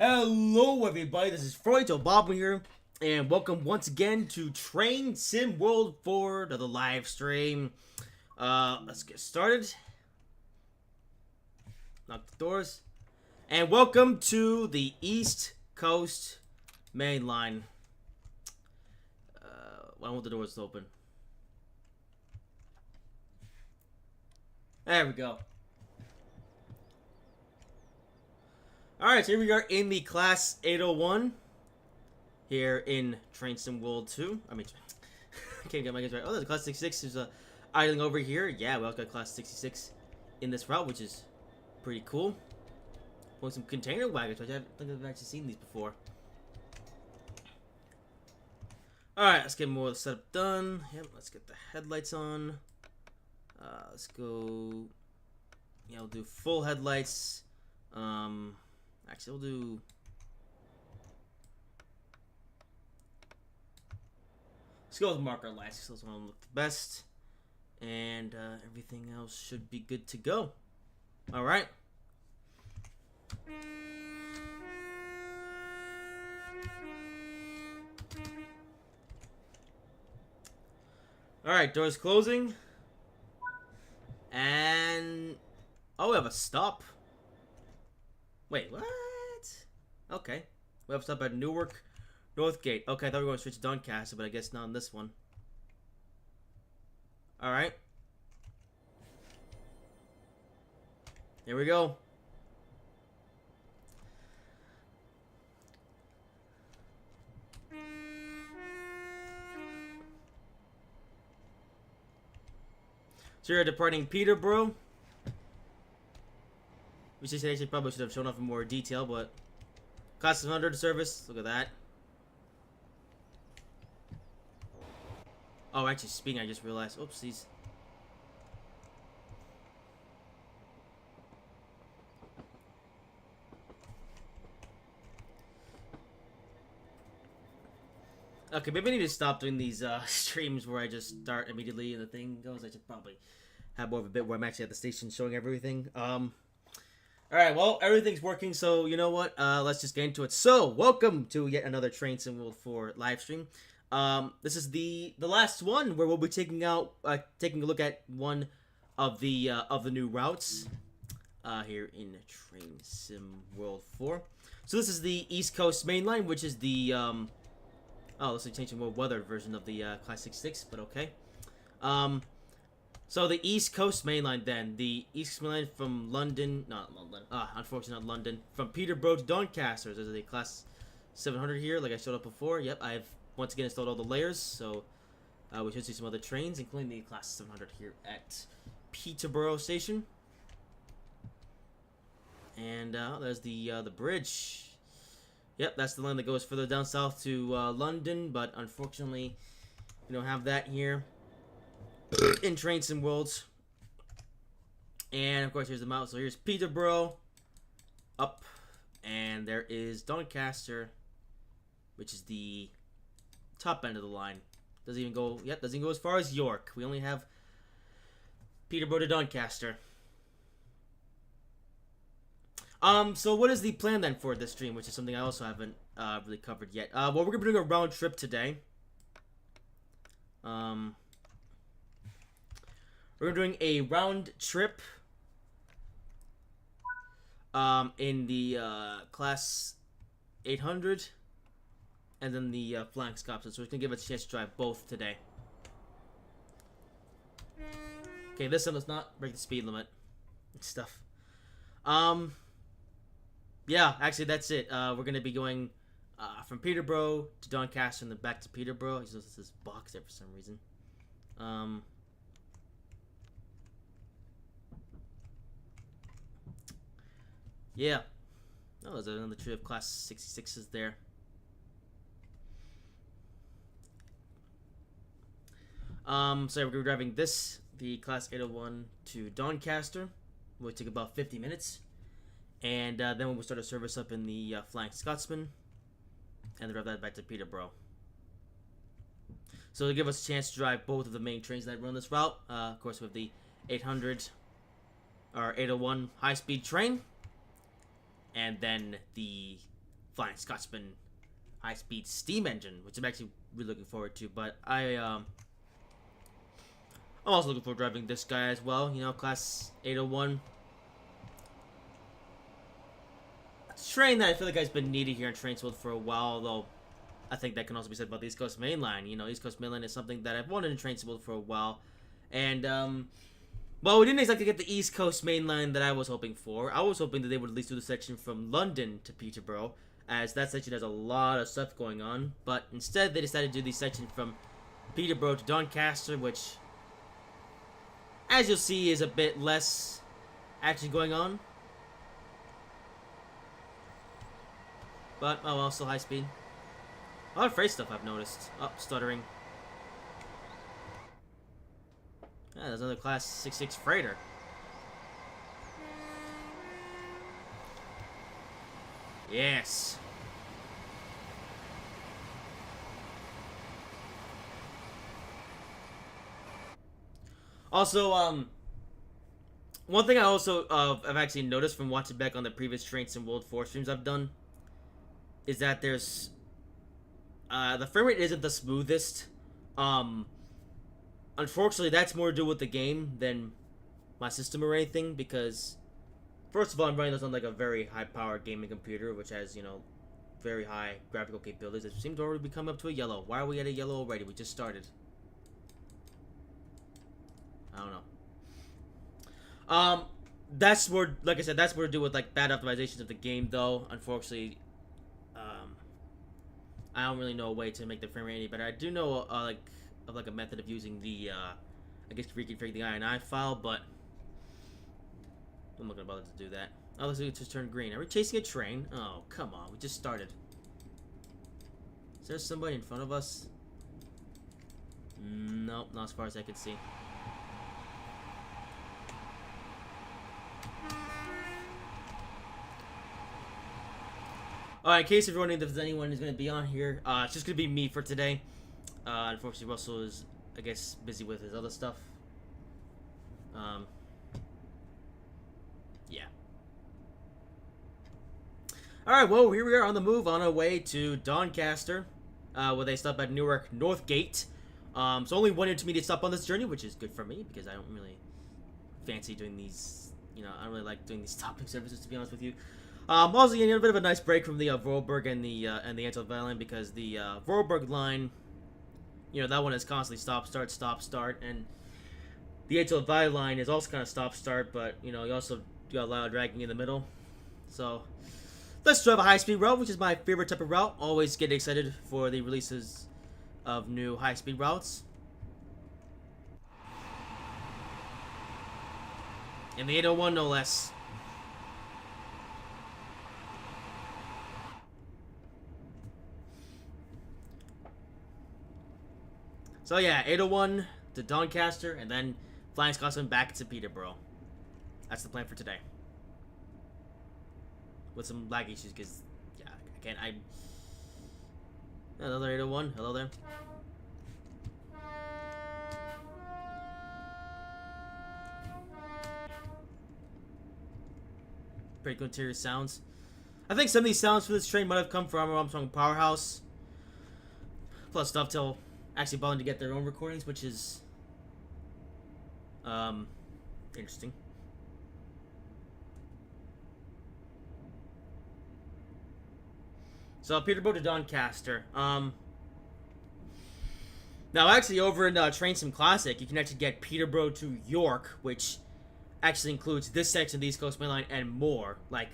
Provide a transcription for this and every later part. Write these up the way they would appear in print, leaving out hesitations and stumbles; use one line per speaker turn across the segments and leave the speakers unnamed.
Hello everybody, this is Freud Bob here, and welcome once again to Train Sim World 4 to the live stream. Let's get started. Knock the doors. And welcome to the East Coast Mainline. Why won't the doors open? There we go. Alright, so here we are in the Class 801. Here in Train Sim World 2. I can't get my guys right. Oh, there's Class 66 is idling over here. Yeah, we also got Class 66 in this route, which is pretty cool. Pulling some container wagons, which I don't think I've actually seen these before. Alright, let's get more of the setup done. Yep, let's get the headlights on. Let's go. Yeah, we'll do full headlights. Actually, we'll do. Let's go with marker lights. Those want to look the best, and everything else should be good to go. All right. All right, doors closing, and oh, we have a stop. Wait, what? Okay, we have a stop at Newark Northgate. Okay, I thought we were going to switch to Doncaster, but I guess not on this one. Alright. Here we go. So you're departing Peterborough. Which they actually probably should have shown off in more detail, but Class 100 service. Look at that. Oh, actually, speaking, I just realized. Oopsies. Okay, maybe I need to stop doing these streams where I just start immediately and the thing goes. I should probably have more of a bit where I'm actually at the station showing everything. Alright, well, everything's working, so you know what? Let's just get into it. So, welcome to yet another Train Sim World 4 live stream. This is the last one where we'll be taking a look at one of the new routes here in Train Sim World 4. So this is the East Coast Mainline, which is the oh, let's change the more weathered version of the Class 66, but okay. So the East Coast Mainline then. The East Coast Mainline from London, not London, unfortunately not London, from Peterborough to Doncaster. There's a Class 700 here, like I showed up before. Yep, I've once again installed all the layers, so we should see some other trains, including the Class 700 here at Peterborough Station. And there's the bridge. Yep, that's the line that goes further down south to London, but unfortunately, we don't have that here in Train Sim Worlds. And of course, here's the mountain. So here's Peterborough, up, and there is Doncaster, which is the top end of the line. Doesn't even go. Yep, doesn't go as far as York. We only have Peterborough to Doncaster. So what is the plan then for this stream, which is something I also haven't really covered yet. Well, we're gonna be doing a round trip today. We're doing a round trip in the Class 800 and then the Flying Scotsman. So we're gonna give it a chance to drive both today. Okay, this one does not break the speed limit and stuff. Yeah, actually that's it. We're gonna be going from Peterborough to Doncaster and then back to Peterborough. There's this box there for some reason. Yeah. Oh, there's another tree of Class 66s there. So we're driving the Class 801 to Doncaster. Will take about 50 minutes. And then we'll start a service up in the Flying Scotsman. And then drive that back to Peterborough. So to give us a chance to drive both of the main trains that run this route. Of course, we have the 800 or 801 high-speed train. And then the Flying Scotsman high-speed steam engine, which I'm actually really looking forward to. But I'm also looking forward to driving this guy as well. You know, Class 801. It's a train that I feel like has been needed here in Trainsworld for a while, although I think that can also be said about the East Coast Mainline. You know, East Coast Mainline is something that I've wanted in Trainsworld for a while. And, well, we didn't exactly get the East Coast Mainline that I was hoping for. I was hoping that they would at least do the section from London to Peterborough, as that section has a lot of stuff going on. But instead, they decided to do the section from Peterborough to Doncaster, which, as you'll see, is a bit less action going on. But, oh well, still high speed. A lot of freight stuff I've noticed. Oh, stuttering. Yeah, there's another Class 66 freighter. Yes. Also, one thing I also have actually noticed from watching back on the previous Trains and World 4 streams I've done is that there's the frame rate isn't the smoothest. Unfortunately, that's more to do with the game than my system or anything, because first of all, I'm running this on like a very high-powered gaming computer, which has, you know, very high graphical capabilities. It seems to already be coming up to a yellow. Why are we at a yellow already? We just started. I don't know. That's more, like I said, that's more to do with like bad optimizations of the game, though. Unfortunately, I don't really know a way to make the frame rate any better. I do know like a method of using the I guess reconfiguring the INI file, but I'm not gonna bother to do that. Oh, let's see, it just turned green. Are we chasing a train? Oh, come on, we just started. Is there somebody in front of us? Nope, not as far as I can see. Alright, in case you're wondering if there's anyone who's going to be on here, it's just going to be me for today. Unfortunately, Russell is, I guess, busy with his other stuff. Yeah. Alright, well, here we are on the move, on our way to Doncaster, where they stop at Newark Northgate. So only one intermediate stop on this journey, which is good for me, because I don't really fancy doing these, you know, I don't really like doing these stopping services, to be honest with you. Also, you know, a bit of a nice break from the Vorarlberg and the Antwerp line, because the Vorarlberg line, you know, that one is constantly stop start, and the Antwerp line is also kind of stop start, but you know, you also got a lot of dragging in the middle. So let's drive a high speed route, which is my favorite type of route. Always get excited for the releases of new high speed routes. And the 801, no less. So yeah, 801 to Doncaster, and then Flying Scotsman back to Peterborough. That's the plan for today. With some lag issues, because, yeah, I can't, Another 801, hello there. Pretty good interior sounds. I think some of these sounds for this train might have come from Armstrong Powerhouse. Plus Dovetail actually bothering to get their own recordings, which is interesting. So Peterborough to Doncaster. Now actually over in Train Sim Classic, you can actually get Peterborough to York, which actually includes this section of the East Coast Mainline and more. Like,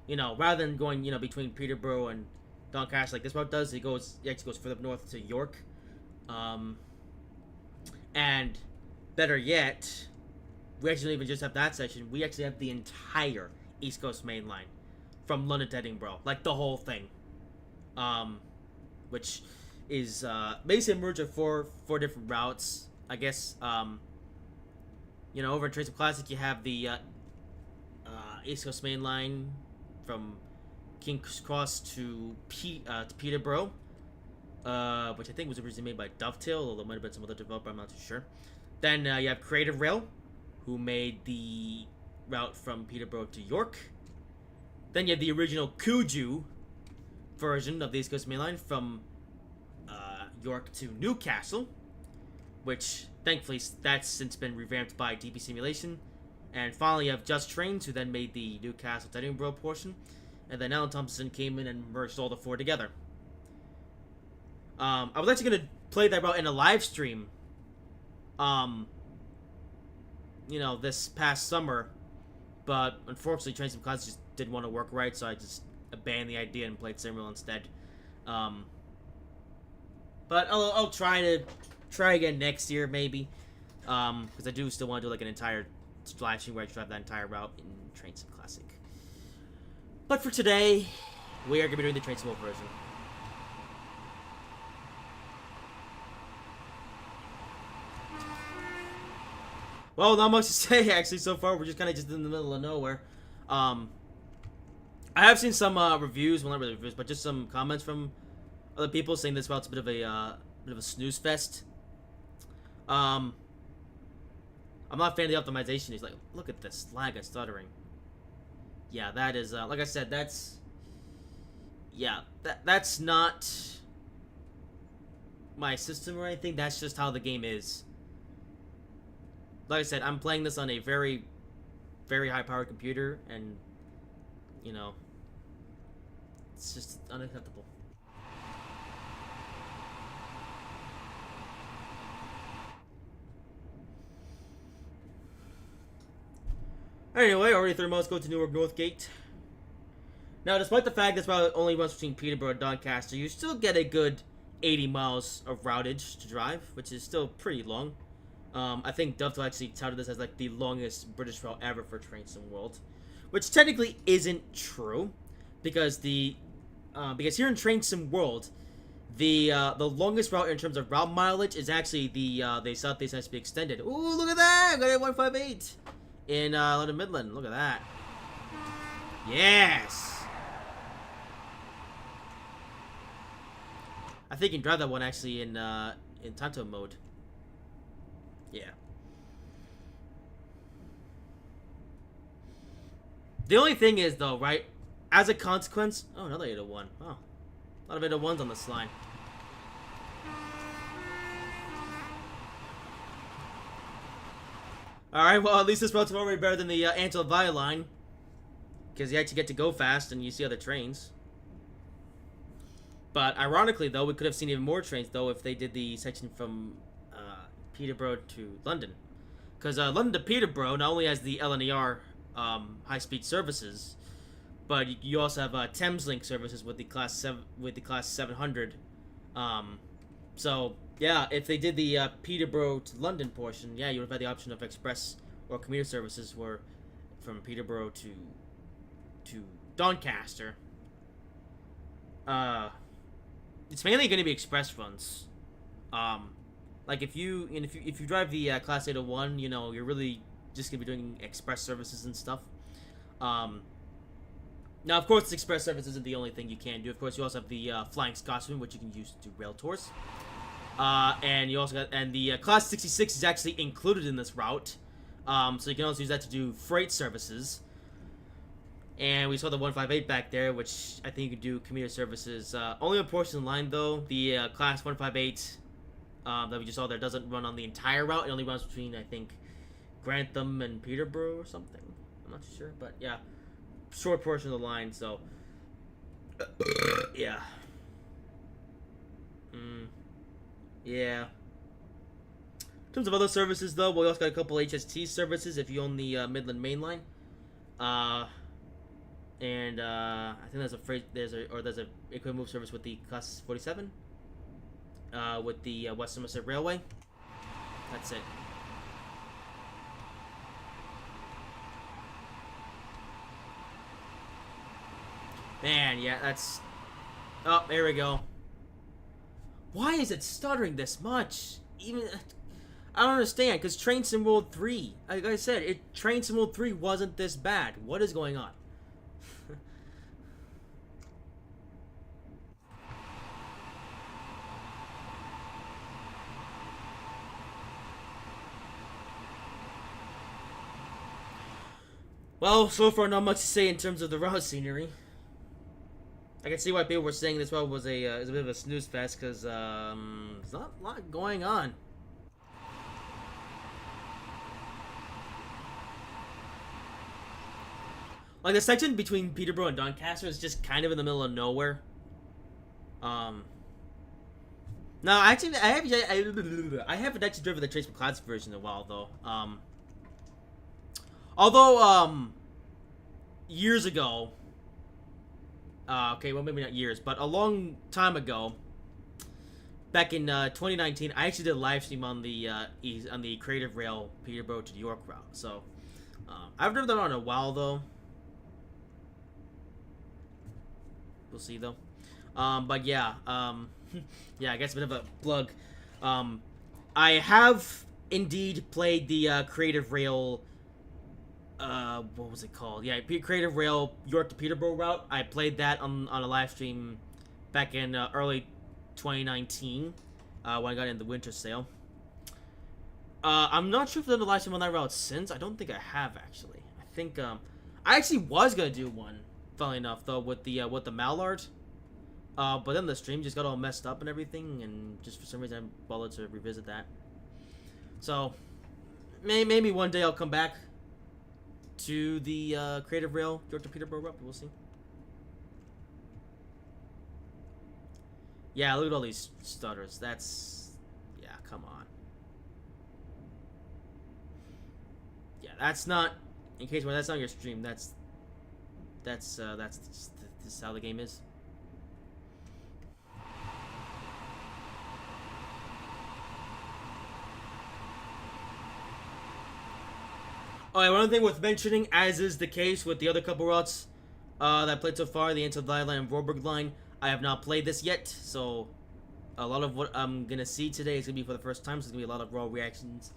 you know, rather than going, you know, between Peterborough and Doncaster like this route does, it actually goes further up north to York. And better yet, we actually don't even just have that section. We actually have the entire East Coast Mainline from London to Edinburgh, like the whole thing. Which is basically a merge of four different routes, I guess. You know, over in Trace of Classic, you have the East Coast Mainline from King's Cross to Peterborough. Which I think was originally made by Dovetail, although it might have been some other developer, I'm not too sure. Then you have Creative Rail, who made the route from Peterborough to York. Then you have the original Cuju, version of the East Coast Mainline from York to Newcastle, which thankfully that's since been revamped by DB Simulation. And finally, you have Just Trains, who then made the Newcastle to Edinburgh portion, and then Alan Thompson came in and merged all the four together. I was actually gonna play that route in a live stream. This past summer, but unfortunately, Train Sim Class just didn't want to work right, so I just abandoned the idea and played Simrail instead. But I'll try again next year maybe, because I do still want to do like an entire live stream where I drive that entire route in Train Sim Classic. But for today, we are gonna be doing the Train Sim World version. Well, not much to say actually so far. We're just kind of in the middle of nowhere. I have seen some reviews, well not really reviews, but just some comments from other people saying this route's a bit of a snooze fest. I'm not a fan of the optimization. He's like, look at this lag and stuttering. Yeah, that is like I said, that's not my system or anything. That's just how the game is. Like I said, I'm playing this on a very, very high-powered computer, and, it's just unacceptable. Anyway, already 3 miles go to Newark Northgate. Now, despite the fact this route only runs between Peterborough and Doncaster, you still get a good 80 miles of routage to drive, which is still pretty long. I think Dovetail actually touted this as like the longest British route ever for Train Sim World, which technically isn't true, because because here in Train Sim World, the longest route in terms of route mileage is actually the Southeast has to be extended. Ooh, look at that! Got a 158 in London Midland. Look at that. Yes. I think you can drive that one actually in Tanto mode. Yeah. The only thing is, though, right? As a consequence... Oh, another 801. Oh. A lot of 801s on this line. Alright, well, at least this route's already better than the Antelope Valley line. Because you actually get to go fast and you see other trains. But, ironically, though, we could have seen even more trains, though, if they did the section from... Peterborough to London, because London to Peterborough not only has the LNER high-speed services, but you also have Thameslink services with the class 700. So yeah, if they did the Peterborough to London portion, yeah, you would have had the option of express or commuter services were from Peterborough to Doncaster. It's mainly going to be express runs. Like if you drive the Class 801, you're really just gonna be doing express services and stuff. Now, of course, express service isn't the only thing you can do. Of course, you also have the Flying Scotsman, which you can use to do rail tours. And you also got the Class 66 is actually included in this route, so you can also use that to do freight services. And we saw the 158 back there, which I think you can do commuter services. Only a portion of the line, though. The Class 158 that we just saw there doesn't run on the entire route. It only runs between, I think, Grantham and Peterborough or something. I'm not too sure, but yeah. Short portion of the line, so... yeah. Yeah. In terms of other services, though, we also got a couple HST services if you own the Midland Mainline. And I think there's a equipment move service with the Class 47. With the West Somerset Railway. That's it. Man, yeah, that's... Oh, there we go. Why is it stuttering this much? Even... I don't understand, because Train Sim World 3, like I said, Train Sim World 3 wasn't this bad. What is going on? Well, so far not much to say in terms of the route scenery. I can see why people were saying this one was a bit of a snooze fest, because there's not a lot going on. Like, the section between Peterborough and Doncaster is just kind of in the middle of nowhere. No, actually, I haven't actually driven the Traceable Classic version in a while, though. Although, years ago, okay, well, maybe not years, but a long time ago, back in 2019, I actually did a live stream on the Creative Rail Peterborough to New York route. So, I've driven that on a while, though. We'll see, though. But yeah, yeah, I guess a bit of a plug. I have indeed played the Creative Rail. What was it called? Yeah, Creative Rail York to Peterborough route. I played that on a live stream back in early 2019 when I got in the winter sale. I'm not sure if I've done a live stream on that route since. I don't think I have, actually. I think I actually was gonna do one, funnily enough, though, with the Mallard. But then the stream just got all messed up and everything, and just for some reason I bothered to revisit that. So maybe one day I'll come back to the Creative Rail York to Peterborough route. We'll see. Yeah, look at all these stutters. That's, yeah, come on. Yeah, that's not, in case that's not your stream. That's just how the game is. Alright, one thing worth mentioning, as is the case with the other couple routes that I played so far, the Ansel Line and Vorburg Line, I have not played this yet, so a lot of what I'm going to see today is going to be for the first time, so there's going to be a lot of raw reactions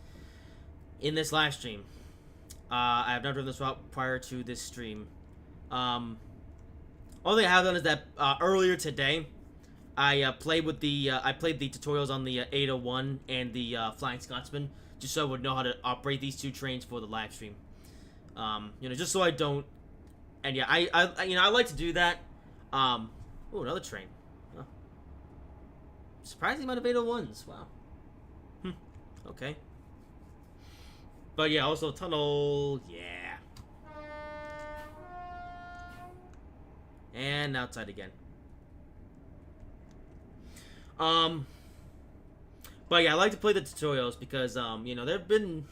in this live stream. I have not driven this route prior to this stream. Only thing I have done is that earlier today, I played the tutorials on the 801 and the Flying Scotsman, just so I would know how to operate these two trains for the live stream. You know, just so I don't. And yeah, I like to do that. Oh, another train. Oh. Surprising amount of 801s. Wow. Okay. But yeah, also tunnel. Yeah. And outside again. But yeah, I like to play the tutorials because, you know, I feel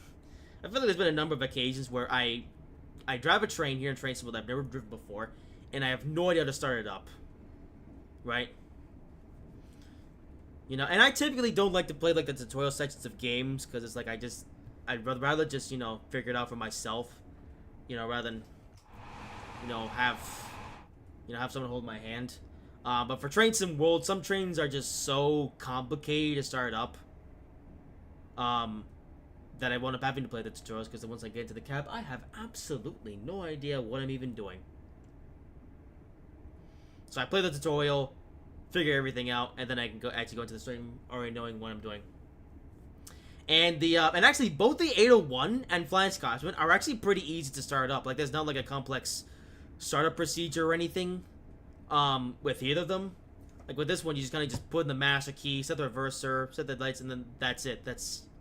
like there's been a number of occasions where I drive a train here in Train Simple that I've never driven before, and I have no idea how to start it up. Right? You know, and I typically don't like to play, like, the tutorial sections of games, because it's like, I'd rather just, you know, figure it out for myself, you know, rather than, you know, have someone hold my hand. But for Train Sim World, some trains are just so complicated to start up. That I wound up having to play the tutorials, because once I get into the cab, I have absolutely no idea what I'm even doing. So I play the tutorial, figure everything out, and then I can actually go into the stream already knowing what I'm doing. And and actually both the 801 and Flying Scotsman are actually pretty easy to start up. Like, there's not like a complex startup procedure or anything with either of them. Like with this one, you just kind of just put in the master key, set the reverser, set the lights, and then that's it. You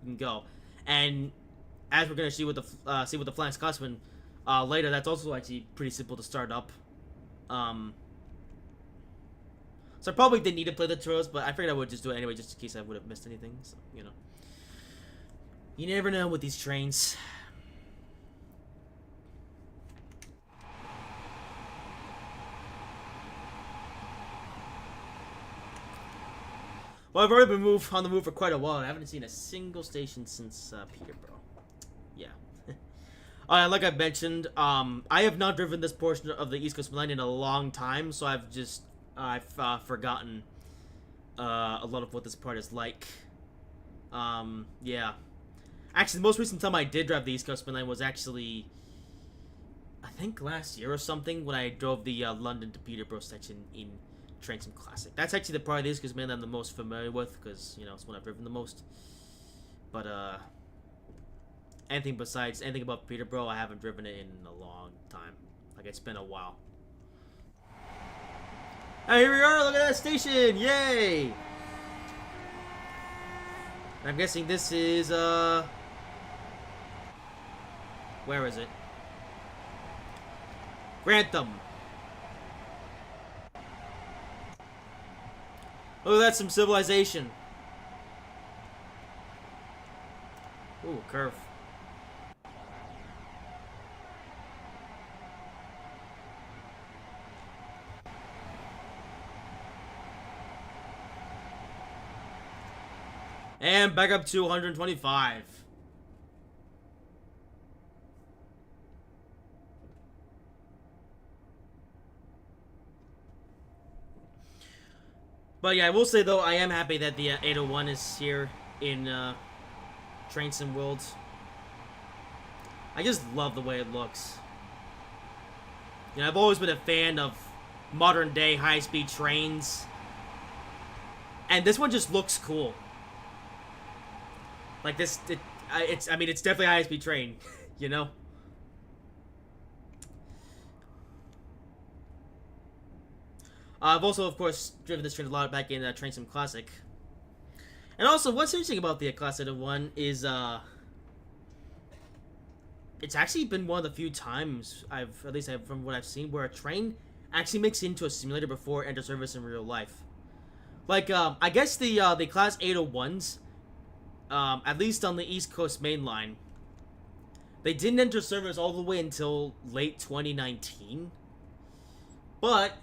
can go. And as we're gonna see with the Flying Scotsman later, that's also actually pretty simple to start up. So I probably didn't need to play the tutorials, but I figured I would just do it anyway, just in case I would have missed anything. So, you know, you never know with these trains. Well, I've already been on the move for quite a while, and I haven't seen a single station since Peterborough. Yeah. Like I've mentioned, I have not driven this portion of the East Coast Mainline in a long time, so I've forgotten a lot of what this part is like. Yeah. Actually, the most recent time I did drive the East Coast Mainline was actually, I think last year or something, when I drove the London to Peterborough section in Train Sim Classic. That's actually the part of the East Coast Mainline I'm the most familiar with, because, you know, it's one I've driven the most. But, anything about Peterborough, I haven't driven it in a long time. Like, it's been a while. And here we are, look at that station! Yay! I'm guessing this is, where is it? Grantham. Oh, that's some civilization. Ooh, curve. And back up to 125. But yeah, I will say though, I am happy that the 801 is here in Train Sim World. I just love the way it looks. You know, I've always been a fan of modern day high-speed trains. And this one just looks cool. Like this, I mean, it's definitely a high-speed train, you know? I've also, of course, driven this train a lot back in Train Sim Classic. And also, what's interesting about the Class 801 is, it's actually been one of the few times from what I've seen, where a train actually makes it into a simulator before it enters service in real life. Like, I guess the Class 801s, at least on the East Coast Mainline, they didn't enter service all the way until late 2019. But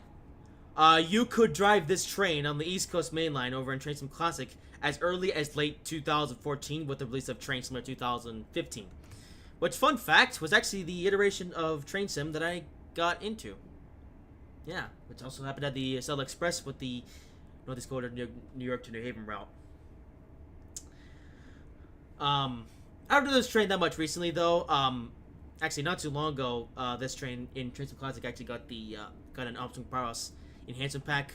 you could drive this train on the East Coast Mainline over in Train Sim Classic as early as late 2014 with the release of Train Sim 2015. Which, fun fact, was actually the iteration of Train Sim that I got into. Yeah, which also happened at the Southern Express with the Northeast Corridor New York to New Haven route. I don't do this train that much recently, though. Actually, not too long ago, this train in Train Sim Classic actually got an Option Prowess enhancement pack.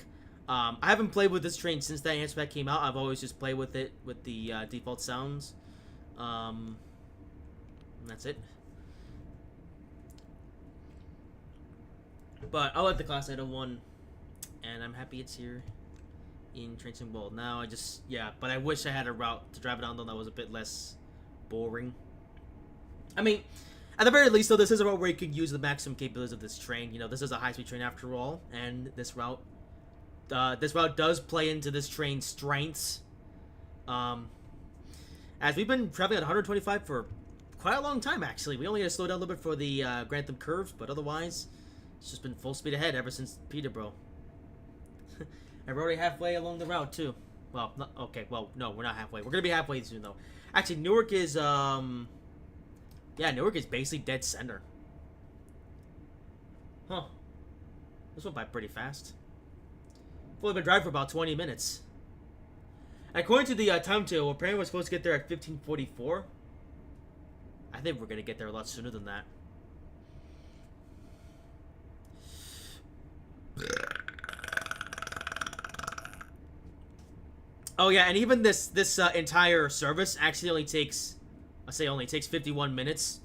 I haven't played with this train since that enhancement pack came out. I've always just played with it with the default sounds. That's it. But I like the Class 801, and I'm happy it's here in Train Sim World. Now but I wish I had a route to drive it on, though, that was a bit less boring. I mean, at the very least, though, this is a route where you can use the maximum capabilities of this train. You know, this is a high-speed train after all, and this route does play into this train's strengths. As we've been traveling at 125 for quite a long time, actually. We only had to slow down a little bit for the Grantham curves, but otherwise, it's just been full speed ahead ever since Peterborough. And we're already halfway along the route, too. Well, no, we're not halfway. We're gonna be halfway soon, though. Actually, Newark is, Newark is basically dead center. Huh. This went by pretty fast. I've only been driving for about 20 minutes. According to the timetable, apparently we're supposed to get there at 15:44. I think we're gonna get there a lot sooner than that. Oh yeah, and even this entire service actually only takes, only takes 51 minutes.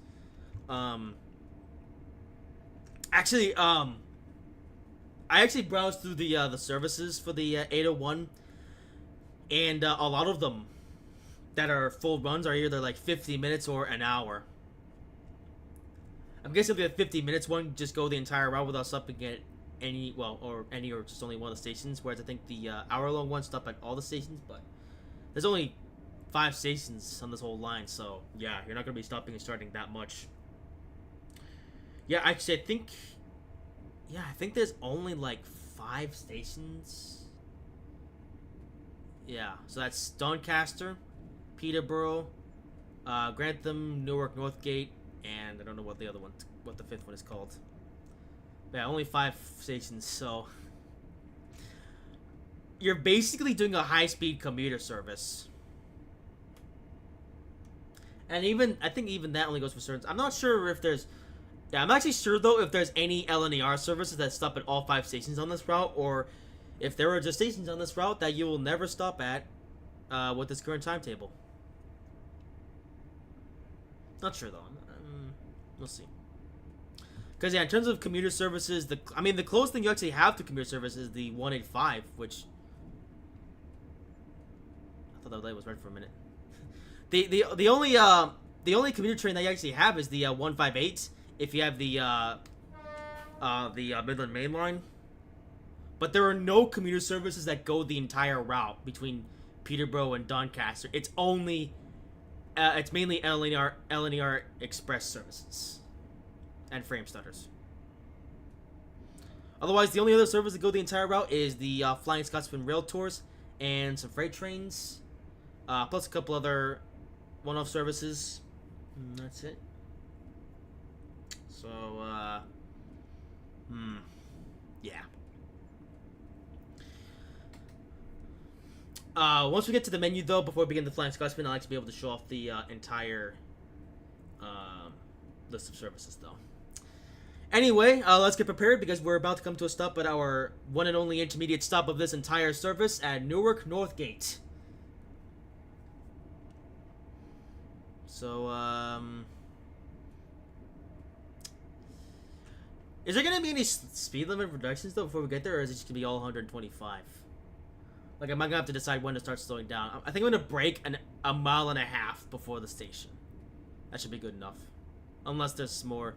I actually browsed through the services for the 801, and a lot of them that are full runs are either like 50 minutes or an hour. I'm guessing the 50 minutes one just go the entire route without stopping at any or just only one of the stations, whereas I think the hour-long one stop at all the stations, but there's only 5 stations on this whole line, so yeah, you're not going to be stopping and starting that much. Yeah, actually, I think there's only like 5 stations. Yeah, so that's Doncaster, Peterborough, Grantham, Newark, Northgate, and I don't know what the 5th one is called. Yeah, only 5 stations, so you're basically doing a high-speed commuter service. And I think even that only goes for certain. I'm not sure if there's, I'm actually sure though if there's any LNER services that stop at all 5 stations on this route, or if there are just stations on this route that you will never stop at with this current timetable. Not sure though. We'll see. Because yeah, in terms of commuter services, the closest thing you actually have to commuter service is the 185, which I thought that light was red for a minute. The only commuter train that you actually have is the 158 if you have the Midland Main Line. But there are no commuter services that go the entire route between Peterborough and Doncaster. It's mainly LNER Express services and frame stutters. Otherwise, the only other service that go the entire route is the Flying Scotsman rail tours and some freight trains, plus a couple other one-off services. And that's it. So, yeah. Once we get to the menu, though, before we begin the Flying Scotsman, I like to be able to show off the entire list of services, though. Anyway, let's get prepared because we're about to come to a stop at our one and only intermediate stop of this entire service at Newark Northgate. So, is there going to be any speed limit reductions, though, before we get there, or is it just going to be all 125? Like, am I going to have to decide when to start slowing down? I think I'm going to break a mile and a half before the station. That should be good enough. Unless there's more...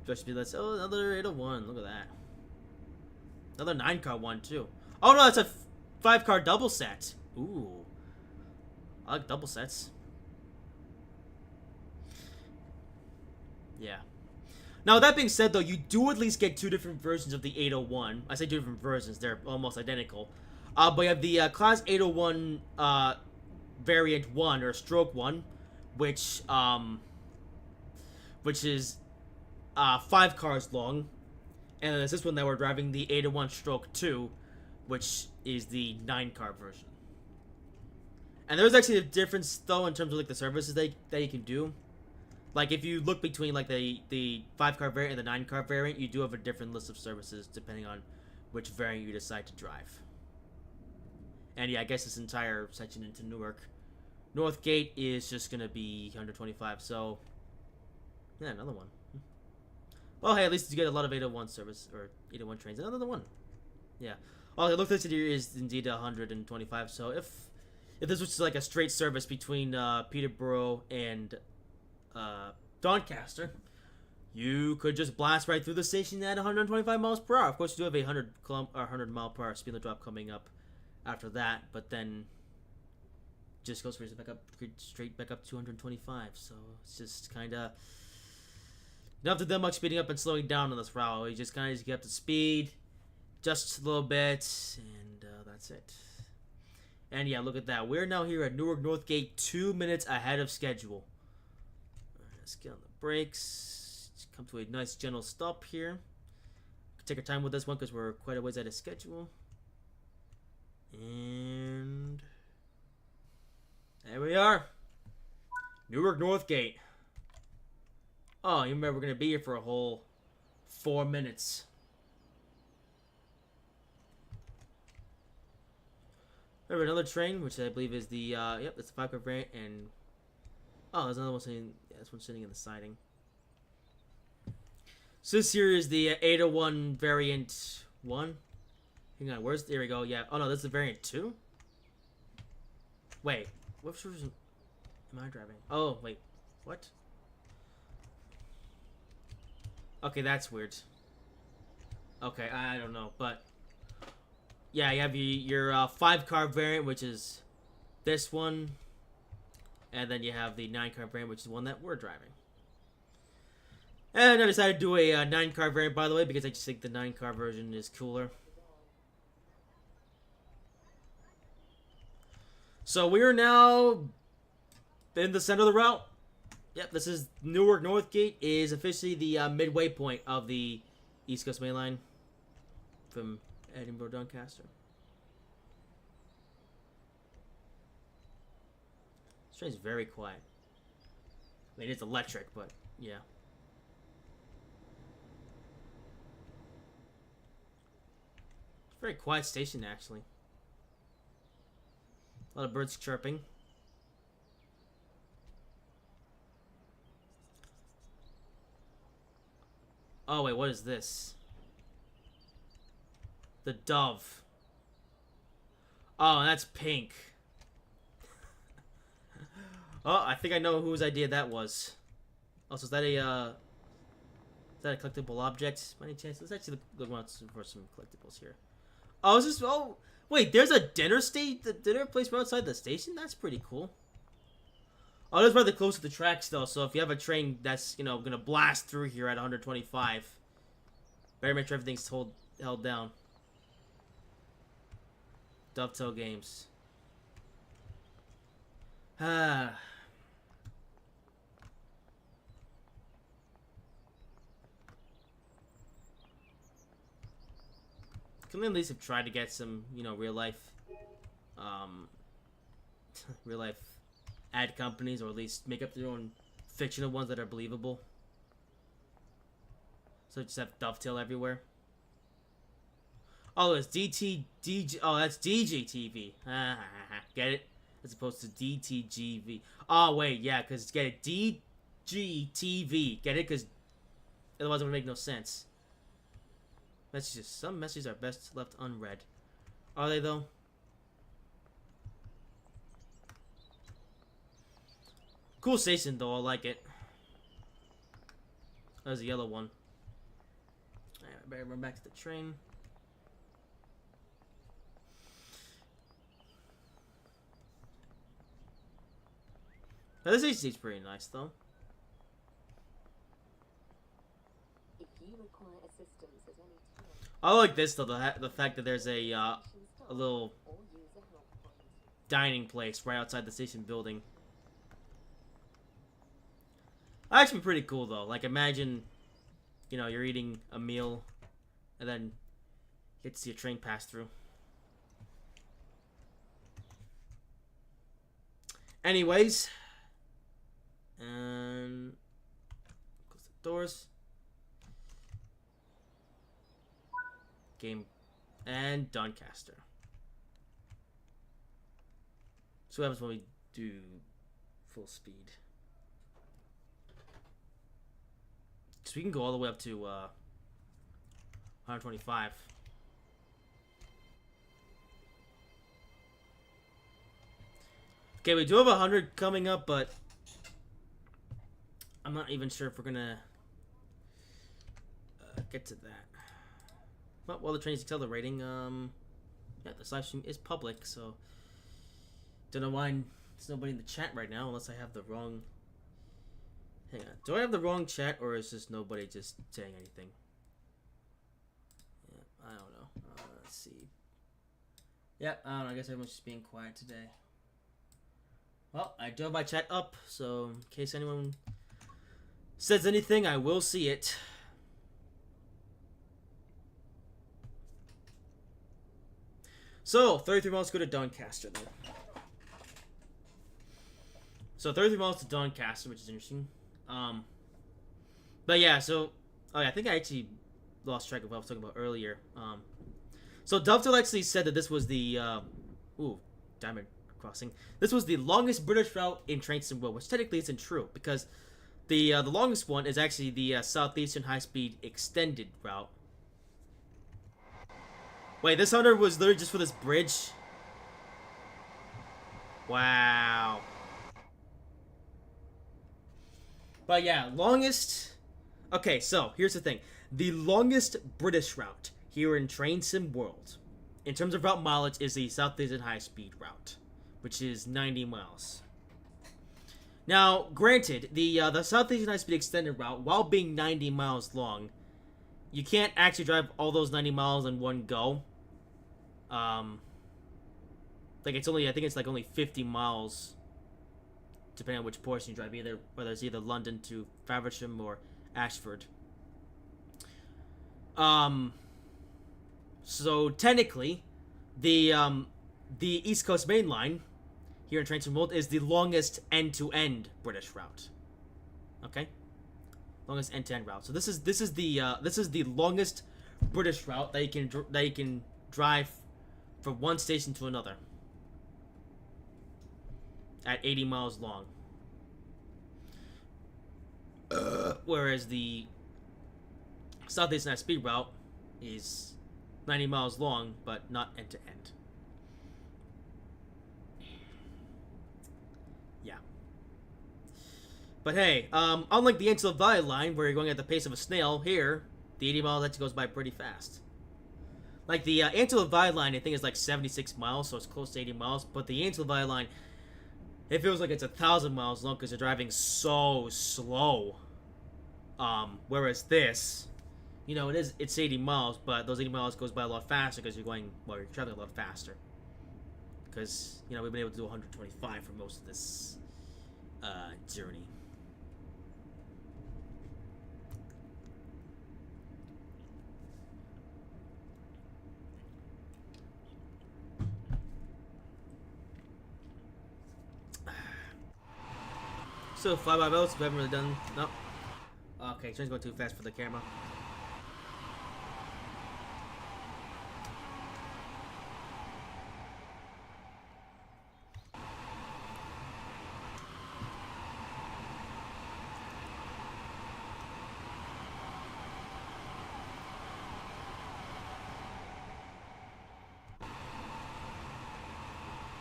Oh, another 801. Look at that. Another 9-car one, too. Oh, no, that's a 5-car double set. Ooh. I like double sets. Yeah. Now, that being said, though, you do at least get 2 different versions of the 801. I say 2 different versions. They're almost identical. But you have the Class 801 Variant 1, or Stroke 1, which is 5 cars long. And then there's this one that we're driving, the 801 Stroke 2, which is the 9-car version. And there's actually a difference, though, in terms of like the services that you can do. Like, if you look between like the 5-car variant and the 9-car variant, you do have a different list of services depending on which variant you decide to drive. And yeah, I guess this entire section into Newark Northgate is just gonna be 125. So yeah, another one. Well, hey, at least you get a lot of 801 service or 801 trains. Another one. Yeah. Well, it looks like here is indeed 125. So if this was just like a straight service between Peterborough and Doncaster, you could just blast right through the station at 125 miles per hour. Of course, you do have a 100 mile per hour speed limit drop coming up after that, but then just goes straight back up to 225. So it's just kind of, you don't have to do that much speeding up and slowing down on this route. You just kind of get up to speed just a little bit, and that's it. And yeah, look at that. We're now here at Newark Northgate 2 minutes ahead of schedule. Let's get on the brakes. Just come to a nice gentle stop here. Take our time with this one because we're quite a ways out of schedule. And there we are. Newark Northgate. Oh, you remember we're going to be here for a whole 4 minutes. We have another train, which I believe is the, yep, that's the 5-car variant, and, oh, there's another one sitting, yeah, this one's sitting in the siding. So this here is the 801 variant 1. Hang on, there we go, yeah. Oh no, this is the variant 2? Wait, what version am I driving? Oh, wait, what? Okay, that's weird. Okay, I don't know, but yeah, you have your 5-car variant, which is this one, and then you have the 9-car variant, which is the one that we're driving. And I decided to do a 9-car variant, by the way, because I just think the 9-car version is cooler. So we are now in the center of the route. Yep, this is Newark Northgate, is officially the midway point of the East Coast Mainline from Edinburgh, Doncaster. This train's very quiet. I mean, it's electric, but yeah. It's a very quiet station, actually. A lot of birds chirping. Oh wait, what is this? The dove. Oh, that's pink. Oh, I think I know whose idea that was. Also, is that a collectible object? By any chance? Let's actually look for some collectibles here. Oh, is this? Oh, wait. There's a dinner place right outside the station. That's pretty cool. Oh, that's rather close to the tracks though. So if you have a train that's gonna blast through here at 125, better make sure everything's held down. Dovetail games. Ah. Can we at least have tried to get some, real life, real life ad companies, or at least make up their own fictional ones that are believable? So just have dovetail everywhere. Oh, it's oh, that's DGTV. Get it? As opposed to DTGV. Oh, wait, yeah, because get it? DGTV. Get it? Because otherwise it would make no sense. Messages. Some messages are best left unread. Are they, though? Cool station, though. I like it. There's a yellow one. Alright, I better run back to the train. Now, this station's pretty nice, though. I like this, though, the fact that there's a little dining place right outside the station building. Actually pretty cool, though. Like, imagine, you're eating a meal, and then you get to see a train pass through. Anyways, and close the doors. Game and Doncaster. So what happens when we do full speed? So we can go all the way up to 125. Okay, we do have 100 coming up, but I'm not even sure if we're gonna get to that. Well, the train's accelerating. Yeah, this live stream is public, so don't know why there's nobody in the chat right now, unless I have the wrong. Hang on, do I have the wrong chat, or is just nobody just saying anything? Yeah, I don't know. Let's see. Yeah, I don't know. I guess everyone's just being quiet today. Well, I do have my chat up, so in case anyone says anything, I will see it. So, 33 miles go to Doncaster, then. So, 33 miles to Doncaster, which is interesting. But yeah, so... Oh, yeah, I think I actually lost track of what I was talking about earlier. So, Dovetail actually said that this was the... Diamond Crossing. This was the longest British route in train sim world, which technically isn't true, because the longest one is actually the Southeastern High-Speed Extended route. Wait, this 100 was literally just for this bridge? Wow. But yeah, longest... Okay, so, here's the thing. The longest British route here in Train Sim World, in terms of route mileage, is the Southeastern High-Speed route, which is 90 miles. Now, granted, the Southeastern High-Speed Extended route, while being 90 miles long, you can't actually drive all those 90 miles in one go. Like, it's only, I think it's like only 50 miles, depending on which portion you drive, whether it's either London to Faversham or Ashford. So technically, the East Coast Mainline here in Train Sim World is the longest end-to-end British route. Okay, longest end-to-end route. So this is the longest British route that you can drive from one station to another at 80 miles long. Whereas the Southeast Night Speed route is 90 miles long, but not end to end. Yeah. But hey, unlike the Antelope Valley line, where you're going at the pace of a snail, here, the 80 miles actually goes by pretty fast. Like, the Antelope Valley line, I think, is like 76 miles, so it's close to 80 miles. But the Antelope Valley line, it feels like it's 1,000 miles long because you're driving so slow. Whereas this, you know, it's 80 miles, but those 80 miles goes by a lot faster because you're traveling a lot faster. Because, you know, we've been able to do 125 for most of this journey. So, fly-by boats, we haven't really done... Nope. Okay, train's going too fast for the camera.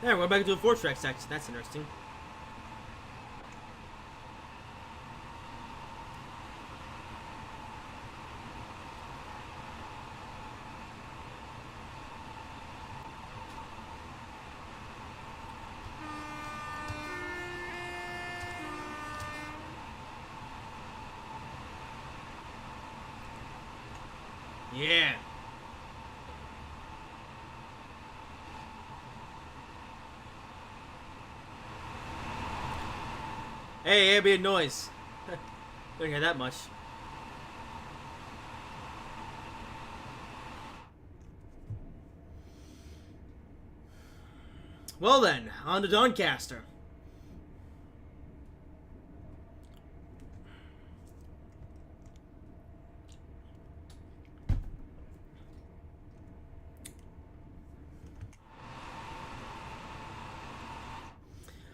Yeah, we're back to a 4-track section. That's interesting. Yeah. Hey, ambient noise. Don't hear that much. Well then, on to Doncaster.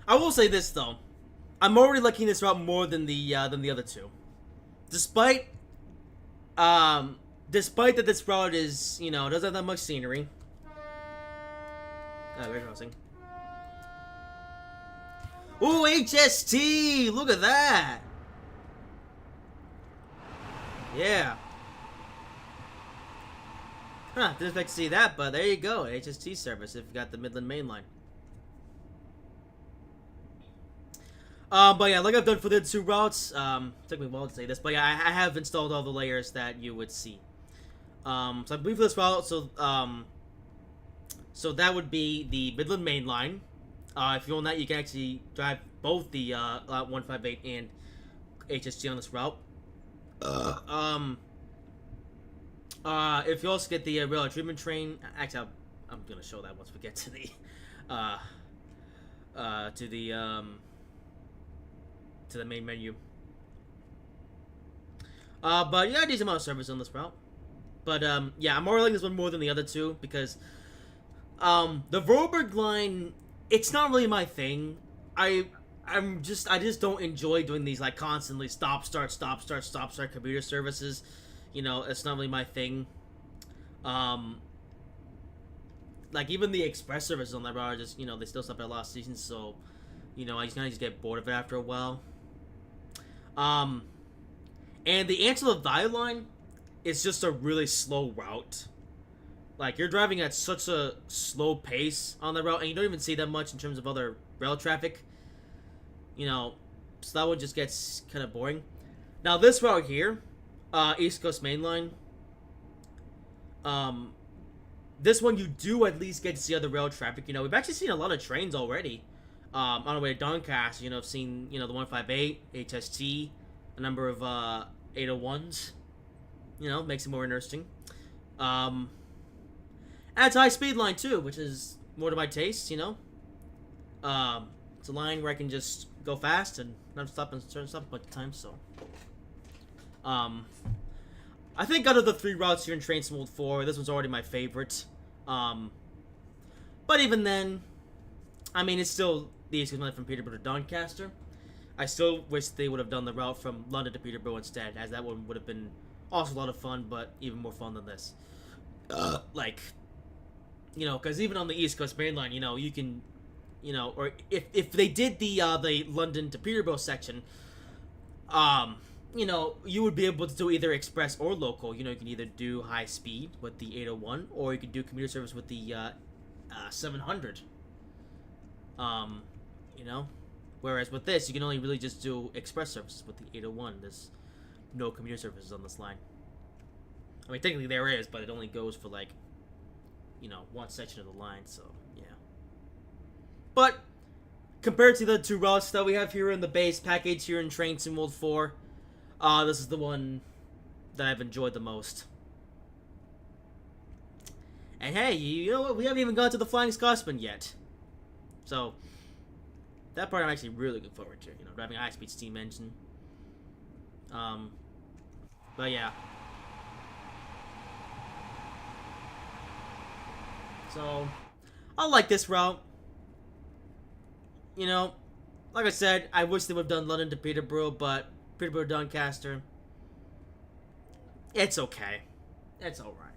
I will say this though, I'm already liking this route more than the other two, despite that this route is, you know, doesn't have that much scenery. Oh, we're crossing. Ooh, HST! Look at that! Yeah. Huh, didn't expect to see that, but there you go, HST service if you got the Midland Mainline. But yeah, like I've done for the two routes, took me a while to say this, but yeah, I have installed all the layers that you would see. So I believe for this route, so that would be the Midland Main Line. If you own that, you can actually drive both the 158 and HST on this route. If you also get the rail treatment train, actually, I'm gonna show that once we get to the to the main menu. But yeah, decent amount of service on this route. But yeah, I'm more liking this one more than the other two because the Vorberg line, it's not really my thing. I just don't enjoy doing these like constantly stop start commuter services. You know, it's not really my thing. Like even the express services on that route are just, you know, they still stop at a lot of stations, so you know, I just kind of get bored of it after a while. And the Antelope Valley line is just a really slow route. Like, you're driving at such a slow pace on the route, and you don't even see that much in terms of other rail traffic. You know, so that one just gets kind of boring. Now, this route here, East Coast Mainline, this one you do at least get to see other rail traffic. You know, we've actually seen a lot of trains already. On our way to Doncaster, you know, I've seen, you know, the 158, HST, a number of 801s. You know, makes it more interesting. And it's a high-speed line, too, which is more to my taste, you know. It's a line where I can just go fast and not stop and turn stop a bunch of times, so. I think out of the three routes here in Train Sim World 4, this one's already my favorite. But even then, I mean, it's still the East Coast Mainline from Peterborough to Doncaster. I still wish they would have done the route from London to Peterborough instead, as that one would have been Also a lot of fun, but even more fun than this. Like, because even on the East Coast Mainline, you can, or if they did the London to Peterborough section, you would be able to do either express or local. You can either do high speed with the 801, or you could do commuter service with the 700. Whereas with this, you can only really just do express services with the 801. There's no commuter services on this line. I mean, technically there is, but it only goes for like, one section of the line. So yeah. But compared to the two routes that we have here in the base package here in Train Sim World 4, this is the one that I've enjoyed the most. And hey, you know what? We haven't even gone to the Flying Scotsman yet. So that part I'm actually really looking forward to. Driving a high-speed steam engine. But yeah. So I like this route. Like I said, I wish they would have done London to Peterborough, but Peterborough Doncaster, it's okay. It's alright.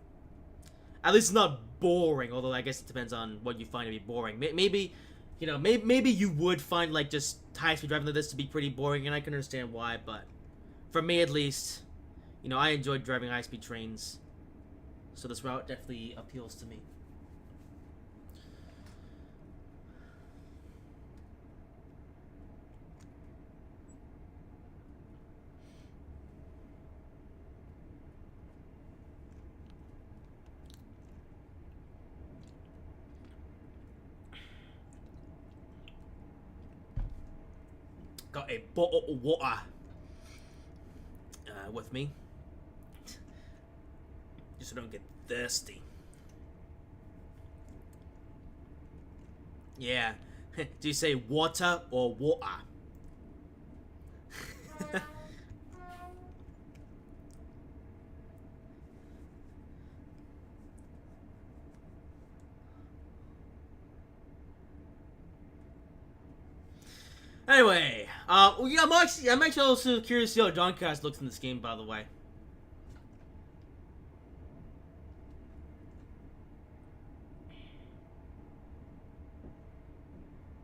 At least it's not boring, although I guess it depends on what you find to be boring. Maybe you would find, like, just high-speed driving like this to be pretty boring, and I can understand why, but for me at least, I enjoyed driving high-speed trains, so this route definitely appeals to me. Got a bottle of water with me, just so I don't get thirsty. Yeah. Do you say water or water? Anyway, I'm actually also curious to see how Doncaster looks in this game, by the way.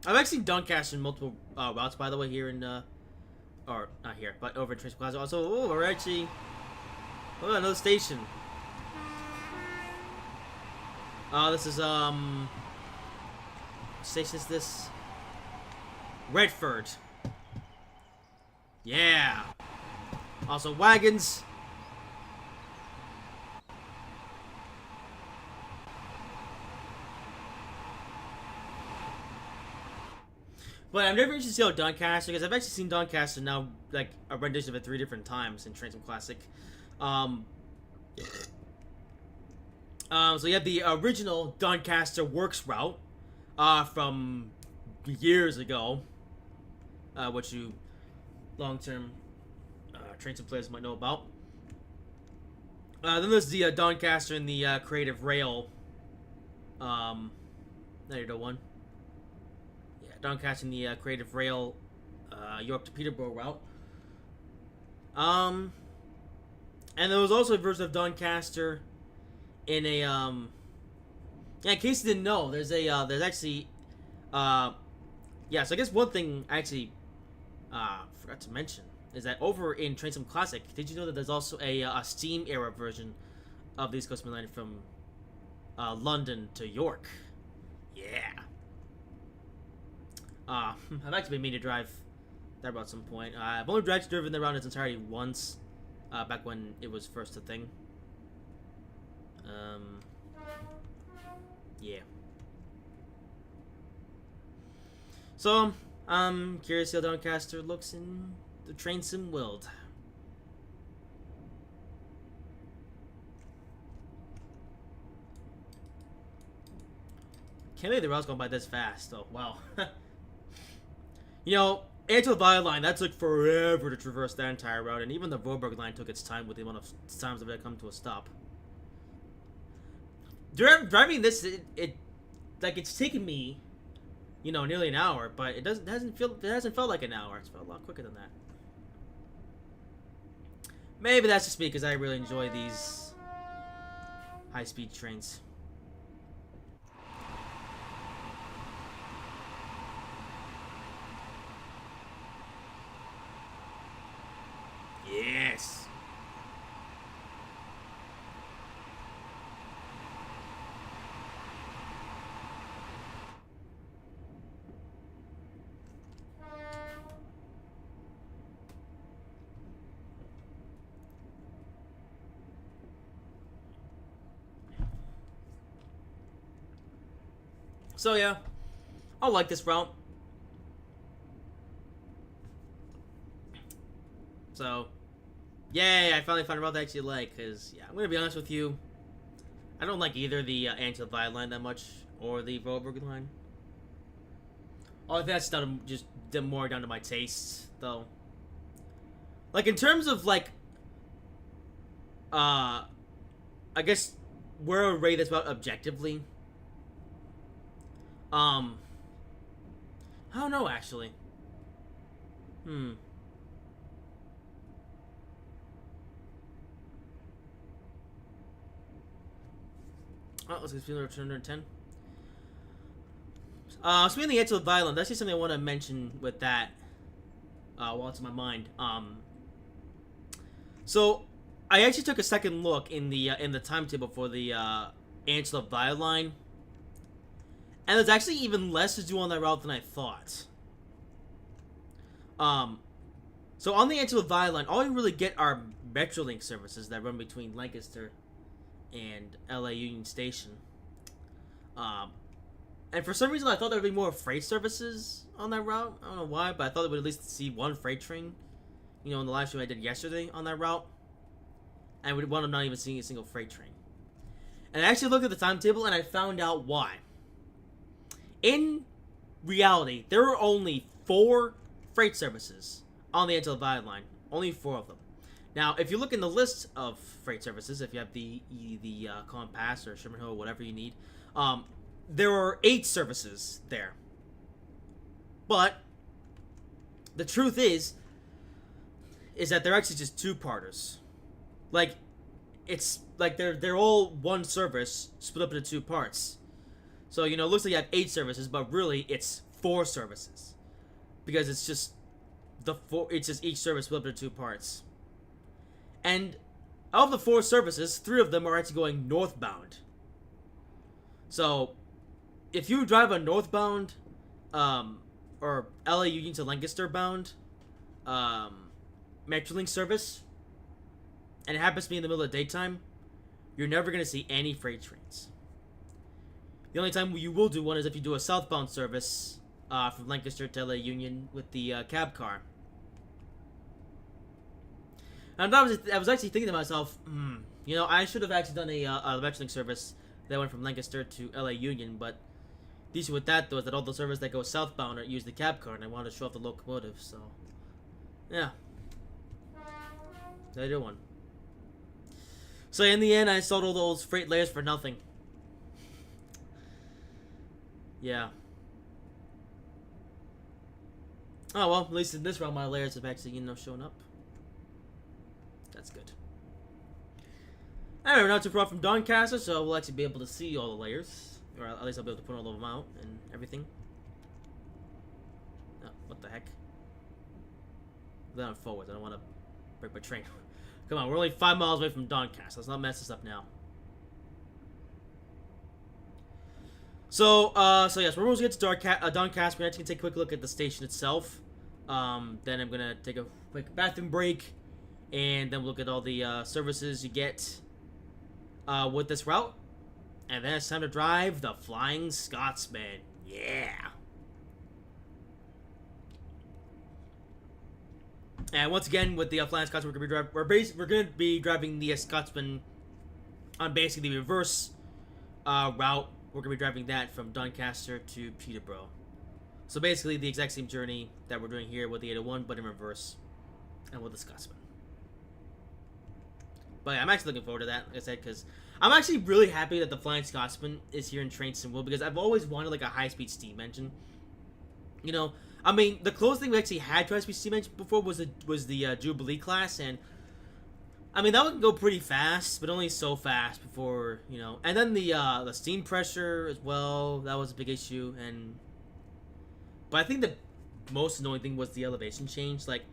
I've actually seen Doncaster in multiple routes, by the way, here in, or not here, but over in Train Plaza. Also, we're actually, another station. This is, what station is this? Redford. Yeah. Also wagons. But I'm never interested to see how Doncaster, because I've actually seen Doncaster now, like, a rendition of it 3 different times in Train Sim Classic. So you have the original Doncaster Works route, from years ago, which you long-term Train Sim players might know about. Then there's the Doncaster and the Creative Rail. There you go, one. Yeah, Doncaster and the Creative Rail York to Peterborough route. And there was also a version of Doncaster in a yeah, in case you didn't know, there's actually yeah, so I guess one thing I actually forgot to mention is that over in Train Sim Classic, did you know that there's also a Steam era version of the East Coast Mainline from London to York? Yeah. I've actually been meaning to drive that route at some point. I've only driven that route in its entirety once, back when it was first a thing. Yeah. So, I'm curious how Doncaster looks in the Train Sim world. Can't believe the route's going by this fast, though. Wow. Angel Valley line, that took forever to traverse that entire route, and even the Voberg line took its time with the amount of times that it come to a stop. Driving this, it's taken me, nearly an hour, but it hasn't felt like an hour. It's felt a lot quicker than that. Maybe that's just me because I really enjoy these high-speed trains. Yes. So yeah, I like this route. So, yay! I finally found a route that I actually like. Cause yeah, I'm gonna be honest with you, I don't like either the anti-Via line that much or the Roberg line. Oh, I think that's done just more down to my tastes, though. Like in terms of like, I guess where I rate this route objectively. I don't know actually. Oh, let's get feeling return 10. Speaking of the Angel of Violence, that's actually something I want to mention with that. While it's in my mind. So I actually took a second look in the timetable for the Angela Via line, and there's actually even less to do on that route than I thought. So on the Angela Via line, all you really get are Metrolink services that run between Lancaster and LA Union Station. And for some reason, I thought there would be more freight services on that route. I don't know why, but I thought I would at least see one freight train. You know, in the live stream I did yesterday on that route. And I would wound up not even seeing a single freight train. And I actually looked at the timetable and I found out why. In reality, there are only 4 freight services on the Angela Via line. Only 4 of them. Now, if you look in the list of freight services, if you have the Compass or Sherman Hill, whatever you need, there are 8 services there. But the truth is that they're actually just 2-parters. Like, it's like they're all one service split up into 2 parts. So, you know, it looks like you have 8 services, but really it's 4 services. Because it's just each service split up into 2 parts. And of the 4 services, 3 of them are actually going northbound. So, if you drive a northbound, or LA Union to Lancaster bound, Metrolink service, and it happens to be in the middle of the daytime, you're never going to see any freight trains. The only time you will do one is if you do a southbound service, from Lancaster to LA Union with the, cab car. And I was actually thinking to myself, you know, I should have actually done a Metrolink service that went from Lancaster to LA Union, but the issue with that, though, is that all the services that go southbound use the cab car, and I wanted to show off the locomotive, so... yeah. I did one. So in the end, I sold all those freight layers for nothing. Yeah. Oh, well, at least in this round, my layers have actually, you know, shown up. That's good. Anyway, we're not too far from Doncaster, so we'll actually be able to see all the layers. Or at least I'll be able to put all of them out and everything. Oh, what the heck? Then I'm forwards. I don't want to break my train. Come on, we're only 5 miles away from Doncaster. Let's not mess this up now. So yes, we're almost get to Doncaster. We're actually gonna take a quick look at the station itself. Then I'm gonna take a quick bathroom break, and then we'll look at all the services you get with this route. And then it's time to drive the Flying Scotsman. Yeah. And once again, with the Flying Scotsman, we're gonna be driving the Scotsman on basically the reverse route. We're gonna be driving that from Doncaster to Peterborough. So basically, the exact same journey that we're doing here with the 801, but in reverse, and with the Scotsman. But yeah, I'm actually looking forward to that, like I said, because I'm actually really happy that the Flying Scotsman is here in Trains and Will, because I've always wanted like a high-speed steam engine. You know, I mean, the closest thing we actually had to high-speed steam engine before was the Jubilee class, and I mean, that would go pretty fast, but only so fast before, you know. And then the steam pressure as well, that was a big issue. But I think the most annoying thing was the elevation change. Like,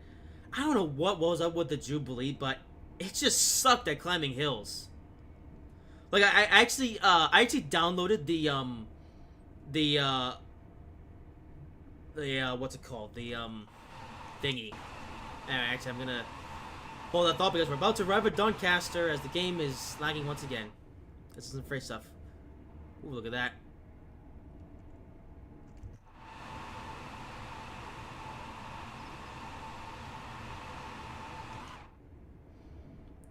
I don't know what was up with the Jubilee, but it just sucked at climbing hills. Like, I actually downloaded what's it called? The thingy. Anyway, actually, I'm gonna hold that thought because we're about to arrive at Doncaster as the game is lagging once again. This is some free stuff. Ooh, look at that.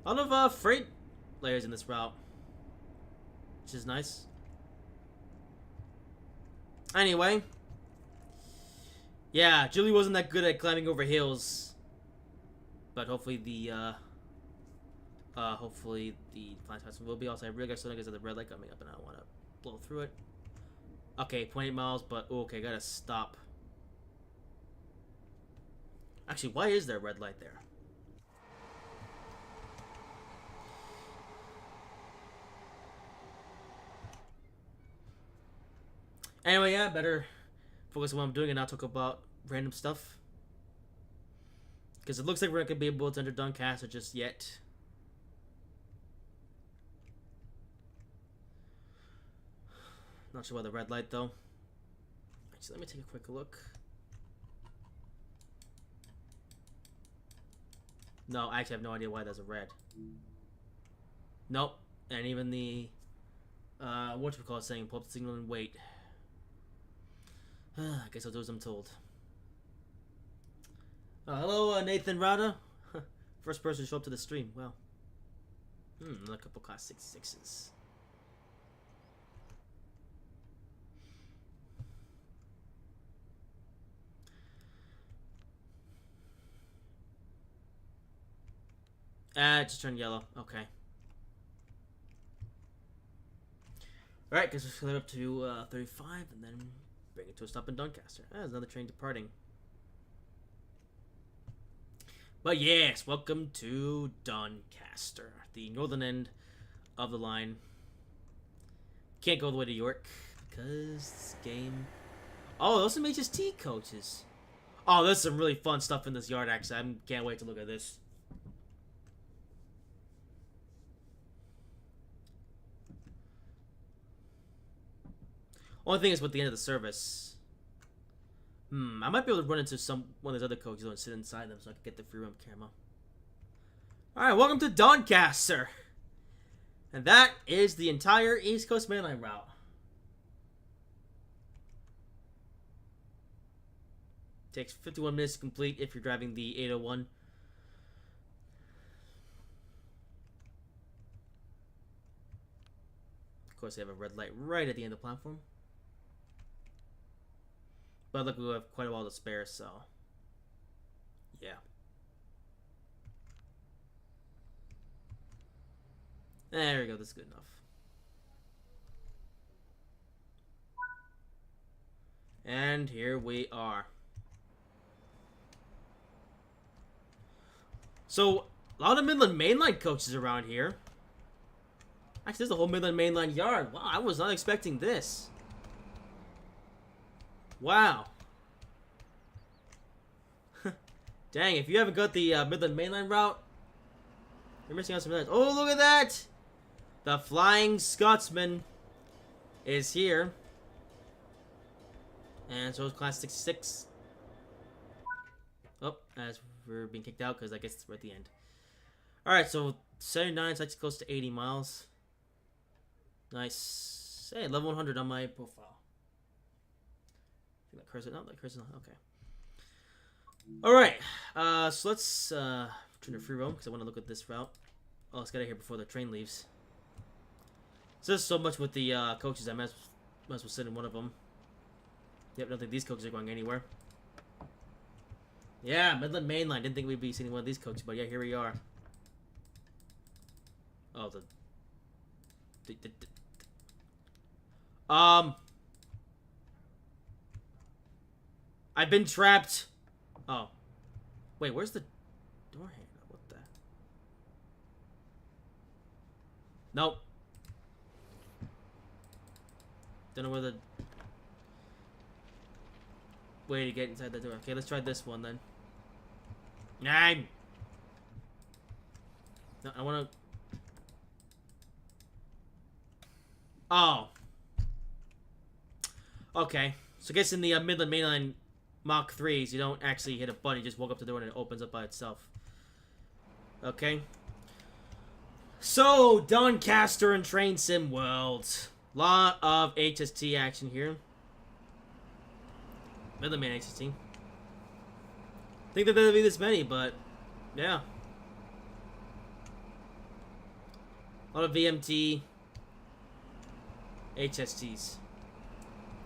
A lot of freight layers in this route, which is nice. Anyway, yeah, Julie wasn't that good at climbing over hills, but hopefully the Flying Scotsman will be. Also, I really got something because of the red light coming up, and I don't want to blow through it. Okay, 28 miles, but okay, gotta stop. Actually, why is there a red light there? Anyway, yeah, better focus on what I'm doing and not talk about random stuff. Because it looks like we're not going to be able to enter Doncaster just yet. Not sure why the red light, though. Actually, let me take a quick look. No, I actually have no idea why there's a red. Nope. And even the, whatchamacallit saying, pull up the signal and wait. I guess I'll do as I'm told. Hello, Nathan Rada. First person to show up to the stream. Wow. Another couple Class 66s. It just turned yellow. Okay. Alright, guess we'll clear up to 35 and then bring it to a stop in Doncaster. There's another train departing. But yes, welcome to Doncaster, the northern end of the line. Can't go all the way to York because this game. Oh, those are some HST coaches. Oh, there's some really fun stuff in this yard. Actually, I can't wait to look at this. Only thing is, with the end of the service, I might be able to run into one of those other coaches and sit inside them so I can get the free roam camera. Alright, welcome to Doncaster. And that is the entire East Coast Mainline route. Takes 51 minutes to complete if you're driving the 801. Of course, they have a red light right at the end of the platform. But look, we have quite a while to spare, so yeah. There we go, that's good enough. And here we are. So, a lot of Midland Mainline coaches around here. Actually, there's a whole Midland Mainline yard. Wow, I was not expecting this. Wow. Dang, if you haven't got the Midland Mainline route, you're missing out some of that. Oh, look at that! The Flying Scotsman is here. And so is Class 66. Oh, as we're being kicked out because I guess we're at the end. Alright, so 79 is actually close to 80 miles. Nice. Hey, level 100 on my profile. That cursor, no, that cursor, okay. Alright, so let's turn to free roam because I want to look at this route. Oh, let's get out of here before the train leaves. So there's so much with the coaches, I might as well sit in one of them. Yep, I don't think these coaches are going anywhere. Yeah, Midland Mainline. Didn't think we'd be seeing one of these coaches, but yeah, here we are. Oh, I've been trapped. Oh. Wait, where's the door handle? What the? Nope. Don't know where the way to get inside the door. Okay, let's try this one then. Nine. No, I wanna. Oh. Okay. So I guess in the Midland Mainline Mach 3s, you don't actually hit a button, you just walk up to the door and it opens up by itself. Okay. So, Doncaster and Train Sim World. Lot of HST action here. Midland Main HST. Think that there'll be this many, but yeah. A lot of VMT HSTs.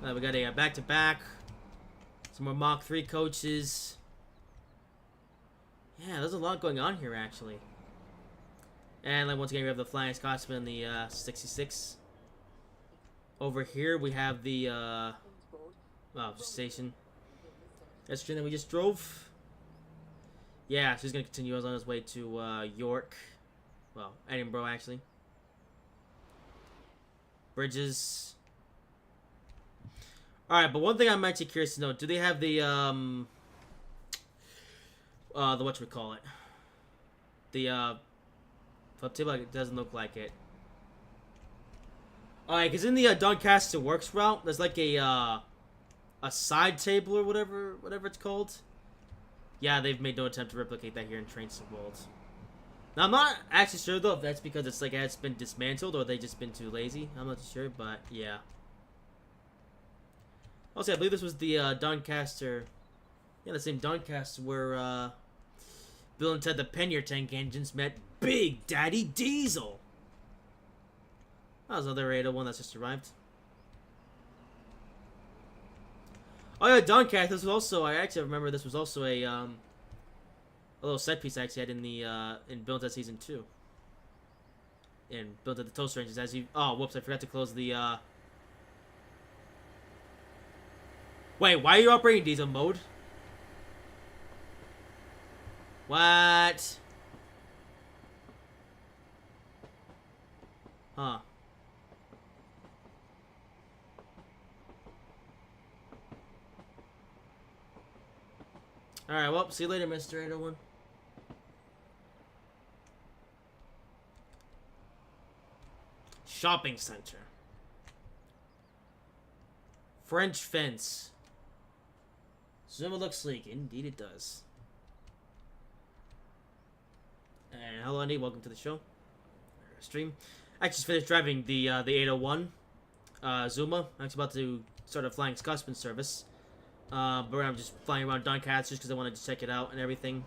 We got a back-to-back. Some more Mach 3 coaches. Yeah, there's a lot going on here, actually. And like once again, we have the Flying Scotsman and the 66. Over here, we have the station. That's the train that we just drove. Yeah, so he's gonna continue on his way to York. Well, Edinburgh, actually. Bridges. Alright, but one thing I'm actually curious to know, do they have the whatchamacallit? The flip table? It doesn't look like it. Alright, because in the Doncaster Works route, there's like a side table or whatever it's called. Yeah, they've made no attempt to replicate that here in Train Sim World. Now, I'm not actually sure, though, if that's because it's like it's been dismantled or they just been too lazy. I'm not too sure, but yeah. Also, I believe this was the Doncaster. Yeah, the same Doncaster where Bill and Ted the Pannier Tank engines met Big Daddy Diesel. That was another 801 that's just arrived. Oh yeah, Doncaster. This was also. I actually remember this was also a little set piece I actually had in the in Bill and Ted Season 2. In Bill and Ted the Toast Rangers. As you. Oh, whoops! I forgot to close the. Wait, why are you operating diesel mode? What? Huh. Alright, well, see you later, Mr. 801. Shopping center. French fence. Zuma looks sleek. Indeed it does. And hello, Andy. Welcome to the show. Stream. I just finished driving the 801 Zuma. I'm actually about to start a Flying Scotsman service. But I'm just flying around Doncaster just because I wanted to check it out and everything.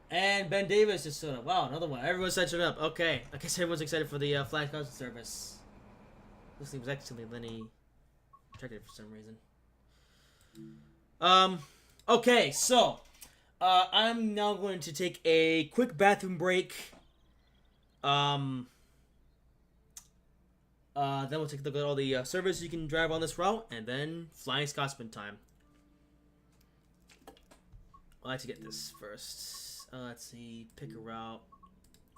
And Ben Davis just showed up. Wow, another one. Everyone's showed up. Okay. I guess everyone's excited for the Flying Scotsman service. This thing was actually Lenny checked it for some reason. Okay, so I'm now going to take a quick bathroom break. Then we'll take a look at all the services you can drive on this route, and then Flying Scotsman time. I'll like to get this first. Let's see, pick a route.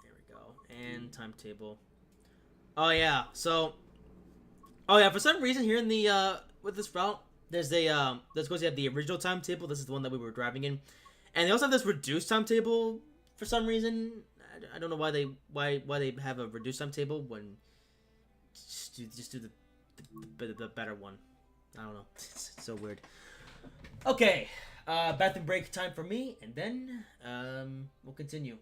There we go, and timetable. Oh yeah, so. Oh yeah, for some reason here in the with this route, there's a let's go. You have the original timetable. This is the one that we were driving in, and they also have this reduced timetable for some reason. I don't know why they have a reduced timetable when just do the better one. I don't know. It's so weird. Okay, bathroom break time for me, and then we'll continue.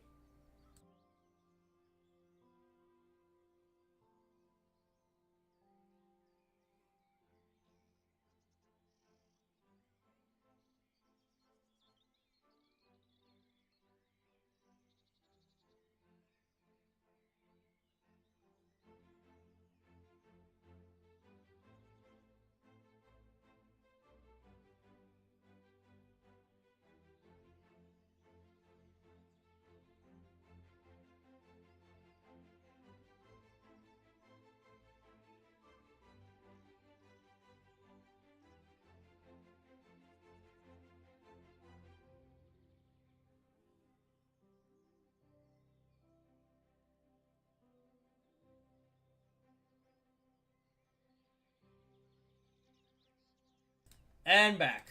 And back.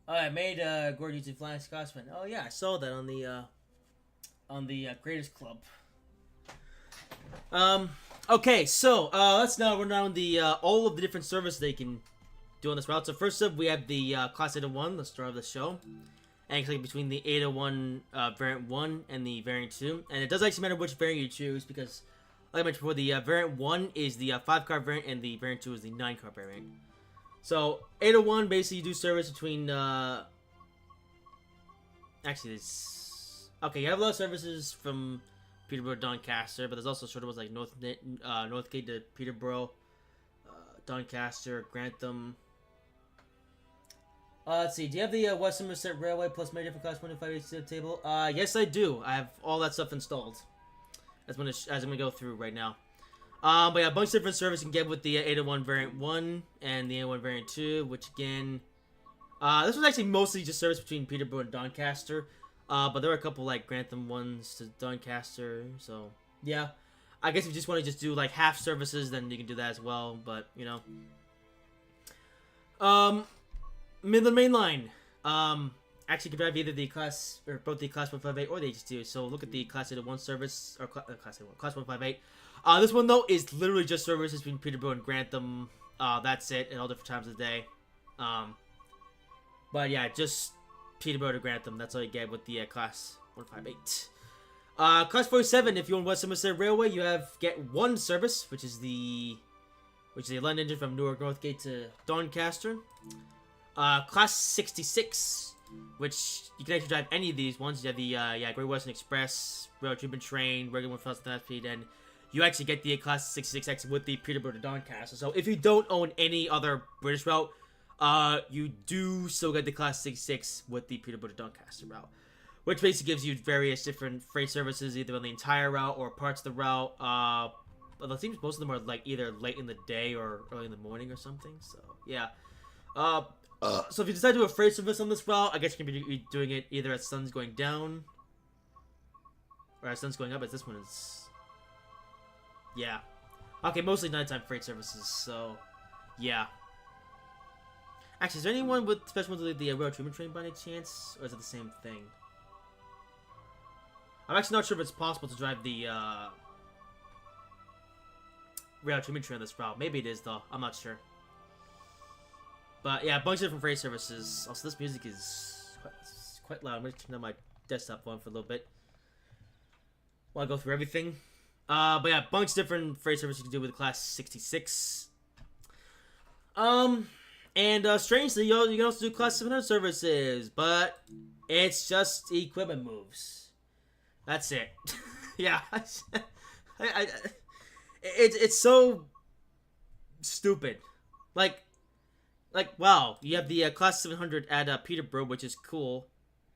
Oh, I made Gord using Flying Scotsman. Oh yeah, I saw that on the Creators Club. Okay, so let's now run down the all of the different services they can do on this route. So first up, we have the Class 801, the star of the show, and actually between the 801 variant 1 and the variant 2, and it does actually matter which variant you choose because, like I mentioned before, the variant 1 is the 5-card variant, and the variant 2 is the 9-card variant. So 801 basically you do service between actually this okay, you have a lot of services from Peterborough to Doncaster, but there's also shorter ones like Northgate to Peterborough, Doncaster, Grantham. Let's see. Do you have the Western Somerset Railway plus many different class 1 table? Yes, I do. I have all that stuff installed. As I'm gonna go through right now. But yeah, a bunch of different services you can get with the 801 variant 1 and the 801 variant 2, which again, this was actually mostly just service between Peterborough and Doncaster. But there were a couple like Grantham ones to Doncaster, so yeah. I guess if you just want to just do like half services, then you can do that as well. But you know, Midland Mainline. Actually, you can drive either the class or both the class 158 or the H2. So look at the class 801 service or class 158. This one though is literally just services between Peterborough and Grantham. That's it, at all different times of the day. But yeah, just Peterborough to Grantham. That's all you get with the class 158. Class 47. If you're on West Somerset Railway, you get one service, which is the London engine from Newark Northgate to Doncaster. Class 66, which you can actually drive any of these ones. You have the Great Western Express, Rail Treatment Train, regular 1,000 speed, and you actually get the Class 66X with the Peterborough to Doncaster. So if you don't own any other British route, you do still get the Class 66 with the Peterborough to Doncaster route, which basically gives you various different freight services, either on the entire route or parts of the route. But it seems most of them are like either late in the day or early in the morning or something. So yeah. So if you decide to do a freight service on this route, I guess you can be doing it either as sun's going down or as sun's going up, as this one is. Yeah. Okay, mostly nighttime freight services, so yeah. Actually, is there anyone with special ones like the rail treatment train by any chance? Or is it the same thing? I'm actually not sure if it's possible to drive the rail treatment train on this route. Maybe it is, though. I'm not sure. But yeah, a bunch of different freight services. Also, this music is quite loud. I'm going to turn on my desktop phone for a little bit while I go through everything. But yeah, a bunch of different freight services you can do with Class 66. And strangely, you can also do Class 700 services, but it's just equipment moves. That's it. Yeah, it's so stupid. Like wow, you have the Class 700 at Peterborough, which is cool,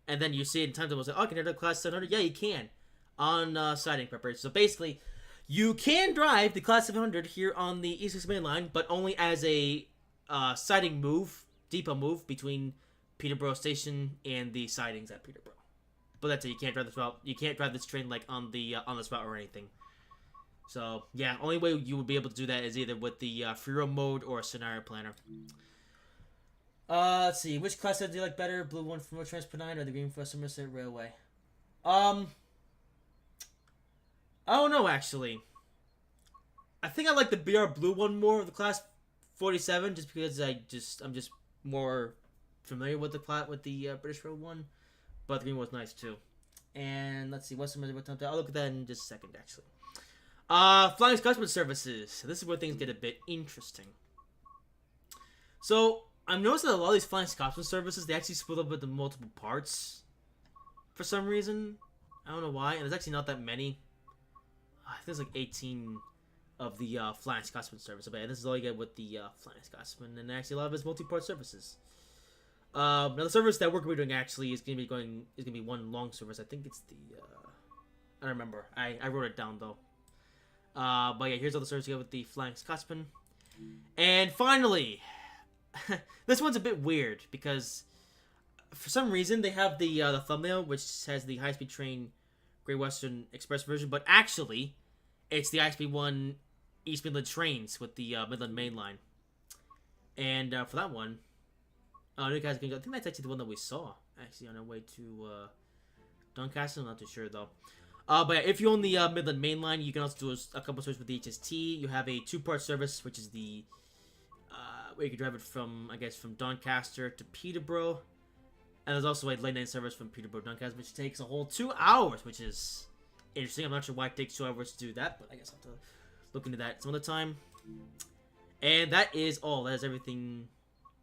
and then you see it in timetable. Like, oh, can I do Class 700? Yeah, you can on siding preparation. So basically, you can drive the Class 700 here on the East Coast Mainline, but only as a siding move, depot move between Peterborough Station and the sidings at Peterborough. But that's it. You can't drive this route. You can't drive this train like on this route or anything. So yeah, only way you would be able to do that is either with the free roam mode or a scenario planner. Let's see. Which class do you like better? Blue one from Transport 9 or the green from Somerset Railway? I don't know, actually. I think I like the BR Blue one more of the Class 47, just because I'm just more familiar with the British Rail one. But the green was nice too. And let's see, what's the time? I'll look at that in just a second, actually. Flying Scotsman services. This is where things get a bit interesting. So I've noticed that a lot of these Flying Scotsman services, they actually split up into multiple parts for some reason. I don't know why, and there's actually not that many. I think there's like 18 of the Flying Scotsman service. But yeah, this is all you get with the Flying Scotsman, and actually a lot of it's multi-part services. Now the service that we're going to be doing actually is going to be one long service. I think it's the I don't remember. I wrote it down though. But yeah, here's all the services you get with the Flying Scotsman. And finally, this one's a bit weird because for some reason they have the thumbnail which has the high-speed train Great Western Express version, but actually it's the high-speed one East Midland trains with the Midland Mainline. And for that one, you guys can go. I think that's actually the one that we saw actually on our way to Doncaster. I'm not too sure though. But yeah, if you own the Midland Main Line, you can also do a couple services with the HST. You have a two-part service, which is the where you can drive it from, I guess, from Doncaster to Peterborough. And there's also a late night service from Peterborough to Doncaster, which takes a whole 2 hours, which is interesting. I'm not sure why it takes 2 hours to do that, but I guess I'll have to look into that some other time. And that is all. That is everything.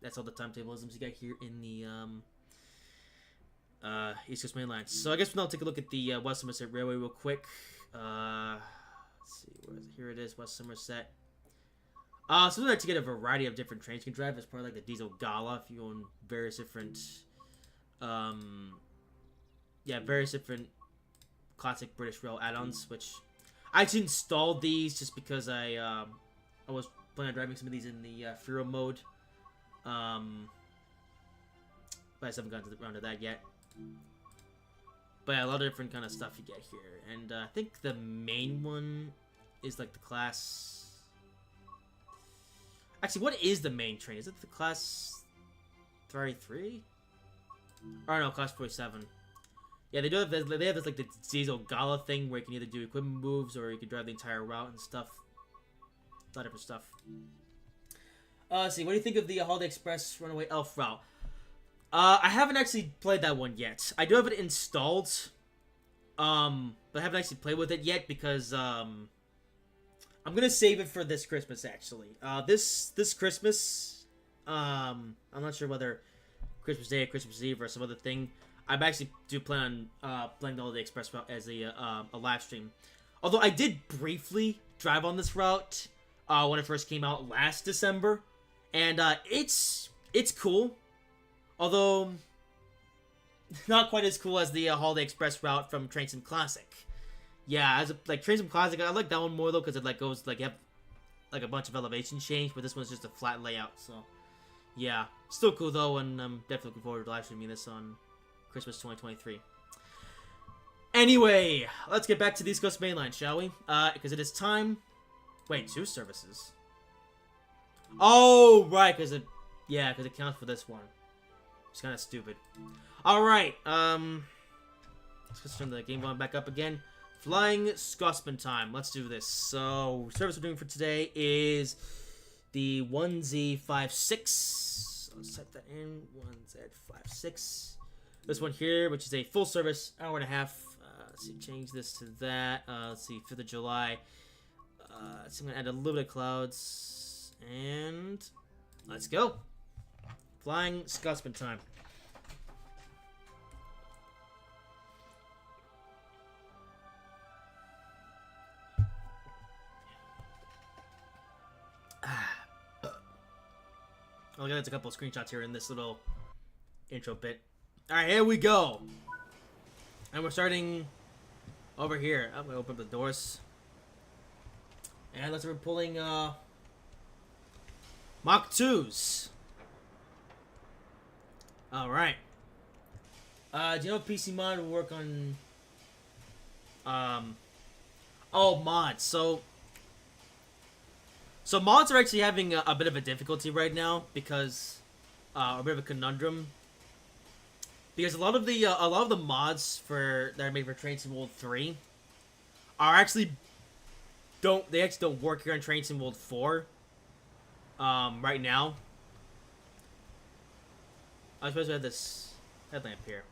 That's all the timetables you got here in the East Coast Mainline. So I guess we'll now take a look at the West Somerset Railway real quick. Let's see, where is it? Here it is, West Somerset. So we like to get a variety of different trains you can drive. It's probably like the Diesel Gala if you own various different, various different classic British Rail add-ons. Which I actually installed these just because I was planning on driving some of these in the Furo mode. But I just haven't gotten around to that yet. But yeah, a lot of different kind of stuff you get here. And I think the main one is like the class... Actually, what is the main train? Is it the class 33? Or no, class 47. Yeah, they have this like the Diesel Gala thing where you can either do equipment moves or you can drive the entire route and stuff. A lot of different stuff. Let's see, what do you think of the Holiday Express Runaway Elf route? I haven't actually played that one yet. I do have it installed. But I haven't actually played with it yet because, I'm gonna save it for this Christmas, actually. This Christmas, I'm not sure whether Christmas Day or Christmas Eve or some other thing. I actually do plan on playing the Holiday Express route as a live stream. Although I did briefly drive on this route when it first came out last December, and it's cool. Although not quite as cool as the Holiday Express route from Train Sim Classic. Yeah, Train Sim Classic, I like that one more though because it goes you have like a bunch of elevation change, but this one's just a flat layout. So yeah, still cool though, and I'm definitely looking forward to live streaming this on Christmas 2023. Anyway, let's get back to the East Coast Mainline, shall we? Because it is time. Wait, 2 services. Oh right, because it counts for this one. It's kind of stupid. All right, let's turn the game volume back up again. Flying Scotsman time. Let's do this. So, service we're doing for today is the 1Z56. Let's type that in. 1Z56. This one here, which is a full service, hour and a half. Let's see, change this to that. Let's see, 5th of July. So I'm going to add a little bit of clouds. And let's go. Flying Scotsman time. I'll get a couple of screenshots here in this little intro bit. Alright, here we go. And we're starting over here. I'm going to open up the doors. And let's we're pulling Mach 2s. Alright. Do you know PC Mod will work on mods. So mods are actually having a bit of a difficulty right now because a bit of a conundrum. Because a lot of the mods that are made for Train Sim World 3 are actually don't work here on Train Sim World 4 right now. I suppose we have this headlamp here.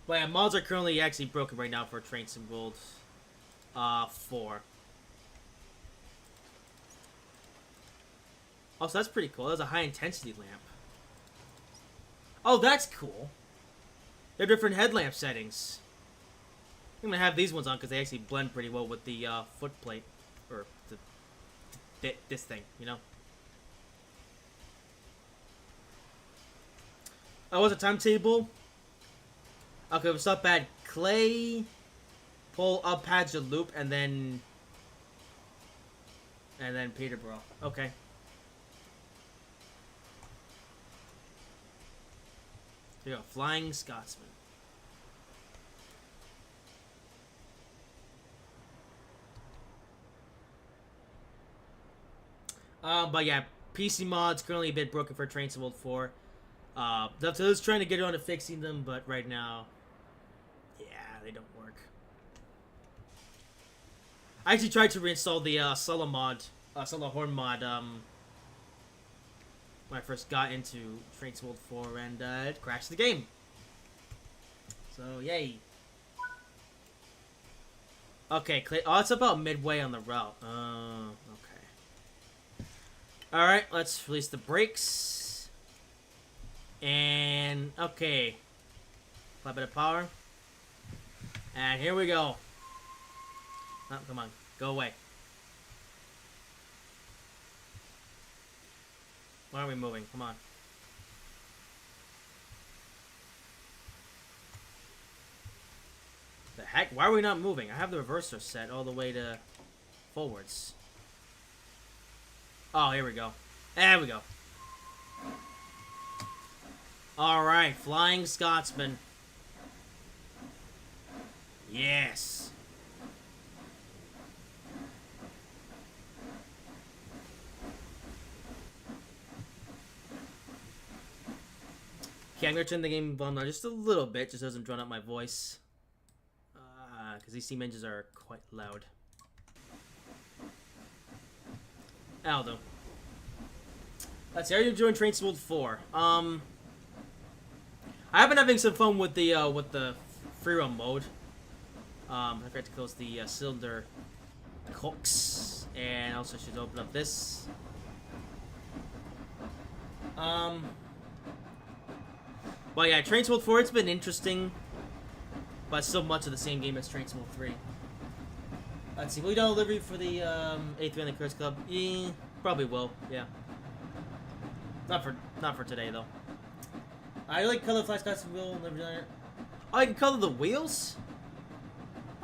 But yeah, mods are currently actually broken right now for Train Sim World 4. Oh, so that's pretty cool. That's a high-intensity lamp. Oh, that's cool. They're different headlamp settings. I'm gonna have these ones on because they actually blend pretty well with the foot plate. Or this thing, you know? Oh, what's the timetable? Okay, we'll stop at Clay, pull up Padgett Loop, and then Peterborough. Okay. Here we go, Flying Scotsman. But yeah, PC mods currently a bit broken for Train Sim World 4. So I was trying to get around to fixing them, but right now, yeah, they don't work. I actually tried to reinstall the solo mod, solo horn mod, when I first got into Train Sim World 4, and it crashed the game. So yay. Okay, oh, it's about midway on the route. Okay. Alright, let's release the brakes. And, okay. Apply a bit of power. And here we go. Oh, come on. Go away. Why are we moving? Come on. The heck? Why are we not moving? I have the reverser set all the way to forwards. Oh, here we go. There we go. Alright, Flying Scotsman. Yes. Okay, I'm gonna turn the game volume down just a little bit, just doesn't drown out my voice. Because these steam engines are quite loud. Aldo. Let's see, are you enjoying Train Sim World 4? I've been having some fun with the free roam mode. I forgot to close the cylinder hooks, and also should open up this. But yeah, Train Sim World 4, it's been interesting, but still much of the same game as Train Sim World 3. Let's see, will we do a delivery for the A3 and the Curse Club? Yeah, probably will, yeah. Not for today though. I like color Flying Scotsman wheel. Oh, I can color the wheels?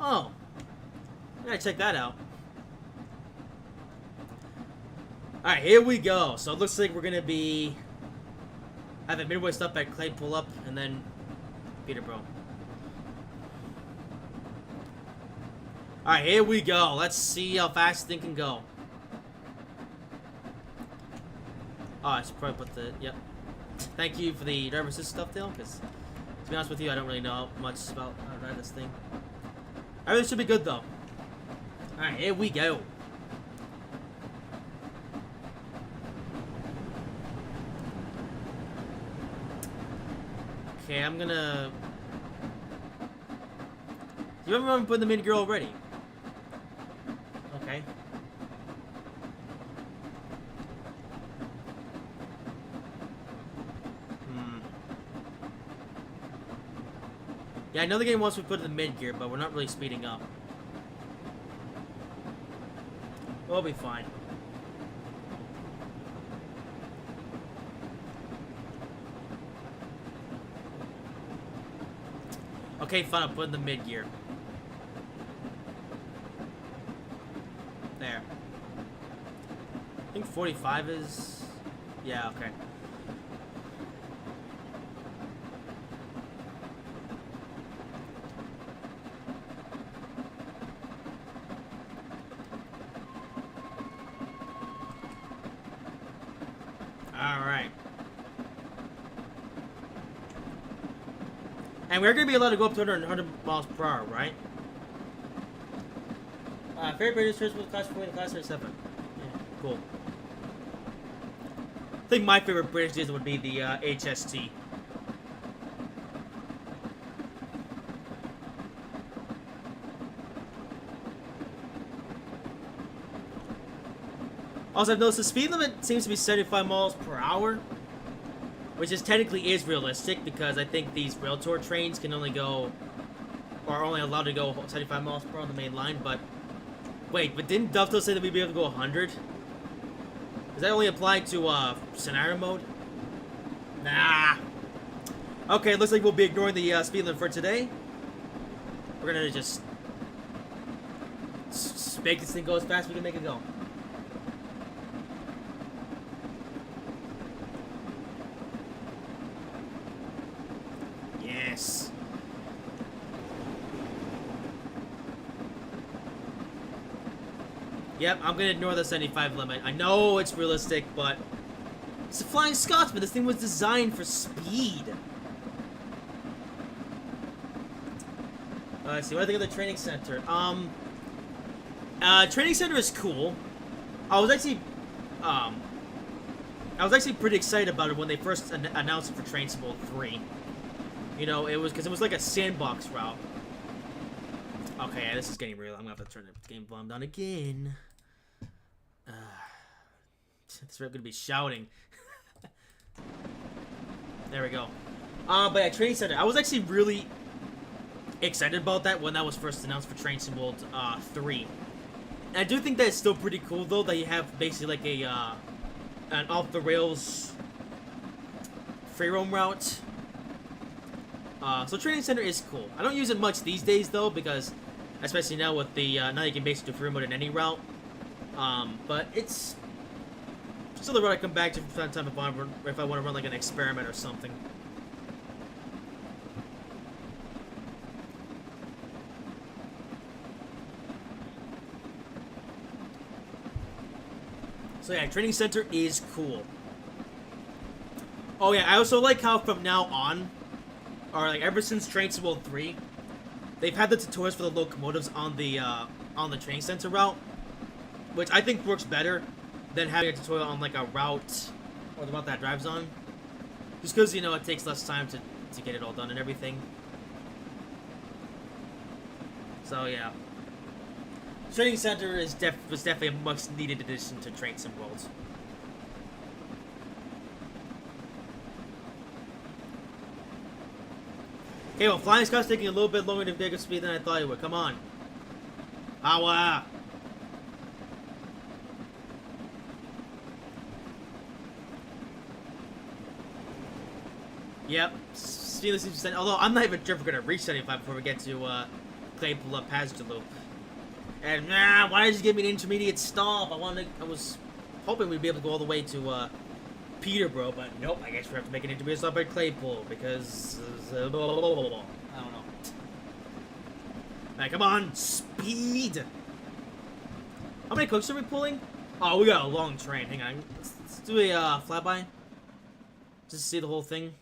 Oh. I gotta check that out. Alright, here we go. So it looks like we're gonna be having midway stop at Clay pull up and then Peterborough. Alright, here we go. Let's see how fast this thing can go. Oh, I should probably put the... Yep. Thank you for the driver assist stuff, Dale, because to be honest with you, I don't really know much about how to ride this thing. Everything should be good, though. Alright, here we go. Okay, I'm gonna... Do you remember putting the mini gear already? Okay. Yeah, I know the game wants me to put it in mid gear, but we're not really speeding up. We'll be fine. Okay, fine, I'll put in the mid gear. There. I think 45 is... Yeah, okay. Alright. And we're going to be allowed to go up to 100 miles per hour, right? Favorite British first with class 4 and class 37. Yeah, cool. I think my favorite British diesel would be the HST. Also, I've noticed the speed limit seems to be 75 miles per hour, which is technically is realistic because I think these rail tour trains can only go, or are only allowed to go 75 miles per hour on the main line. But wait, but didn't Dovetail say that we'd be able to go 100? Does that only apply to scenario mode? Nah. Okay, looks like we'll be ignoring the speed limit for today. We're gonna just make this thing go as fast as we can make it go. Yes. Yep, I'm gonna ignore the 75 limit. I know it's realistic, but it's a Flying Scotsman. This thing was designed for speed. Let's see, what do I think of the training center? Training center is cool. I was actually pretty excited about it when they first announced it for Train Sim World 3. You know, it was like a sandbox route. Okay, this is getting real. I'm gonna have to turn the game volume down again. This rep gonna be shouting. There we go. But yeah, Training Center. I was actually really excited about that when that was first announced for Train Sim World 3. And I do think that it's still pretty cool though that you have basically like a an off the rails free roam route. So Training Center is cool. I don't use it much these days though because, especially now with the now you can basically do free mode in any route. But it's still the route I come back to from time to time if I want to run like an experiment or something. So yeah, Training Center is cool. Oh yeah, I also like how from now on, or like ever since Train Sim World 3, they've had the tutorials for the locomotives on the Training Center route, which I think works better than having a tutorial on like a route or the route that drives on. Just because, you know, it takes less time to get it all done and everything. So yeah. Training Center was definitely a much needed addition to Train Sim World. Okay, well, Flying Scott's taking a little bit longer to pick up speed than I thought it would. Come on. Awa! Yep. Steely seems to although I'm not even sure if we're gonna reach 75 before we get to Claypool Passenger Loop. And why did you give me an intermediate stop? I was hoping we'd be able to go all the way to Peterborough, but nope. I guess we have to make an intermediate stop at Claypool because blah, blah, blah, blah, blah. I don't know. Alright, come on, speed. How many coaches are we pulling? Oh, we got a long train. Hang on, let's do a flyby. Just to see the whole thing.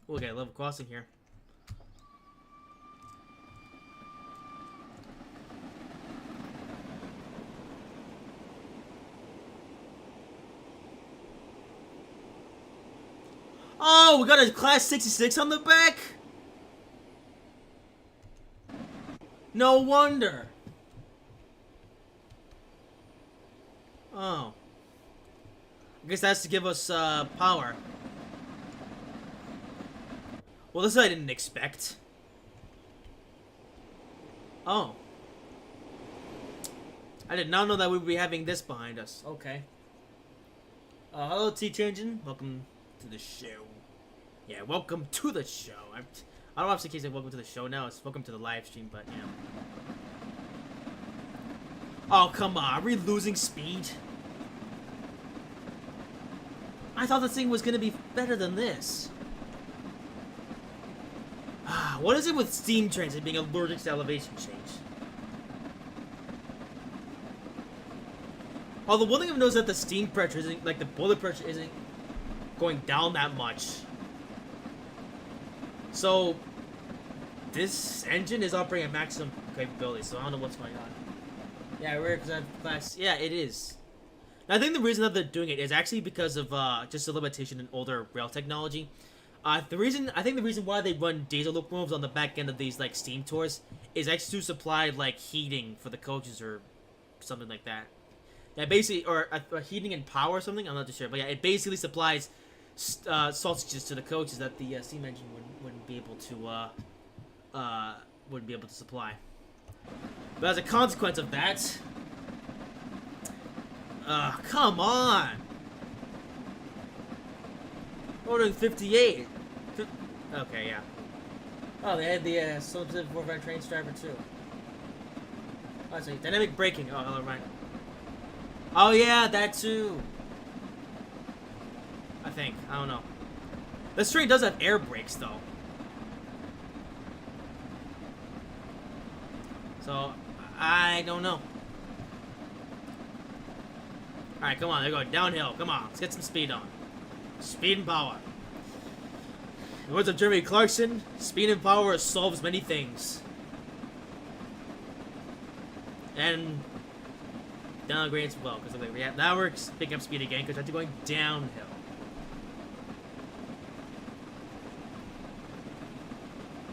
Oh, we got a level crossing here. Oh, we got a Class 66 on the back? No wonder. Oh. I guess that's to give us power. Well, this I didn't expect. Oh. I did not know that we'd be having this behind us. Okay. Hello, Teacher Engine. Welcome to the show. Yeah, welcome to the show. I don't have to say welcome to the show now. It's welcome to the live stream, but you know. Oh, come on. Are we losing speed? I thought this thing was going to be better than this. What is it with steam trains and being allergic to elevation change? Although one thing I've noticed is that the steam pressure isn't, like the boiler pressure isn't going down that much. So, this engine is operating at maximum capability, so I don't know what's going on. Yeah, we're class. Yeah, it is. And I think the reason that they're doing it is actually because of just the limitation in older rail technology. I think the reason why they run diesel locomotives on the back end of these like steam tours is actually to supply like heating for the coaches or something like that. Yeah, basically, or heating and power or something. I'm not too sure, but yeah, it basically supplies sausages to the coaches that the steam engine wouldn't be able to supply. But as a consequence of that, come on. Ordering 58. Okay, yeah. Oh, they had the Substitute Warfare Train Striver too. Oh, sorry, dynamic braking. Oh, never mind. Oh yeah, that too. I think. I don't know. This train does have air brakes though. So I don't know. Alright, come on, they're going downhill. Come on, let's get some speed on. Speed and power. In the words of Jeremy Clarkson, speed and power solves many things. And down grades as well, because yeah, now we're picking up speed again, because we're going downhill.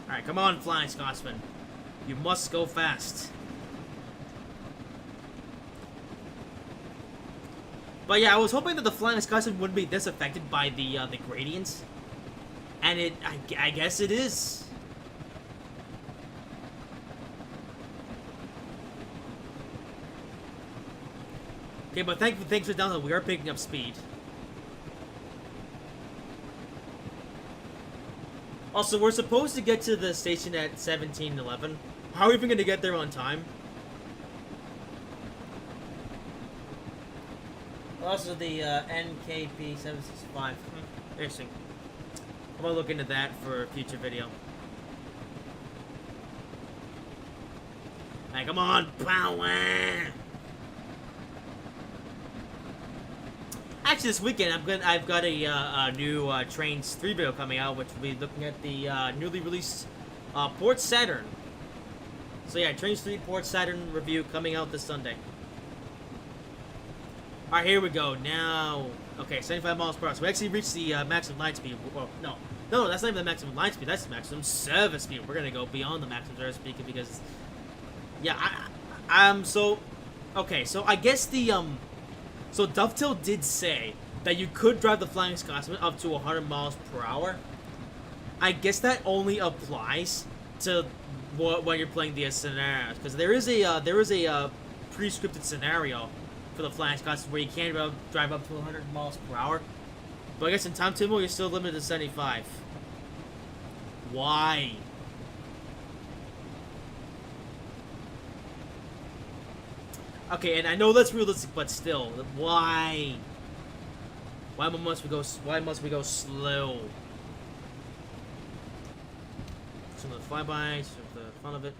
Alright, come on, Flying Scotsman. You must go fast. But yeah, I was hoping that the Flying Scotsman wouldn't be this affected by the gradients. And I guess it is. Okay, but thanks for downhill, we are picking up speed. Also, we're supposed to get to the station at 17:11. How are we even going to get there on time? Also, the NKP 765. Interesting. I'm going to look into that for a future video. Alright, come on, power! Actually, this weekend I've got a new Trains 3 video coming out, which will be looking at the newly released Port Saturn. So yeah, Trains 3 Port Saturn review coming out this Sunday. Alright, here we go. Now, okay, 75 miles per hour. So we actually reached the maximum line speed. Well, no, that's not even the maximum line speed. That's the maximum service speed. We're gonna go beyond the maximum service speed because, yeah, so, okay, so I guess the so Dovetail did say that you could drive the Flying Scotsman up to 100 miles per hour. I guess that only applies to when you're playing the scenarios, because there is a pre-scripted scenario for the Flying Scotsman where you can drive up to 100 miles per hour. But I guess in Time Timbo you're still limited to 75. Why? Okay, and I know that's realistic, but still, why? Why must we go slow? Some of the flybys, for the fun of it.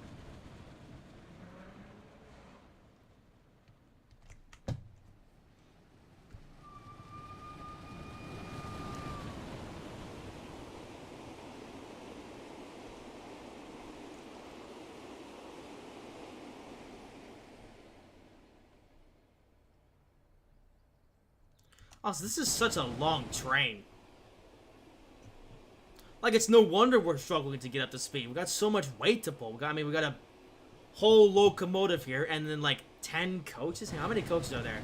Also, this is such a long train. Like, it's no wonder we're struggling to get up to speed. We got so much weight to pull. We got a whole locomotive here, and then like 10 coaches. How many coaches are there?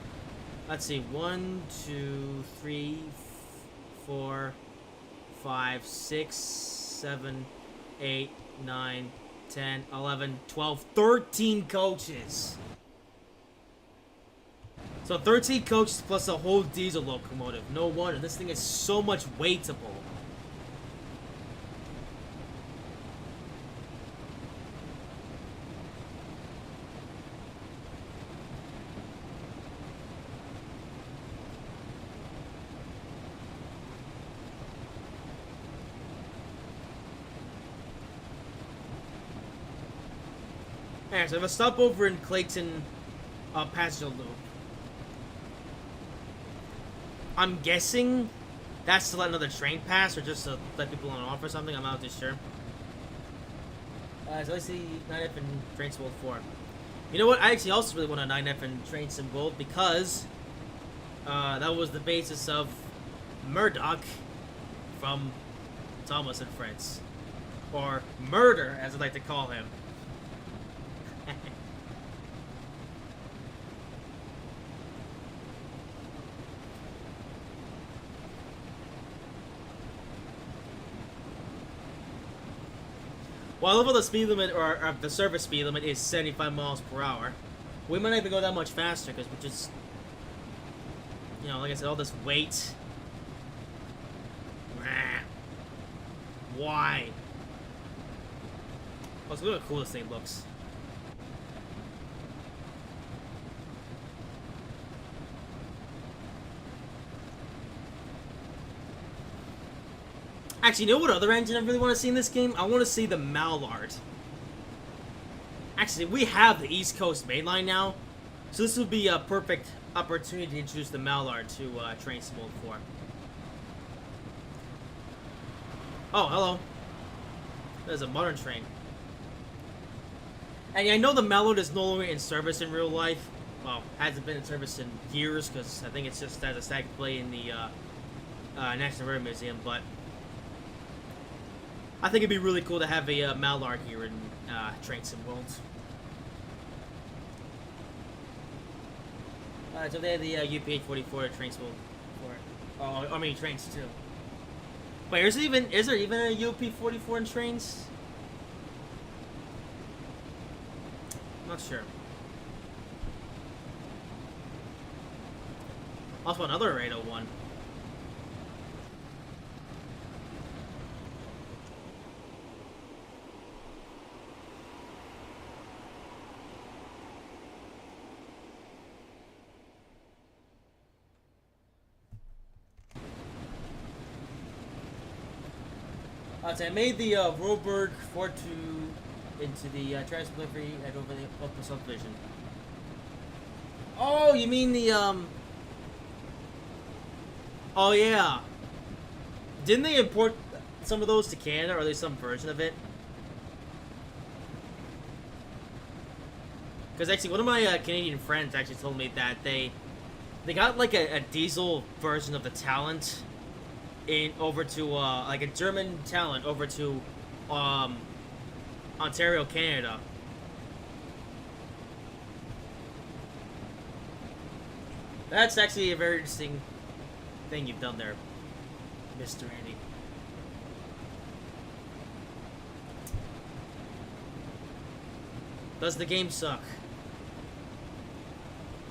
Let's see. 1, 2, 3, 4, 5, 6, 7, 8, 9, 10, 11, 12, 13 coaches. So 13 coaches plus a whole diesel locomotive. No wonder. This thing is so much weight to pull. Alright, so if I stop over in Clayton passenger loop, I'm guessing that's to let another train pass, or just to let people on off or something. I'm not too sure. So I see 9F and train symbol 4. You know what? I actually also really want a 9F and train symbol because that was the basis of Murdoch from Thomas and Friends, or Murder, as I like to call him. Well, I love how the speed limit, or the service speed limit, is 75 miles per hour. We might not even go that much faster, because we just, you know, like I said, all this weight. Why? Oh, so look how cool this thing looks. Actually, you know what other engine I really want to see in this game? I want to see the Mallard. Actually, we have the East Coast Mainline now, so this would be a perfect opportunity to introduce the Mallard to Train Sim World 4. Oh, hello. There's a modern train. And yeah, I know the Mallard is no longer in service in real life. Well, hasn't been in service in years, because I think it's just as a stag play in the National Railway Museum, but I think it'd be really cool to have a Mallard here in Train Sim World. So they have the UP-844 Train Sim World for it. Oh, I mean trains too. Wait, is there even a UP-44 in trains? I'm not sure. Also another 801. So I made the Roberg 4-2 into the transit delivery and over the local subdivision. Oh, you mean the Oh yeah. Didn't they import some of those to Canada, or at least some version of it? Because actually, one of my Canadian friends actually told me that they got like a diesel version of the Talent over to like a German Talent over to Ontario, Canada. That's actually a very interesting thing you've done there, Mr. Andy. Does the game suck?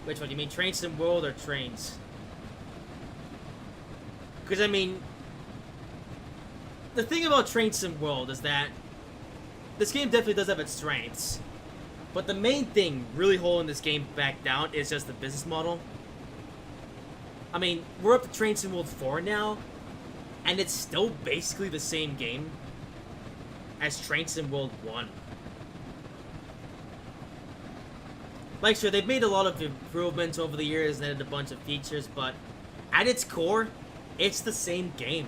Which one? You mean Train Sim World or Trains? Because, I mean, the thing about Train Sim World is that this game definitely does have its strengths, but the main thing really holding this game back down is just the business model. I mean, we're up to Train Sim World 4 now, and it's still basically the same game as Train Sim World 1. Like, sure, they've made a lot of improvements over the years and added a bunch of features, but at its core, it's the same game.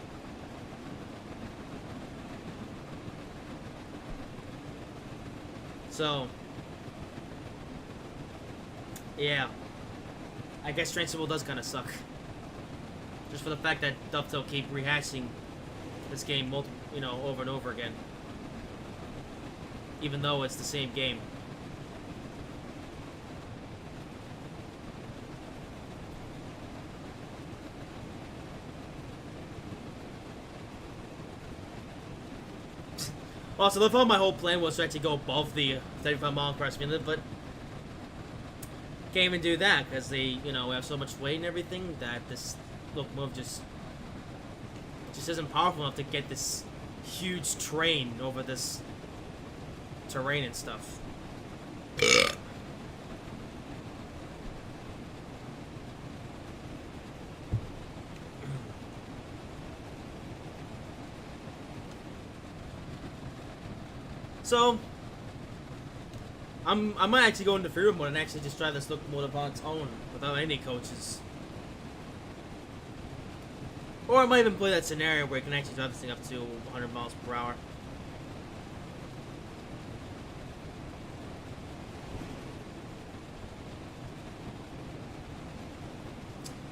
So, yeah. I guess Train Sim World does kind of suck. Just for the fact that Dovetail keep rehashing this game over and over again. Even though it's the same game. Also, I thought my whole plan was to actually go above the 35 mile per hour speed limit, but can't even do that because they, have so much weight and everything that this locomotive just isn't powerful enough to get this huge train over this terrain and stuff. So, I might actually go into freedom mode and actually just try this locomotive on its own without any coaches. Or I might even play that scenario where you can actually drive this thing up to 100 miles per hour.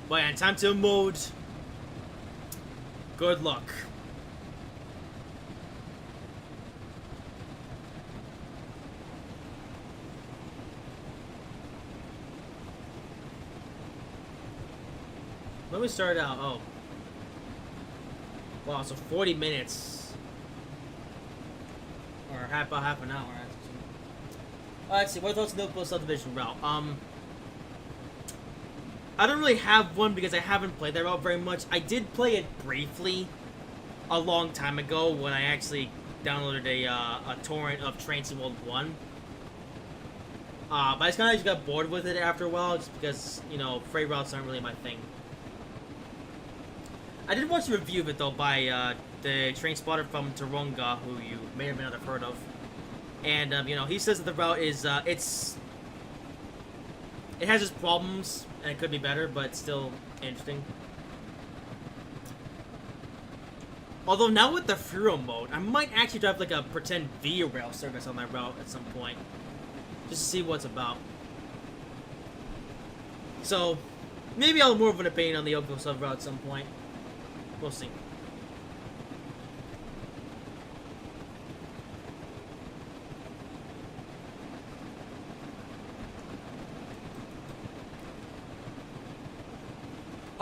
But yeah, time to mode. Good luck. Let me start out. Oh. Wow, so 40 minutes. Or about half an hour. Let's see, what thoughts on the Oakville subdivision route? I don't really have one because I haven't played that route very much. I did play it briefly a long time ago when I actually downloaded a torrent of Train Sim World 1. But I just kind of got bored with it after a while just because, freight routes aren't really my thing. I did watch a review of it though by the train spotter from Taronga, who you may or may not have heard of. And you know, he says that the route is it has its problems and it could be better, but it's still interesting. Although now with the Furo mode, I might actually drive like a pretend Via Rail service on that route at some point, just to see what's about. So maybe I'll have more of an opinion on the Oakville sub route at some point. We'll see.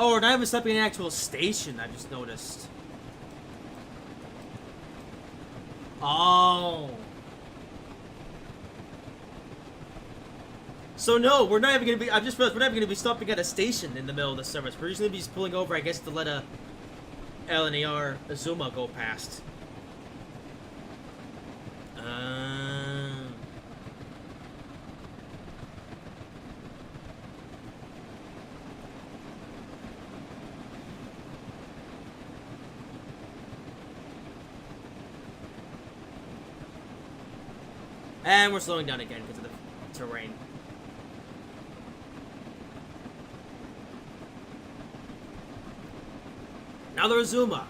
Oh, we're not even stopping at an actual station, I just noticed. Oh. So no, we're not even gonna be, I just realized we're not even gonna be stopping at a station in the middle of the service. We're just gonna be pulling over, I guess, to let a LNER Azuma go past. And we're slowing down again because of the terrain. Another Azuma.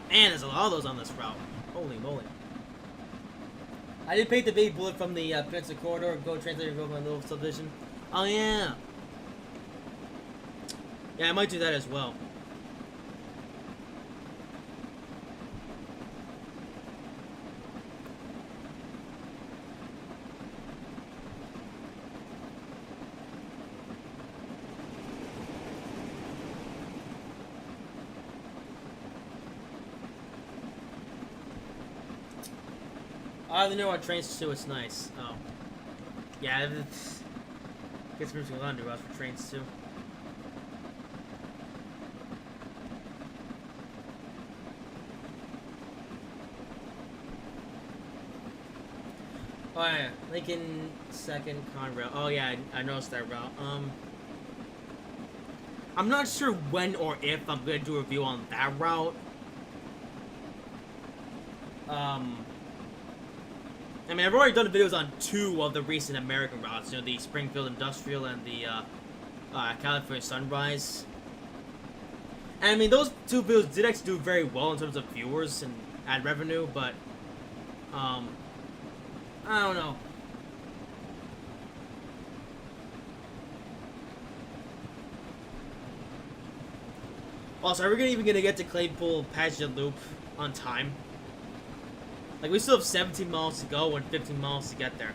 Man, there's a lot of those on this route. Holy moly. I did paint the big bullet from the Peninsula Corridor and go translate and build my little subdivision. Oh yeah. Yeah, I might do that as well. I only know on trains too, it's nice. Oh. Yeah, it's... Gets me to London routes for trains too. Oh yeah, Lincoln 2nd Conrail. Oh yeah, I noticed that route. I'm not sure when or if I'm gonna do a review on that route. I mean, I've already done videos on 2 of the recent American routes, you know, the Springfield Industrial and the California Sunrise. And I mean, those 2 videos did actually do very well in terms of viewers and ad revenue, but I don't know. Also, are we even gonna get to Claypool Paget Loop on time? Like, we still have 17 miles to go and 15 miles to get there.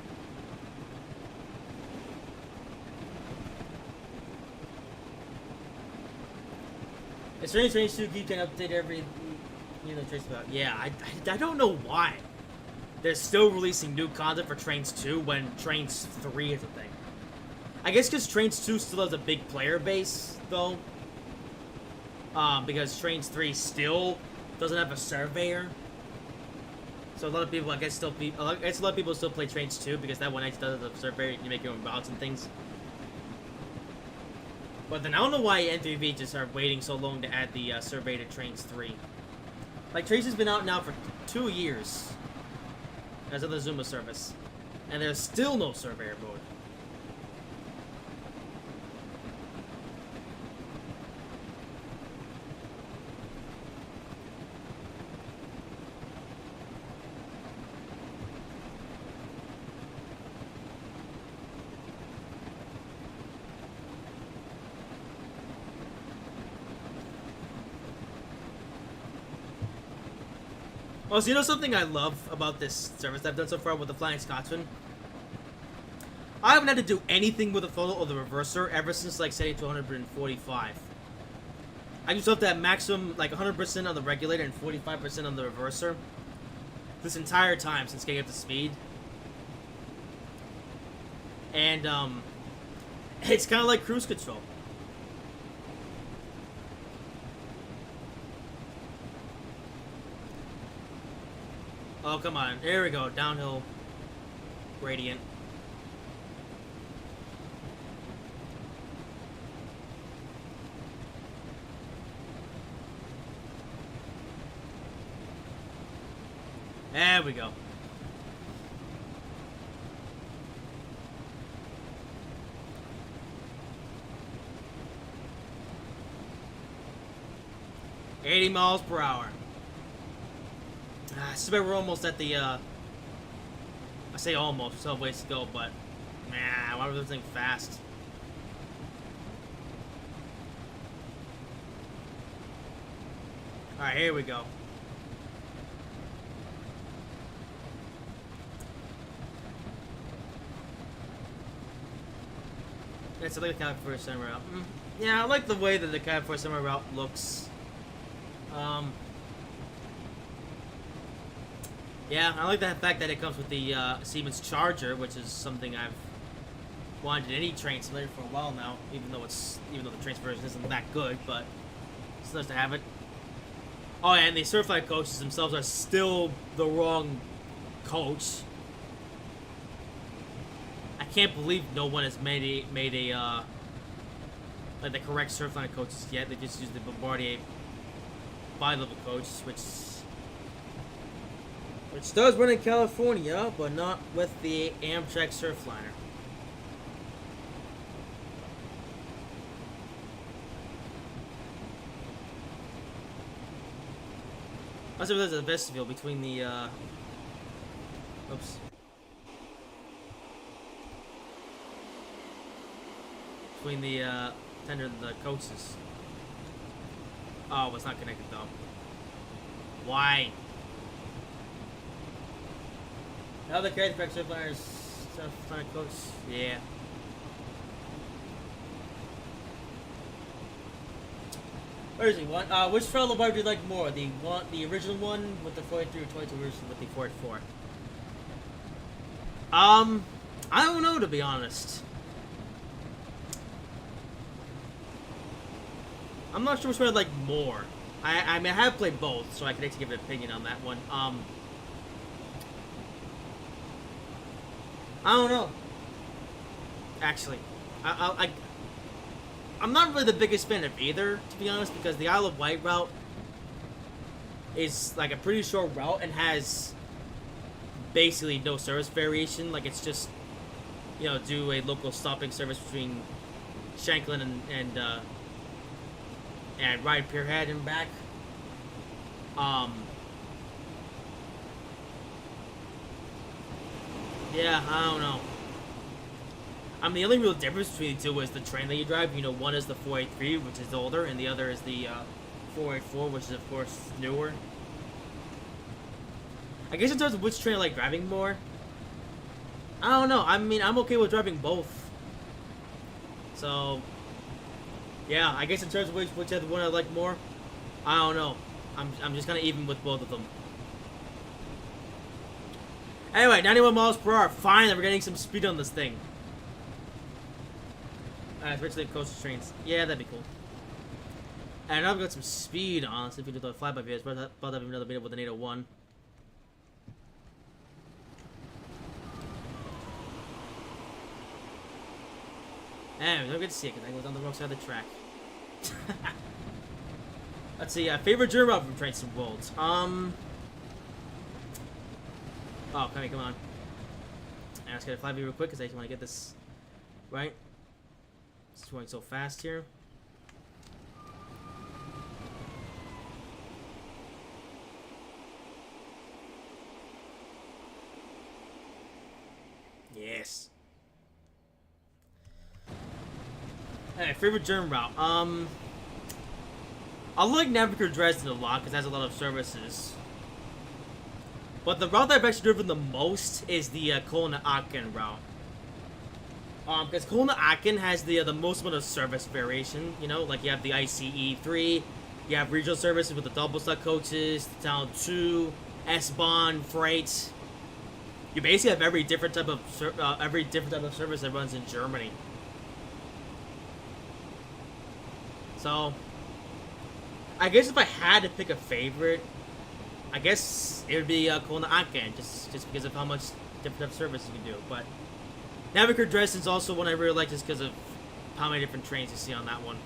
It's Trains 2 keep getting updated every... You know, Trains about... Yeah, I don't know why they're still releasing new content for Trains 2 when Trains 3 is a thing. I guess because Trains 2 still has a big player base, though. Because Trains 3 still doesn't have a surveyor. So a lot of people, I guess, a lot of people still play Trains 2 because that one actually does the surveyor. You make your own routes and things. But then I don't know why N3V just are waiting so long to add the survey to Trains 3. Like, Trains has been out now for 2 years as of the Zuma service, and there's still no surveyor mode. Also, you know something I love about this service I've done so far with the Flying Scotsman? I haven't had to do anything with the throttle or the reverser ever since, like, setting to 145. I just have that maximum, like, 100% on the regulator and 45% on the reverser this entire time since getting up to speed. And, it's kind of like cruise control. Oh, come on. There we go. Downhill gradient. There we go. 80 miles per hour. I bet we're almost at the, I say almost, still have ways to go, but, man, why was this thing fast? Alright, here we go. Yes, I like the California Summer route. Yeah, I like the way that the California Summer route looks. Yeah, I like the fact that it comes with the Siemens Charger, which is something I've wanted in any train simulator for a while now. Even though the train version isn't that good, but it's nice to have it. Oh, yeah, and the certified coaches themselves are still the wrong coach. I can't believe no one has made a like the correct certified coaches yet. They just used the Bombardier bi-level coach, which does run in California, but not with the Amtrak Surfliner. Also, there's a vestibule between the oops. Between the tender and the coaches. Oh, it's not connected though. Why? Now the carry the correct surfliners coach. Yeah. Where is he? Which fellow bar do you like more? The original one with the 43 or 22 version with the 44? I don't know, to be honest. I'm not sure which one I like more. I mean, I have played both, so I can actually give an opinion on that one. I don't know. Actually, I'm not really the biggest fan of either, to be honest, because the Isle of Wight route is like a pretty short route and has basically no service variation. Like, it's just, you know, do a local stopping service between Shanklin and ride Pierhead and back. Yeah, I don't know. I mean, the only real difference between the two is the train that you drive. You know, one is the 483, which is older, and the other is the 484, which is, of course, newer. I guess in terms of which train I like driving more, I don't know. I mean, I'm okay with driving both. So, yeah, I guess in terms of which other one I like more, I don't know. I'm just kind of even with both of them. Anyway, 91 miles per hour. Finally, we're getting some speed on this thing. Especially coastal trains. Yeah, that'd be cool. And now I've got some speed on. So if we do the flyby videos, but I'll have another video with an 801. Anyway, don't get to see it because I goes on the wrong side of the track. Let's see. Favorite journey route from Trains and Worlds. Oh, come on. I just gotta fly real quick because I just want to get this right. It's going so fast here. Yes. Hey, favorite journey route. I like Navigator Dresden a lot because it has a lot of services. But the route that I've actually driven the most is the Kelowna-Aitken route. Because Kelowna-Aitken has the most amount of service variation. You know, like you have the ICE-3, you have regional services with the double stack coaches, the Town 2, S-Bahn, Freight. You basically have every different type of service that runs in Germany. So, I guess if I had to pick a favorite, I guess it would be Kelowna-Aitken, just because of how much different type of service you can do. But Navigator Dresden's also one I really like just because of how many different trains you see on that one.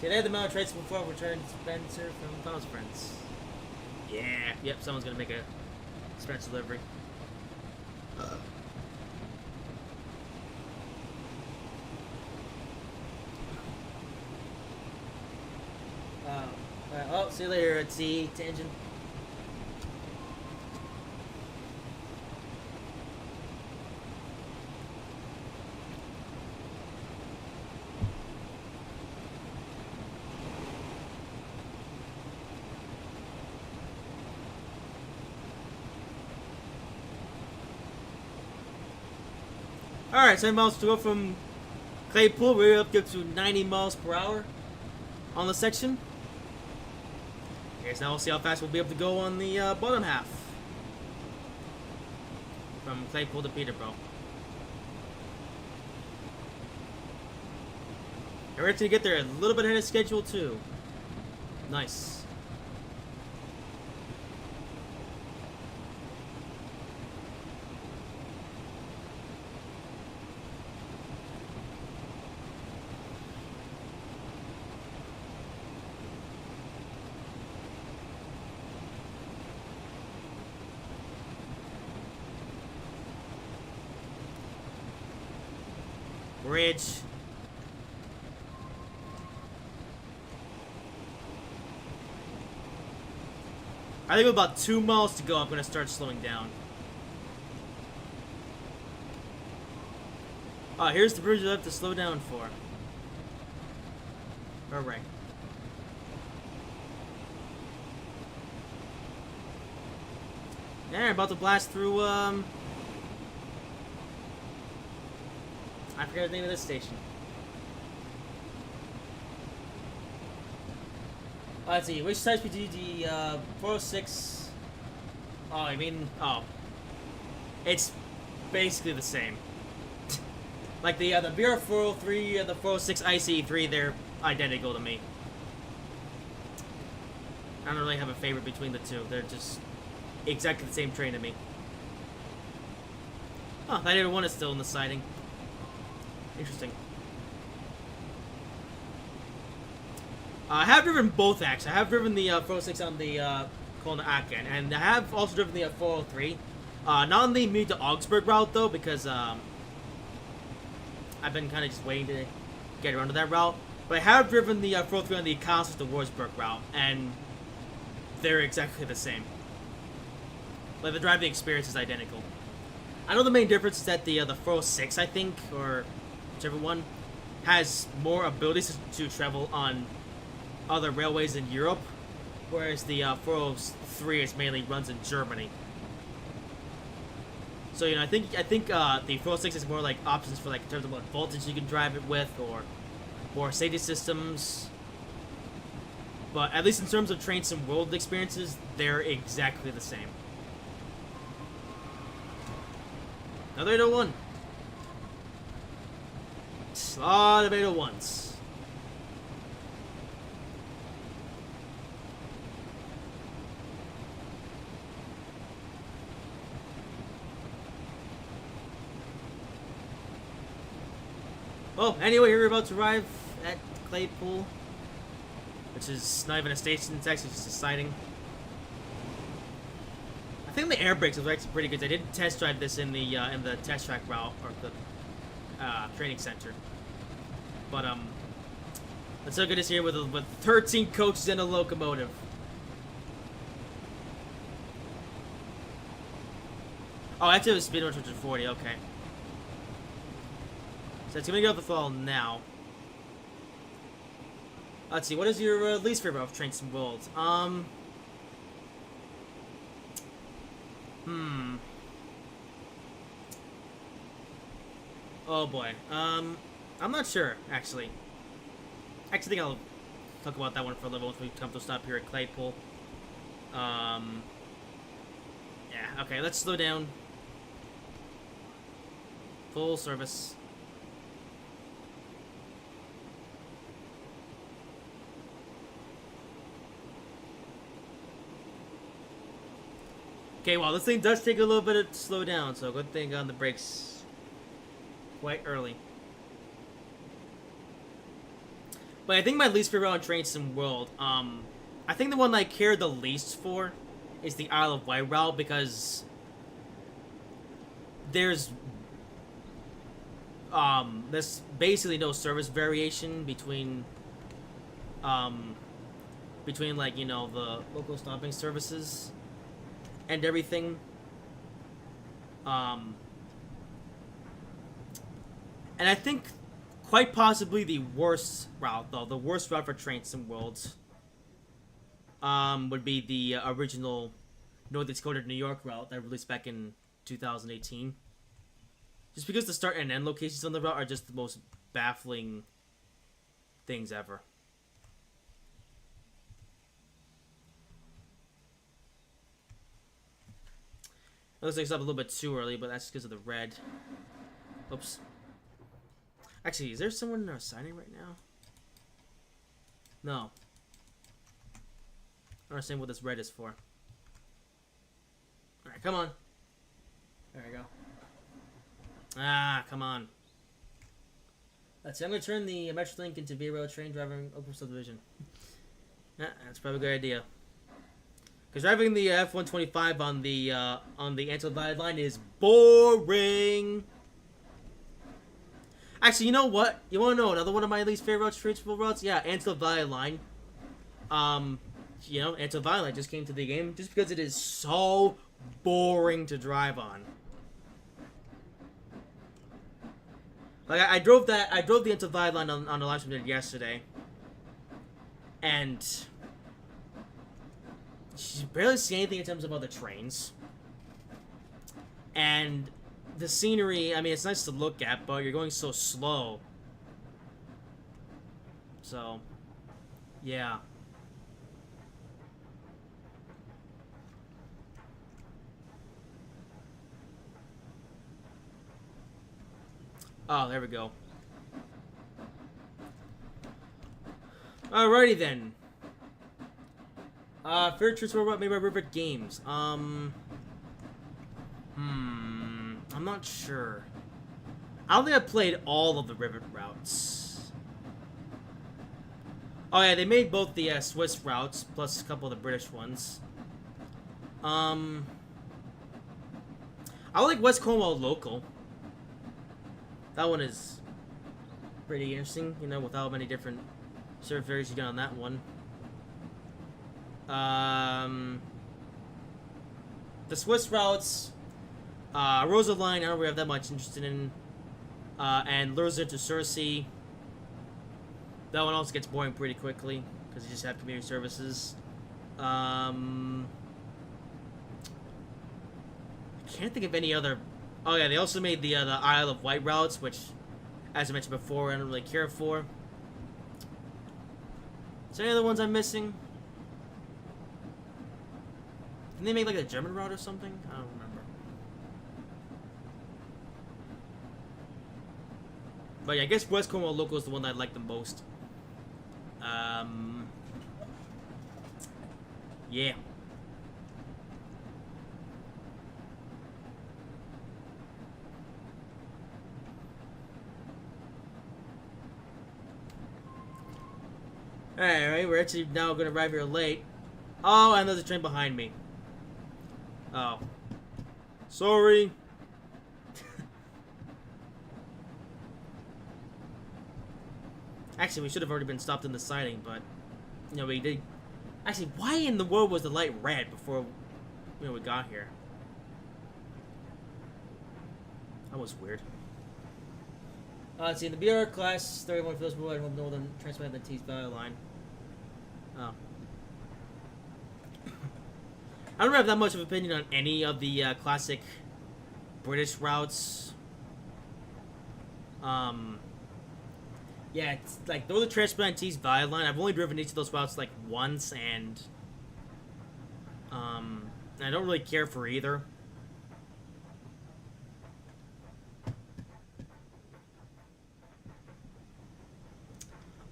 See, they had the amount of trains before returned Spencer from Thomas Friends. Yeah, yep, someone's gonna make a Spencer delivery. Alright, well, see you later at sea, Tangent. Alright, 7 miles to go from Claypool. We're up to 90 miles per hour on the section. Here's now we'll see how fast we'll be able to go on the bottom half. From Claypool to Peterborough. And we're going to get there a little bit ahead of schedule too. Nice. Bridge. I think with about 2 miles to go, I'm going to start slowing down. Oh, here's the bridge I have to slow down for. Alright. Yeah, about to blast through, I forget the name of this station. Let's see, which type speed the 406? Oh, I mean, oh. It's basically the same. Like the BR403 and the 406 ICE3, they're identical to me. I don't really have a favorite between the two. They're just exactly the same train to me. Oh, 981 is still in the siding. Interesting. I have driven both, actually. I have driven the 406 on the Kelowna Aken, and I have also driven the 403. Not on the Mead to Augsburg route, though, because I've been kind of just waiting to get around to that route. But I have driven the 403 on the Kansas to Wurzburg route, and they're exactly the same. Like, the driving experience is identical. I know the main difference is that the 406, I think, or whichever one, has more abilities to travel on other railways in Europe, whereas the 403 is mainly runs in Germany. So, you know, I think the 406 is more like options for, like, in terms of what voltage you can drive it with, or more safety systems. But at least in terms of Train Sim World experiences, they're exactly the same. Another 801. A lot of 801s. Oh, anyway, we're about to arrive at Claypool, which is not even a station, it's actually just a siding. I think the air brakes are actually pretty good. I did test drive this in the test track route, or the training center. But let's look at this here with 13 coaches and a locomotive. Oh, actually it was speed limit 140, okay. So it's gonna get off the throttle now. Let's see, what is your least favorite of Train Sim World? Oh boy. I'm not sure, actually. I think I'll talk about that one for a little once we come to a stop here at Claypool. Yeah, okay, let's slow down. Full service. Okay, well, this thing does take a little bit to slow down, so good thing on the brakes quite early. But I think my least favorite on Train Sim World, I think the one I care the least for is the Isle of Wight route, because there's basically no service variation between between, like, you know, the local stopping services and everything. Um, and I think quite possibly the worst route, though, the worst route for trains in Worlds, would be the original North Dakota to New York route that released back in 2018. Just because the start and end locations on the route are just the most baffling things ever. It looks like it's up a little bit too early, but that's because of the red. Oops. Actually, is there someone signing right now? No. I don't understand what this red is for. Alright, come on. There we go. Ah, come on. Let's see, I'm going to turn the Metrolink into V-Rail train driving open subdivision. Yeah, that's probably a good idea. Because driving the F-125 on the Antelope Valley line is boring. Actually, you know what? You want to know another one of my least favorite traceable routes? Yeah, Antelope Valley line. You know, Antelope Valley line just came to the game just because it is so boring to drive on. Like, I drove the Antelope Valley line on the live stream yesterday. And you barely see anything in terms of other trains. And the scenery, I mean, it's nice to look at, but you're going so slow. So, yeah. Oh, there we go. Alrighty then. Fair Transfer Robot made by River Games. I'm not sure. I don't think I played all of the Rivet routes. Oh yeah, they made both the Swiss routes plus a couple of the British ones. I like West Cornwall Local. That one is pretty interesting, you know, with how many different server ferries you got on that one. The Swiss routes, Rosa Line, I don't really have that much interest in. And Lurza to Cersei. That one also gets boring pretty quickly because you just have community services. I can't think of any other. Oh yeah, they also made the Isle of Wight routes, which, as I mentioned before, I don't really care for. Is there any other ones I'm missing? Didn't they make like a German route or something? I don't remember. But yeah, I guess West Cornwall Local is the one that I like the most. Yeah. Alright, we're actually now gonna arrive here late. Oh, and there's a train behind me. Oh. Sorry. Actually, we should have already been stopped in the siding, but, you know, we did. Actually, why in the world was the light red before, you know, we got here? That was weird. Let's see, in the BR class, 31 for those people at home know them transplant the Tees Valley line. Oh. I don't have that much of an opinion on any of the classic British routes. Yeah, it's like though the Transplant Tees Valley line, I've only driven each of those routes like once, and I don't really care for either.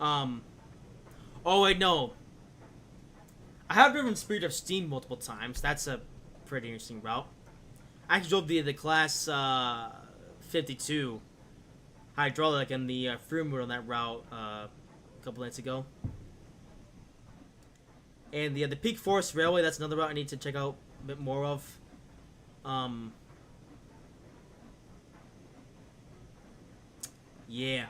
Oh wait, no. I have driven Spirit of Steam multiple times. That's a pretty interesting route. I actually drove the class 52 hydraulic and the free mode on that route a couple nights ago. And the Peak Forest Railway, that's another route I need to check out a bit more of. Yeah.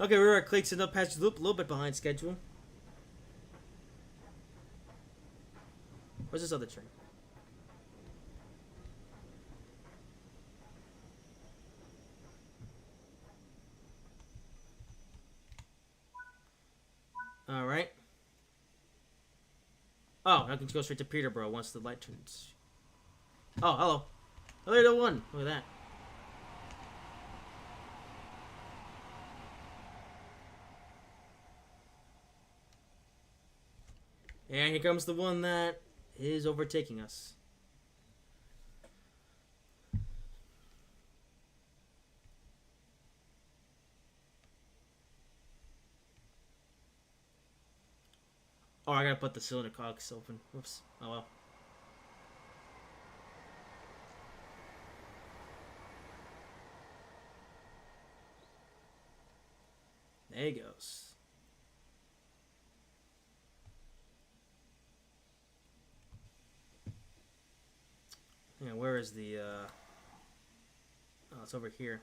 Okay, we're at Clayton up past the loop, a little bit behind schedule. Where's this other train? Alright. Oh, I can go straight to Peterborough once the light turns. Oh, hello. Hello, the one. Look at that. And here comes the one that is overtaking us. Oh, I gotta put the cylinder cogs open. Whoops. Oh well. There he goes. Yeah, where is the, Oh, it's over here.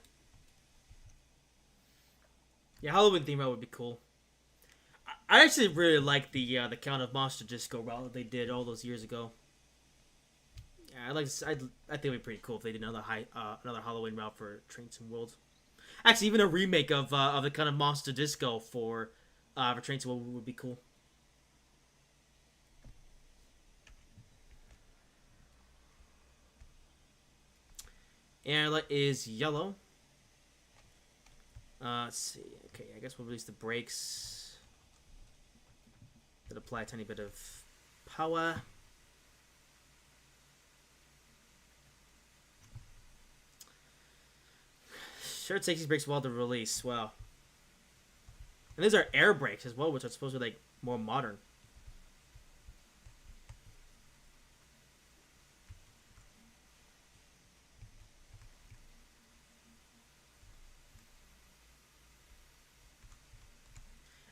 Yeah, Halloween theme route would be cool. I actually really like the Count of Monster Disco route that they did all those years ago. Yeah, I think it'd be pretty cool if they did another Halloween route for Trains and Worlds. Actually, even a remake of the Count of Monster Disco for Trains and Worlds would be cool. Airlight is yellow. Let's see. Okay, I guess we'll release the brakes. That apply a tiny bit of power. Sure, it takes these brakes a while to release. Wow. And these are air brakes as well, which are supposed to be like more modern.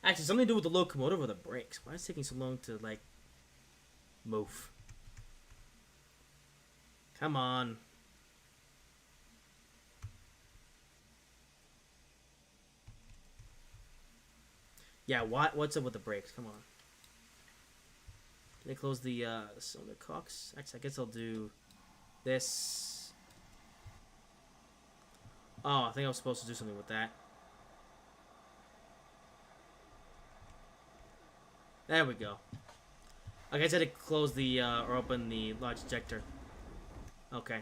Actually, something to do with the locomotive or the brakes. Why is it taking so long to, like, move? Come on. Yeah, what's up with the brakes? Come on. Can they close the cylinder cocks? Actually, I guess I'll do this. Oh, I think I was supposed to do something with that. There we go. I guess I had to close the, or open the large ejector. Okay.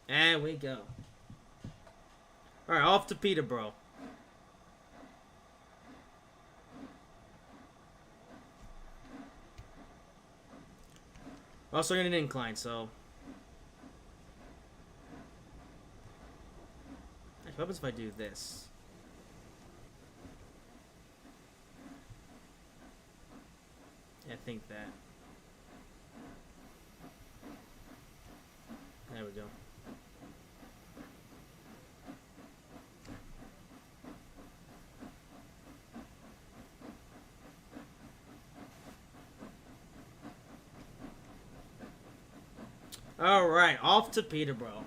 There we go. Alright, off to Peterborough. We're also in an incline, so... Actually, what happens if I do this? Yeah, I think that. There we go. Alright, off to Peterborough.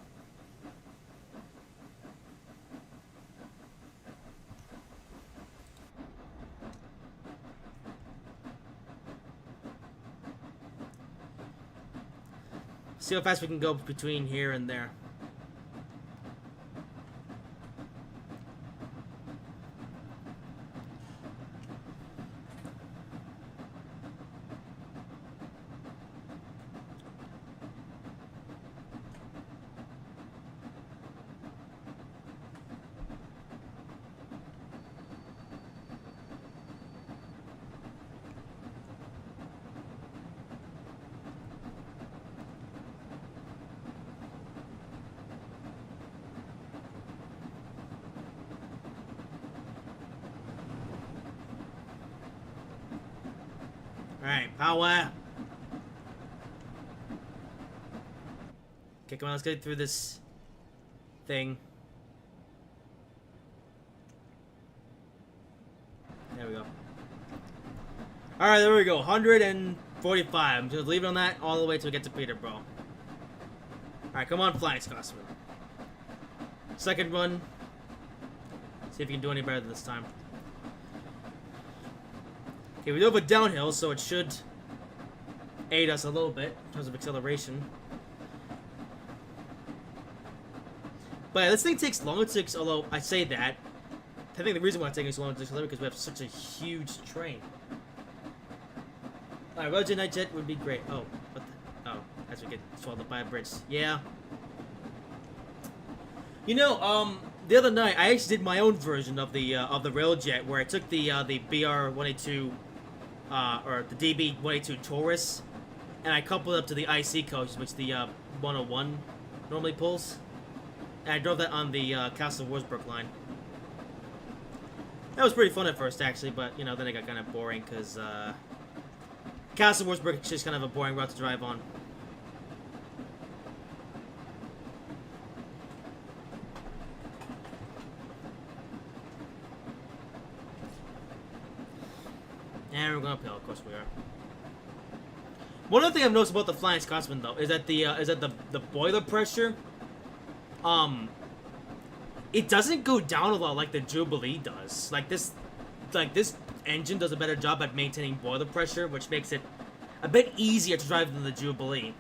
See how fast we can go between here and there. Alright, power. Okay, come on, let's get through this thing. There we go. Alright, there we go. 145. I'm just leaving on that all the way till we get to Peterborough. Alright, come on, Flying Scotsman. Second run. See if you can do any better this time. Okay, we do have a downhill, so it should aid us a little bit in terms of acceleration. But this thing takes longer to, although I say that, I think the reason why it's taking so long to accelerate is because we have such a huge train. Alright, Roger Night Jet would be great. Oh, what the? Oh, as we get swallowed up by a bridge. Yeah. You know, the other night I actually did my own version of the railjet where I took the BR-182, or the DB-182 Taurus, and I coupled it up to the IC coach, which the 101 normally pulls. And I drove that on the Castle Wurzburg line. That was pretty fun at first, actually, but, you know, then it got kind of boring, because, Castle Wurzburg is just kind of a boring route to drive on. And we're going uphill, of course we are. One other thing I've noticed about the Flying Scotsman, though, is that the boiler pressure, it doesn't go down a lot like the Jubilee does. Like this engine does a better job at maintaining boiler pressure, which makes it a bit easier to drive than the Jubilee.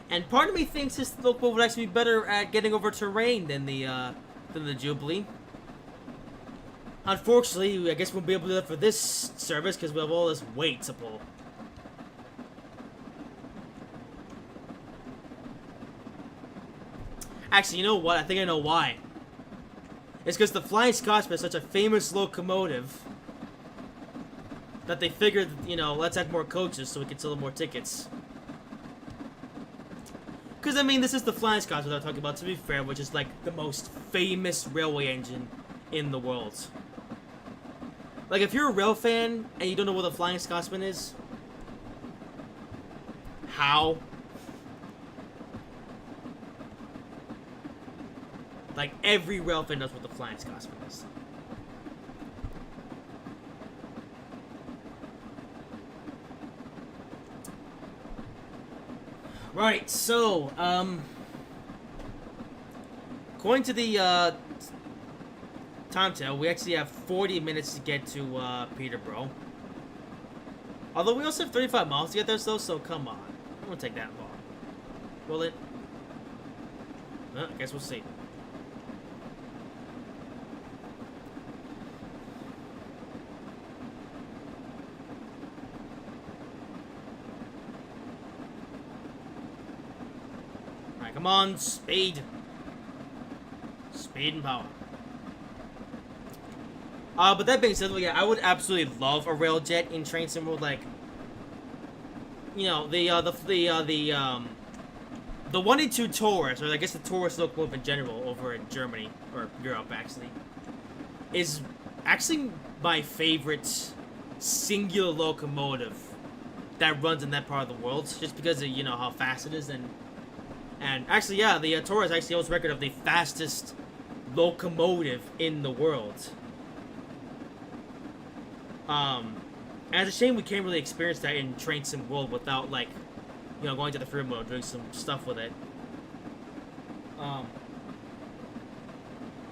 And part of me thinks this locomotive would actually be better at getting over terrain than the Jubilee. Unfortunately, I guess we won't be able to do that for this service because we have all this weight to pull. Actually, you know what? I think I know why. It's because the Flying Scotsman is such a famous locomotive that they figured, you know, let's add more coaches so we can sell more tickets. Because, I mean, this is the Flying Scotsman I'm talking about, to be fair, which is, like, the most famous railway engine in the world. Like, if you're a rail fan and you don't know what the Flying Scotsman is, how? Like, every rail fan knows what the Flying Scotsman is. Right, so, according to the, timetable, we actually have 40 minutes to get to, Peterborough. Although we also have 35 miles to get there, so come on. It won't take that long. Will it? I guess we'll see. Alright, come on, speed. Speed and power. But that being said, yeah, I would absolutely love a railjet in train sim mode. Like, you know, the 182 Taurus, or I guess the Taurus locomotive in general, over in Germany or Europe, actually, is actually my favorite singular locomotive that runs in that part of the world, just because of, you know, how fast it is. And actually, yeah, the Taurus actually holds record of the fastest locomotive in the world. And it's a shame we can't really experience that in Train Sim World without, like, you know, going to the free mode, doing some stuff with it.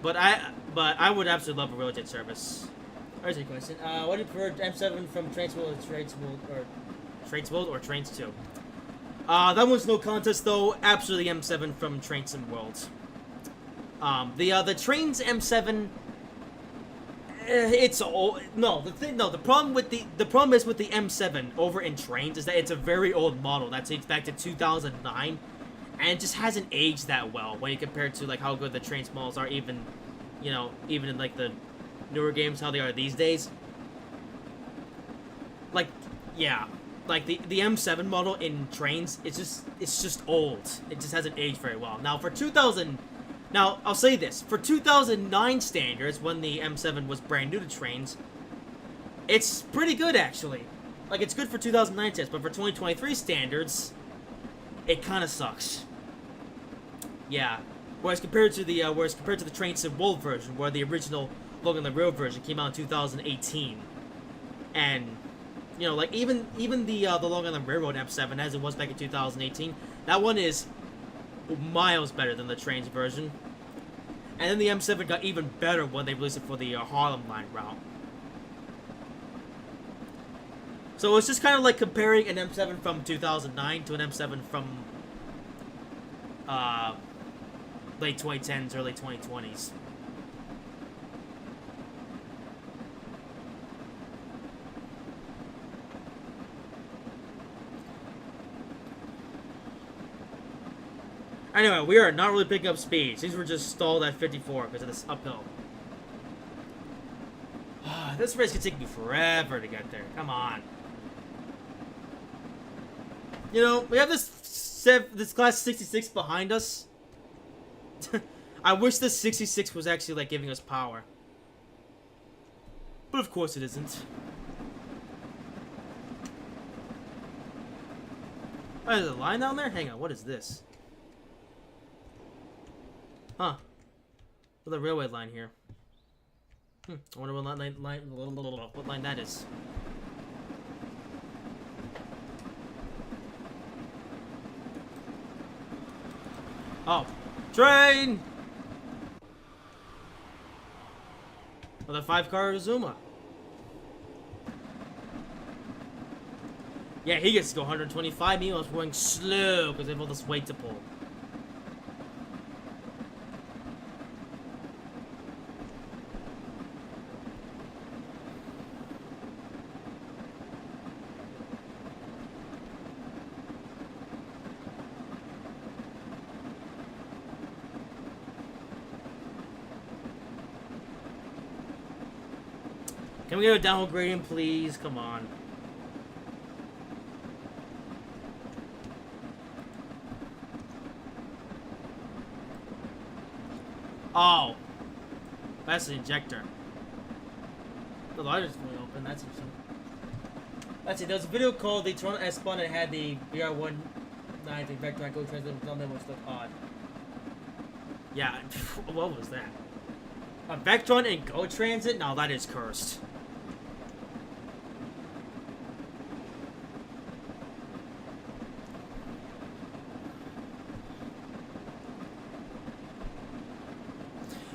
But I would absolutely love a railjet service. Here's a question. What do you prefer, M7 from Trains World or Trains 2? That one's no contest though. Absolutely M7 from Train Sim World. The Trains M7. It's old. The problem is with the M7 over in Trains is that it's a very old model that dates back to 2009, and it just hasn't aged that well when you compare it to like how good the Trains models are, even in like the newer games, how they are these days. Like, yeah, like the M7 model in Trains, it's just old. It just hasn't aged very well. Now, I'll say this. For 2009 standards, when the M7 was brand new to Trains, it's pretty good, actually. Like, it's good for 2009 tests, but for 2023 standards, it kind of sucks. Yeah. Whereas compared to the Train to World version, where the original Long Island Railroad version came out in 2018, and you know, like even the Long Island Railroad M7 as it was back in 2018, that one is miles better than the Train's version. And then the M7 got even better when they released it for the Harlem Line route. So it's just kind of like comparing an M7 from 2009 to an M7 from late 2010s, early 2020s. Anyway, we are not really picking up speed. These were just stalled at 54 because of this uphill. This race could take me forever to get there. Come on. You know, we have this class 66 behind us. I wish this 66 was actually like giving us power. But of course it isn't. Oh, there's a line down there? Hang on, what is this? Huh. With a railway line here. I wonder what line that is. Oh. Train! Another 5-car Azuma. Yeah, he gets to go 125. Meanwhile, it's going slow because they have all this weight to pull. Can we get a downhill gradient, please? Come on. Oh. That's the injector. The lighter's fully open. That's interesting. Let's see. There was a video called the Toronto S-Spawn that had the BR-190 Vectron Go Transit on them, which looked odd. Yeah. What was that? A Vectron and Go Transit? No, that is cursed.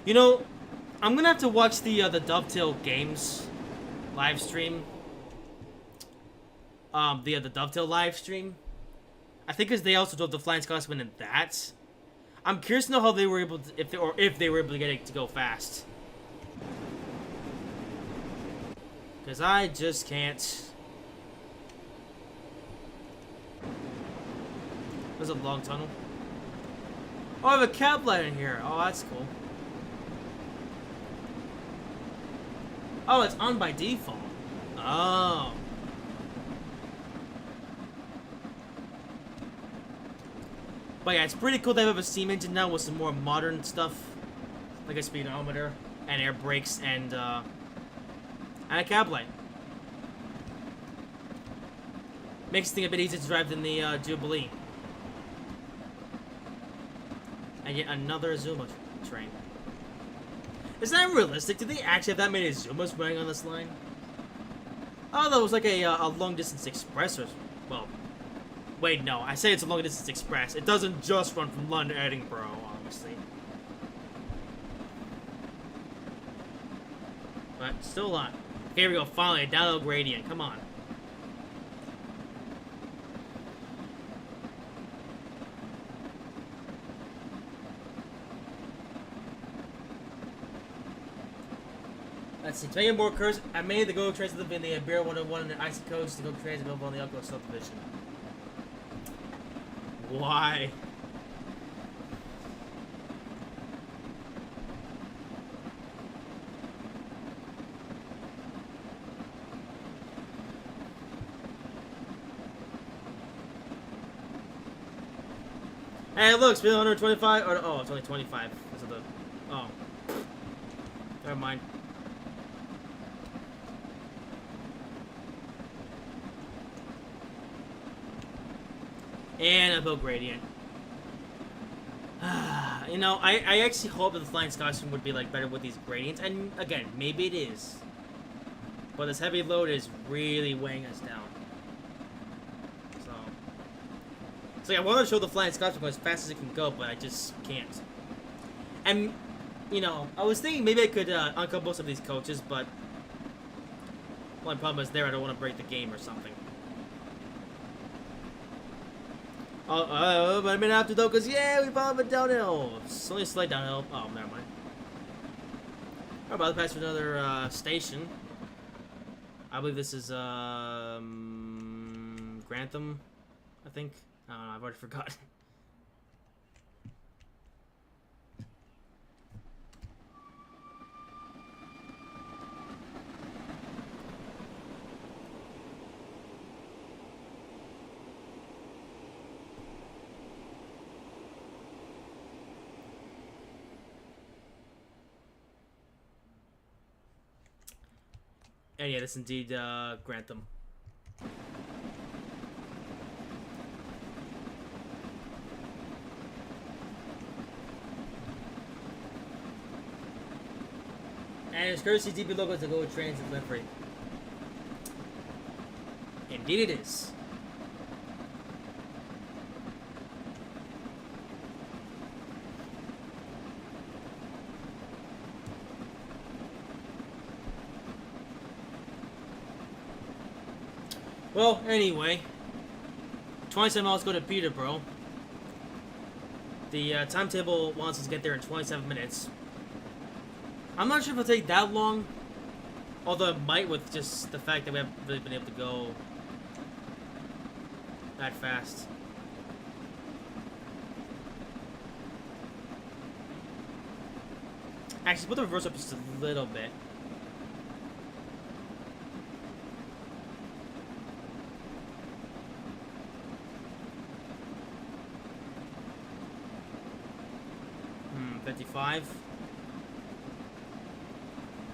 You know, I'm gonna have to watch the Dovetail Games live stream. The Dovetail live stream. I think because they also drove the Flying Scotsman in that. I'm curious to know how they were able to, if they were able to get it to go fast. Because I just can't. There's a long tunnel. Oh, I have a cab light in here. Oh, that's cool. Oh, it's on by default. Oh. But yeah, it's pretty cool they have a steam engine now with some more modern stuff. Like a speedometer, and air brakes, and a cab light. Makes the thing a bit easier to drive than the Jubilee. And yet another Azuma train. Is that realistic? Did they actually have that many Azumas running on this line? Oh, that was like a long-distance express or... Well, wait, no. I say it's a long-distance express. It doesn't just run from London to Edinburgh, obviously. But still a lot. Here we go, finally, a downhill gradient. Come on. Let's see, to make it more curse, I made the Go Transit in the Beer 101 and the Icy Coast to Go Transit available on the Elko subdivision. Why? Hey, look, it's been 125. Or, oh, it's only 25. This is the. Oh. Never mind. And a bow gradient. You know, I actually hope that the Flying Scotsman would be like better with these gradients, and again, maybe it is. But this heavy load is really weighing us down. So yeah, I want to show the Flying Scotsman as fast as it can go, but I just can't. And, you know, I was thinking maybe I could uncouple some of these coaches, but one problem is there, I don't want to break the game or something. But I'm gonna have to though, because yeah, we followed it downhill. It's only a slight downhill. Oh, never mind. We're about to pass through another station. I believe this is Grantham, I think. I don't know, I've already forgotten. And yeah, this is indeed Grantham. And it's courtesy DB logo to go with trains and livery. Indeed it is. Well, anyway, 27 miles go to Peterborough. The timetable wants us to get there in 27 minutes. I'm not sure if it'll take that long, although it might with just the fact that we haven't really been able to go that fast. Actually, put the reverse up just a little bit. Hmm, 55.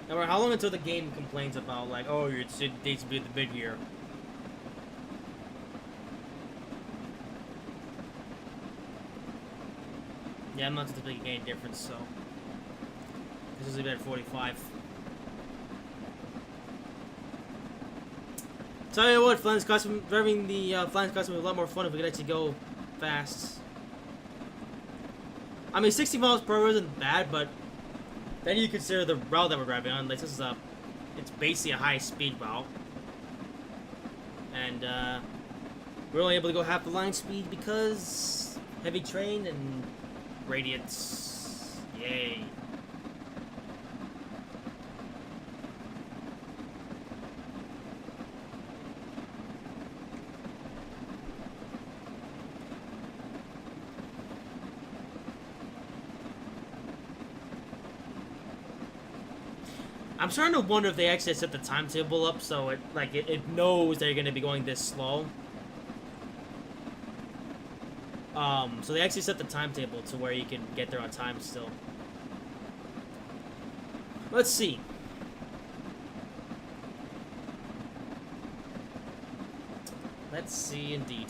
Now, how long until the game complains about, like, oh, it needs to be the mid-year? Yeah, I'm not going to make any difference, so. This is about 45. Tell you what, Flying Scotsman, driving the Flying Scotsman would be a lot more fun if we could actually go fast. I mean, 60 miles per hour isn't bad, but then you consider the route that we're driving on. Like, this is it's basically a high-speed route. And, we're only able to go half the line speed because heavy train and gradients. Yay. I'm starting to wonder if they actually set the timetable up so it knows they're going to be going this slow. So they actually set the timetable to where you can get there on time still. Let's see. Let's see indeed.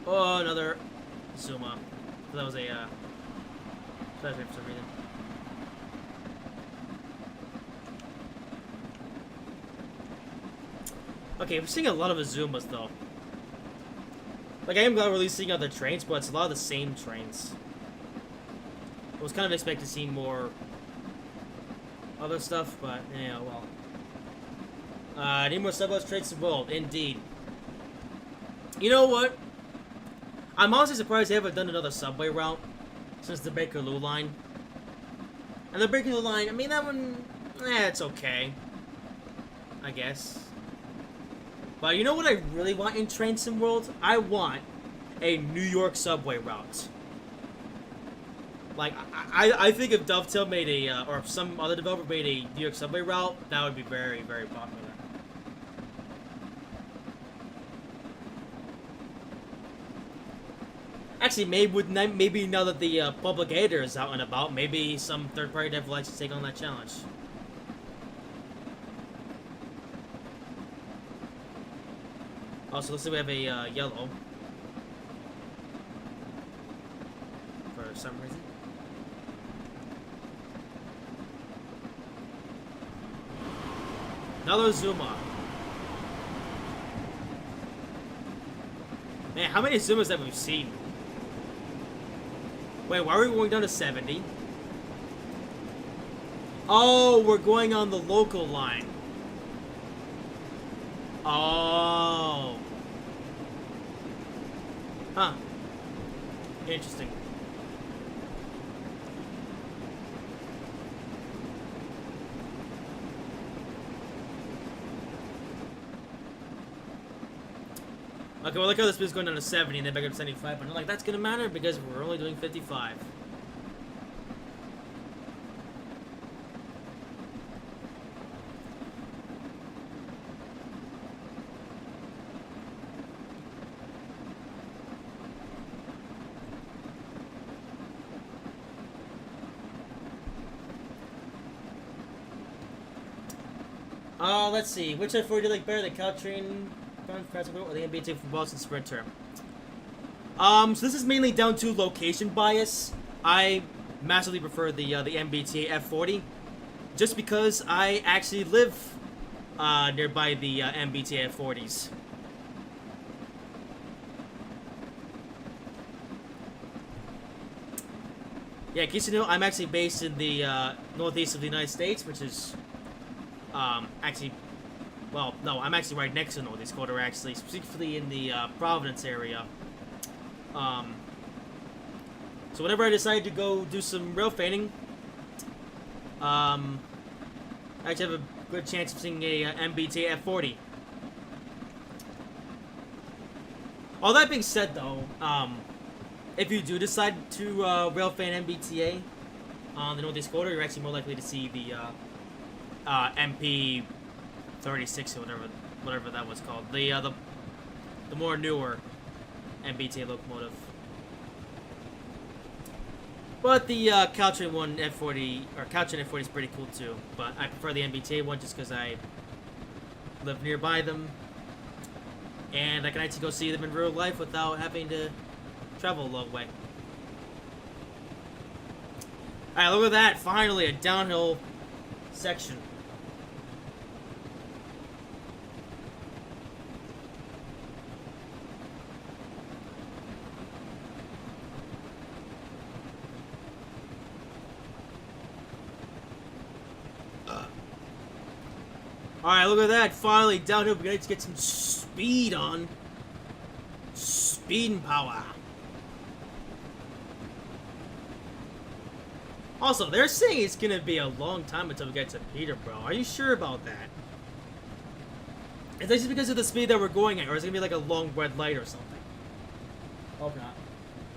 Oh, another Azuma. That was a for some reason. Okay, we're seeing a lot of Azumas though. Like, I am glad we're releasing other trains, but it's a lot of the same trains. I was kind of expecting to see more other stuff, but yeah, well. Need more subways trains to world, indeed. You know what? I'm honestly surprised they haven't done another subway route since the Bakerloo line. And the Bakerloo line, I mean, that one, it's okay, I guess. But you know what I really want in Train Sim World? I want a New York subway route. Like, I think if Dovetail made a, or if some other developer made a New York subway route, that would be very, very popular. Actually, maybe now that the public editor is out and about, maybe some third-party dev will actually take on that challenge. Also, looks like we have a yellow. For some reason. Another Azuma. Man, how many Azumas have we seen? Wait, why are we going down to 70? Oh, we're going on the local line. Oh. Huh. Interesting. Okay, well, look how this is going down to 70 and then back up to 75, but I'm like, that's gonna matter because we're only doing 55. Let's see. Which F4 do you like better, the Caltrain or the MB2 from Boston Sprinter? So this is mainly down to location bias. I massively prefer the MBTA F40, just because I actually live nearby the MBTA F40s. Yeah, in case you know, I'm actually based in the northeast of the United States, which is actually, well, no, I'm actually right next to North Dakota, actually, specifically in the Providence area. So whenever I decide to go do some rail fanning, I actually have a good chance of seeing a MBTA F40. All that being said, though, if you do decide to rail fan MBTA on the North Dakota, you're actually more likely to see the MP 36 or whatever that was called. The more newer MBTA locomotive. But the Caltrain one F40 or Caltrain F40 is pretty cool too. But I prefer the MBTA one just because I live nearby them, and I can actually go see them in real life without having to travel a long way. Alright, look at that! Finally, a downhill section. Alright, look at that. Finally, downhill, we're going to get some speed on. Speed and power. Also, they're saying it's going to be a long time until we get to Peterborough. Are you sure about that? Is that just because of the speed that we're going at, or is it going to be like a long red light or something? Hope not.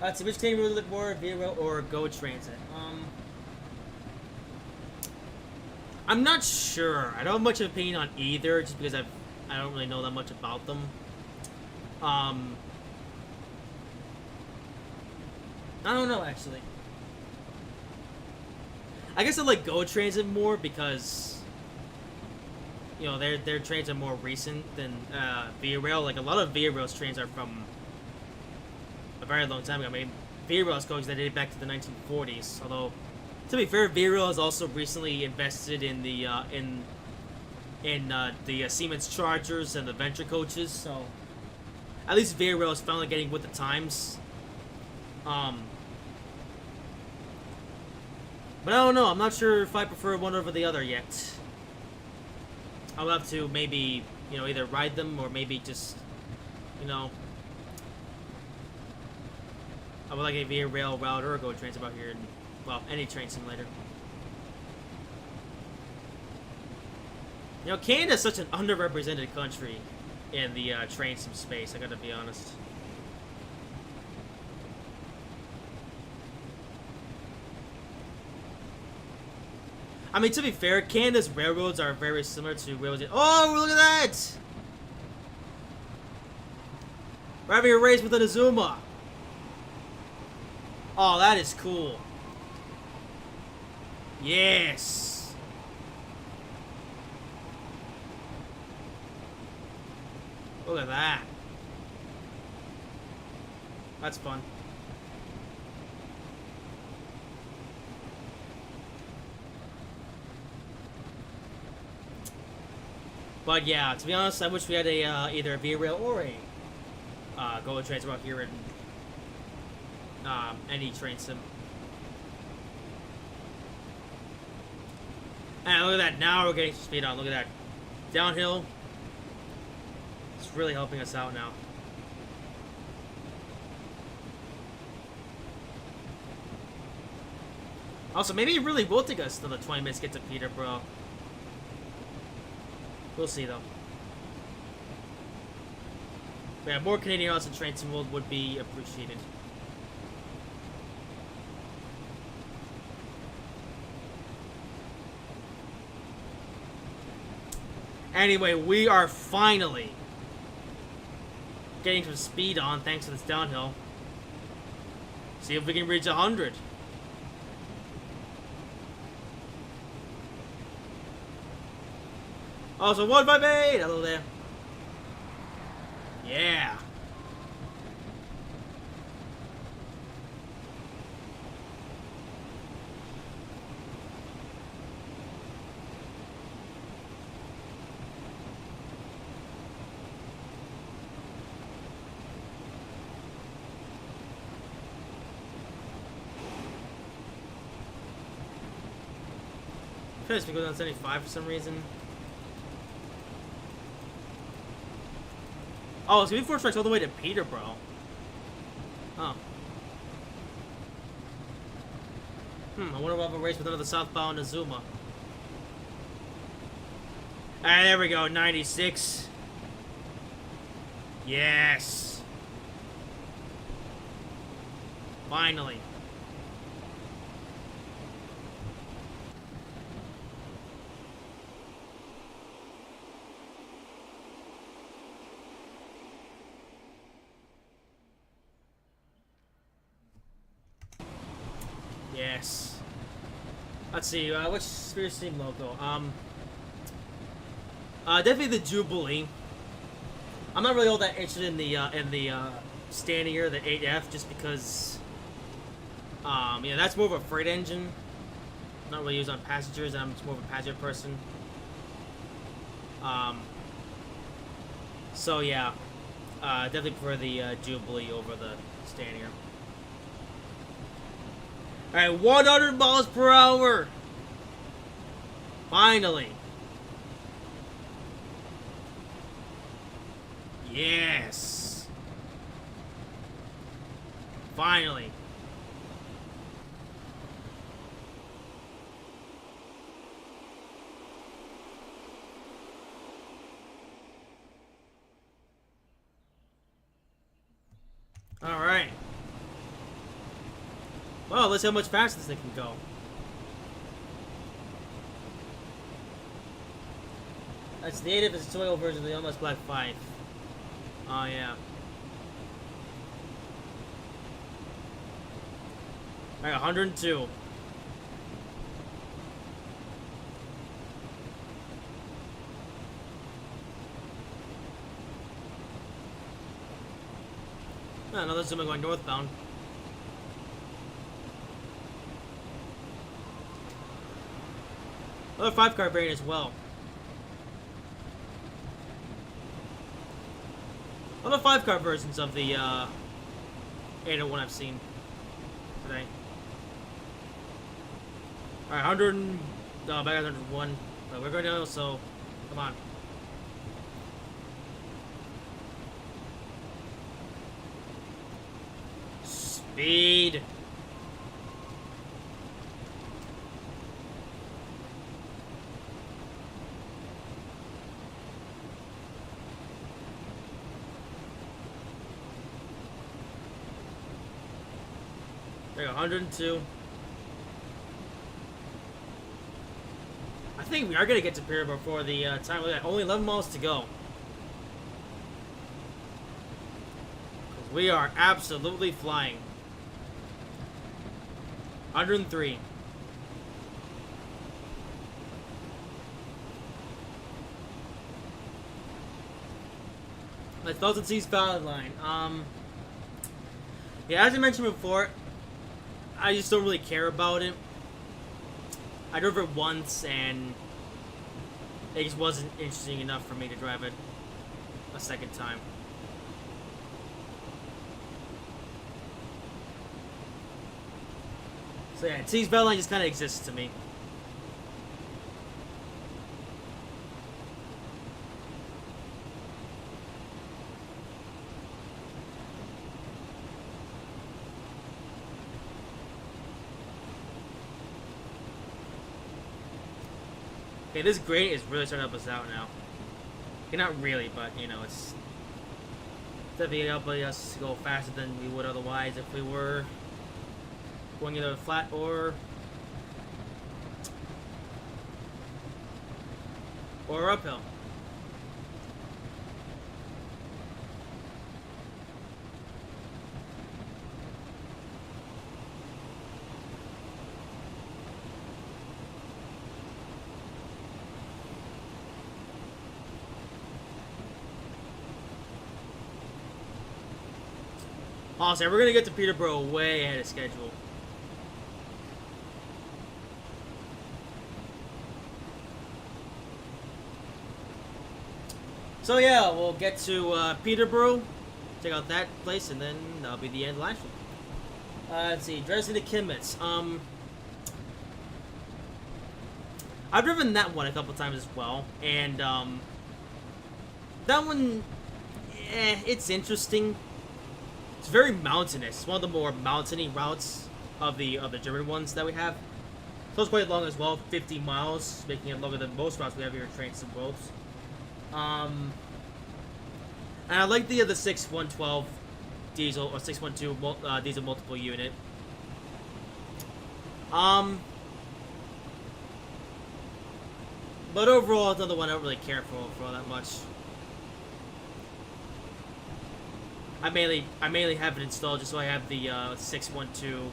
Let's see, which train will look more, Via Rail or Go Transit? I'm not sure. I don't have much of an opinion on either, just because I don't really know that much about them. I don't know, actually. I guess I like Go Transit more because, you know, their trains are more recent than Via Rail. Like, a lot of Via Rail's trains are from a very long time ago. I mean, Via Rail's coaches that date back to the 1940s, although, to be fair, Via Rail has also recently invested in the Siemens Chargers and the Venture coaches, so at least Via Rail is finally getting with the times. But I don't know. I'm not sure if I prefer one over the other yet. I'll have to maybe, you know, either ride them or maybe just, you know, I would like a Via Rail route or a Go Transit out here. Well, any train simulator. You know, Canada is such an underrepresented country in the train sim space, I gotta be honest. I mean, to be fair, Canada's railroads are very similar to railroads. Oh, look at that! We're having a race with an Azuma. Oh, that is cool. Yes. Look at that. That's fun. But yeah, to be honest, I wish we had a either a Via Rail or a GO trains out here in any train sim. And look at that! Now we're getting some speed on. Look at that, downhill. It's really helping us out now. Also, maybe it really will take us till the 20 minutes to get to Peterborough. We'll see, though. But yeah, more Canadian routes in train sim world would be appreciated. Anyway, we are finally getting some speed on thanks to this downhill. See if we can reach 100. Also, 158! Hello there. Yeah. Because we go down 75 for some reason. Oh, it's gonna be 4 strikes all the way to Peterborough. Oh. I wonder if we'll have a race with another southbound Azuma. Alright, there we go, 96. Yes. Finally. Yes. Let's see, which Spirit Steam logo? Definitely the Jubilee. I'm not really all that interested in the standing here, the 8F, just because, yeah, that's more of a freight engine. Not really used on passengers. I'm just more of a passenger person. So yeah, definitely prefer the Jubilee over the standing here. Alright, 100 miles per hour! Finally! Yes! Finally! Alright. Well, let's see how much faster this thing can go. That's the 8F, it's the Toyo version of the Almost Black 5. Oh, yeah. Alright, 102. Oh, another Zuma going northbound. Another 5-car variant as well. Other 5-car versions of the 801 I've seen today. Alright, 100. Back at 101. But we're going down, so come on. Speed. There you go, 102. I think we are gonna get to Peterborough before the time limit. Only 11 miles to go. We are absolutely flying. 103. Let's Thousand Seas Valley line. Yeah, as I mentioned before, I just don't really care about it. I drove it once, and it just wasn't interesting enough for me to drive it a second time. So yeah, T's Beltline just kind of exists to me. Okay, this grade is really starting to help us out now. Okay, not really, but you know, it's definitely helping us go faster than we would otherwise if we were going either flat or uphill. Also, we're gonna get to Peterborough way ahead of schedule. So yeah, we'll get to Peterborough, check out that place, and then that'll be the end of the live stream. Let's see, Dresden to Kimmets. I've driven that one a couple times as well, and that one, it's interesting. It's very mountainous. It's one of the more mountainy routes of the German ones that we have. So it's quite long as well, 50 miles, making it longer than most routes we have here in Trains and Worlds. And I like the 6112 diesel or 612 diesel multiple unit. But overall, it's another one I don't really care for all that much. I mainly have it installed just so I have the 612,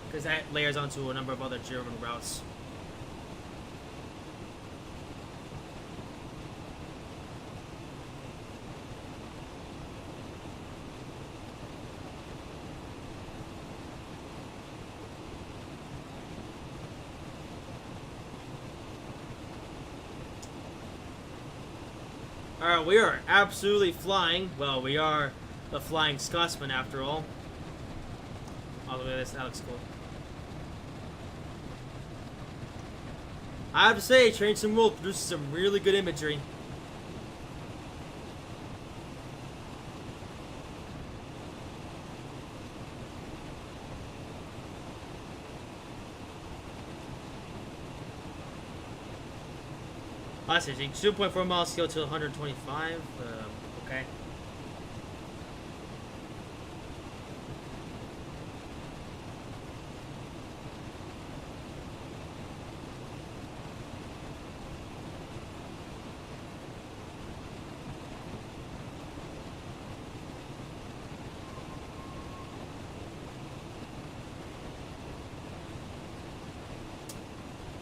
because that layers onto a number of other German routes. Alright, we are absolutely flying. Well, we are the Flying Scotsman after all. Oh, look at this, that looks cool. I have to say, Train Sim World produces some really good imagery. That's interesting. 2.4 miles scale to 125. Okay.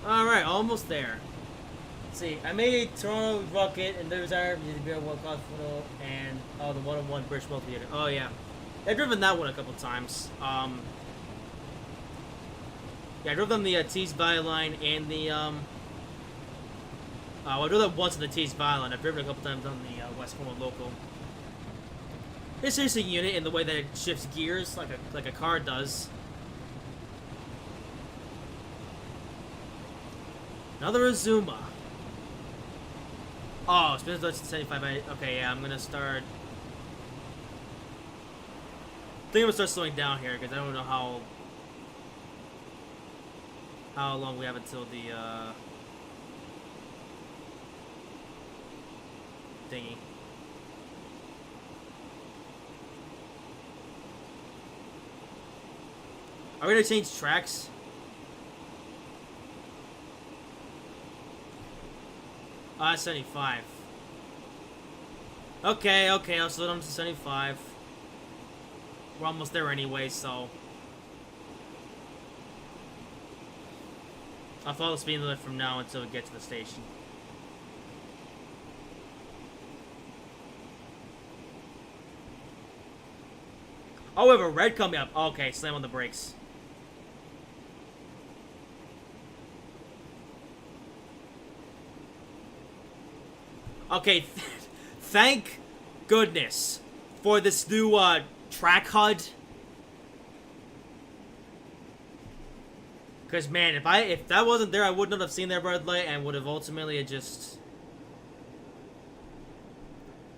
Alright, almost there. Let's see, I made Toronto Rocket and there's our Beer World Class Photo and the 101 British Multi Unit. Oh yeah. I've driven that one a couple times. Yeah, I drove on the Tees Valley line and the I drove that once on the Tees Valley line. I've driven a couple times on the West Cornwall Local. It's an interesting unit in the way that it shifts gears like a car does. Another Azuma. Oh, it's been 75. Okay, yeah, I'm gonna start. I think I'm gonna start slowing down here because I don't know how long we have until the thingy. Are we gonna change tracks? Ah, 75. Okay, I'll slow down to 75. We're almost there anyway, so I'll follow the speed limit from now until we get to the station. Oh, we have a red coming up. Okay, slam on the brakes. Okay, thank goodness for this new track HUD. Because man, if that wasn't there, I would not have seen that red light and would have ultimately just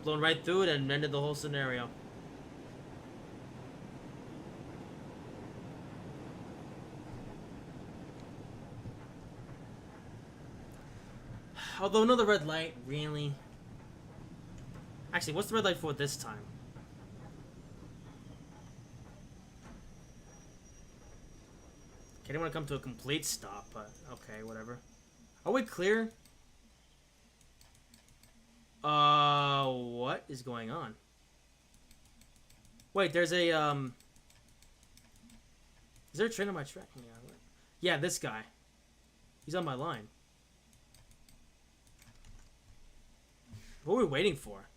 blown right through it and ended the whole scenario. Although another red light, really? Actually, what's the red light for this time? Okay, I didn't want to come to a complete stop, but okay, whatever. Are we clear? What is going on? Wait, there's a, is there a train on my track? Yeah, this guy. He's on my line. What are we waiting for?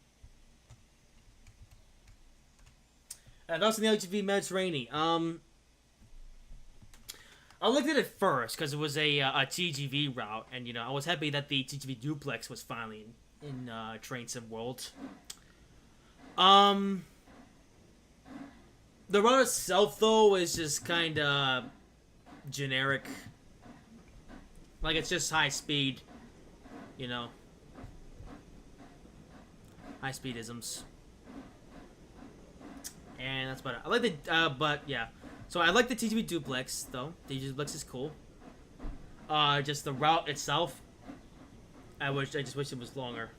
That's in the LGV Mediterranean. I looked at it first because it was a TGV route, and you know I was happy that the TGV duplex was finally in Train Sim World. The route itself though is just kind of generic. Like it's just high speed, you know. High speed isms. And that's about it. I like the, but yeah. So I like the TGV duplex though. The TGV duplex is cool. Just the route itself. I just wish it was longer.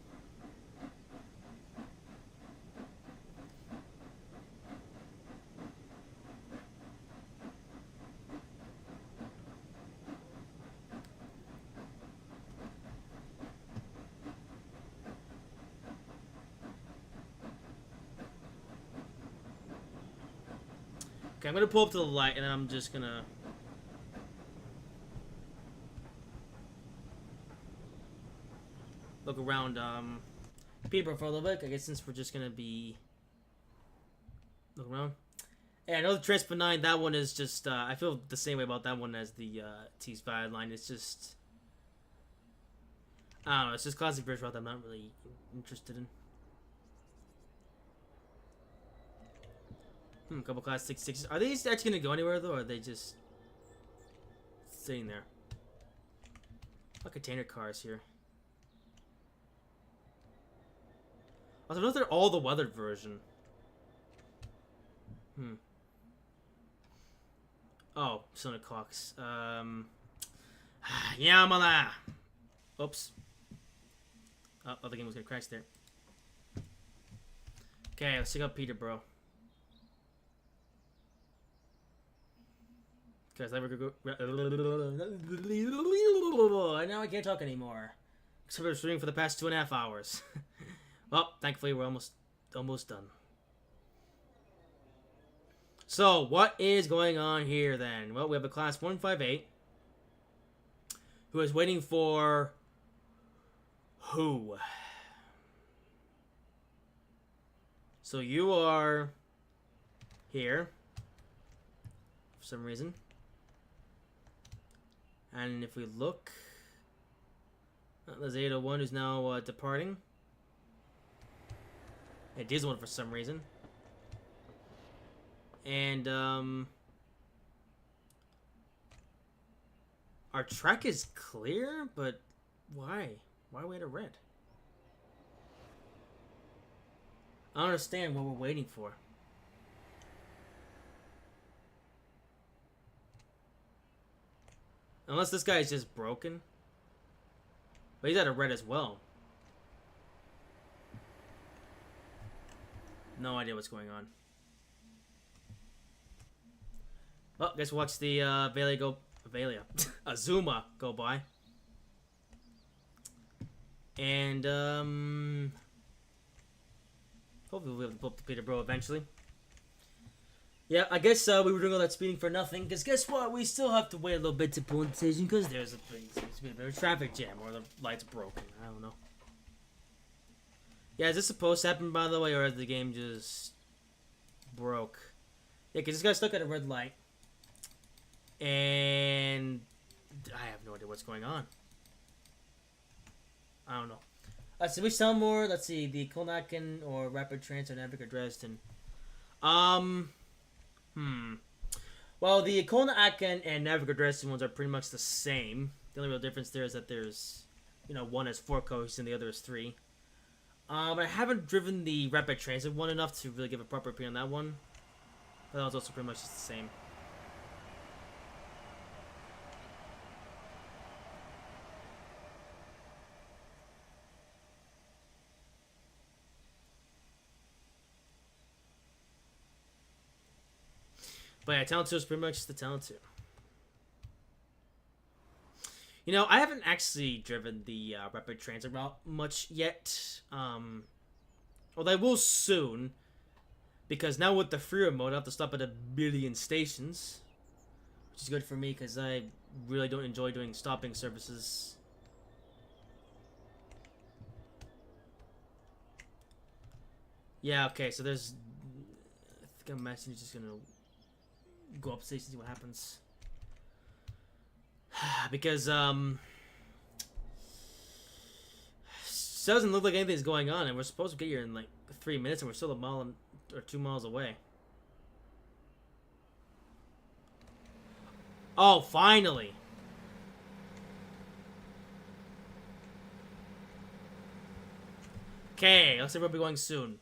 Okay, I'm gonna pull up to the light, and then I'm just gonna look around people for a little bit. I guess since we're just gonna be look around. Yeah, I know the Transpa 9. That one is just I feel the same way about that one as the T-Spy line. It's just I don't know. It's just classic British route that I'm not really interested in. A couple class 6.6s. Are these actually gonna go anywhere though, or are they just sitting there? Like container cars here. Also, notice they're all the weathered version. Oh, Sonic Clocks. Yamala. Oops. Oh, the game was gonna crash there. Okay, let's check out Peterborough. Because I go. Now I can't talk anymore. Except for streaming for the past 2.5 hours. Well, thankfully we're almost done. So, what is going on here then? Well, we have a class 158 who is waiting for who? So you are here for some reason. And if we look, there's 801 who's now departing. It is one for some reason. And our track is clear, but why? Why are we at a red? I don't understand what we're waiting for. Unless this guy is just broken. But he's at a red as well. No idea what's going on. Well, guess we'll watch the Azuma go by. And hopefully we'll be able to pull up the Peterborough eventually. Yeah, I guess we were doing all that speeding for nothing. Because guess what? We still have to wait a little bit to pull in the station because there's a bit of a traffic jam or the light's broken. I don't know. Yeah, is this supposed to happen, by the way, or is the game just broke? Yeah, because this guy's stuck at a red light. And I have no idea what's going on. I don't know. Let's see, which town more? Let's see, the Kolnaken or Rapid Transit, Navik or Dresden. Um, Well, the Kolnaken and Navik or Dresden ones are pretty much the same. The only real difference there is that there's, one has 4 coaches and the other is 3. I haven't driven the Rapid Transit one enough to really give a proper opinion on that one. But that was also pretty much just the same. But yeah, Town 2 is pretty much the Town 2. I haven't actually driven the Rapid Transit route much yet. Although I will soon. Because now with the freeway mode, I have to stop at 1,billion stations. Which is good for me, because I really don't enjoy doing stopping services. Yeah, okay, so there's... I think I'm actually just gonna go up station and see what happens. Because, doesn't look like anything's going on, and we're supposed to get here in like 3 minutes, and we're still a mile or 2 miles away. Oh, finally! Okay, looks like we'll be going soon.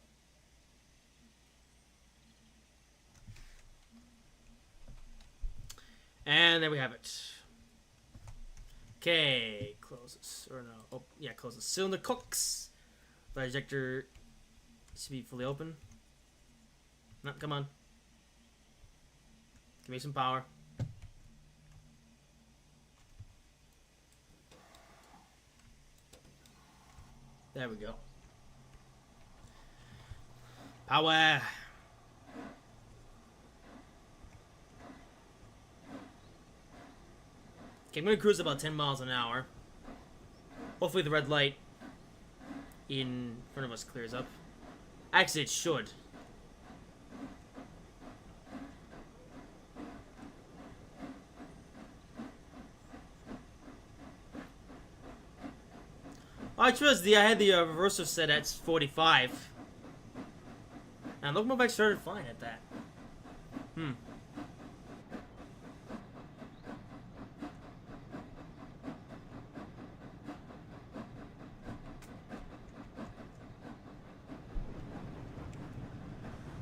And there we have it. Okay, closes. Or no. Oh, yeah, closes. Cylinder cooks. The ejector should be fully open. No, come on. Give me some power. There we go. Power! Okay, I'm gonna cruise about 10 miles an hour. Hopefully the red light in front of us clears up. Actually, it should. I had the reverser set at 45. And locomotive bike started fine at that.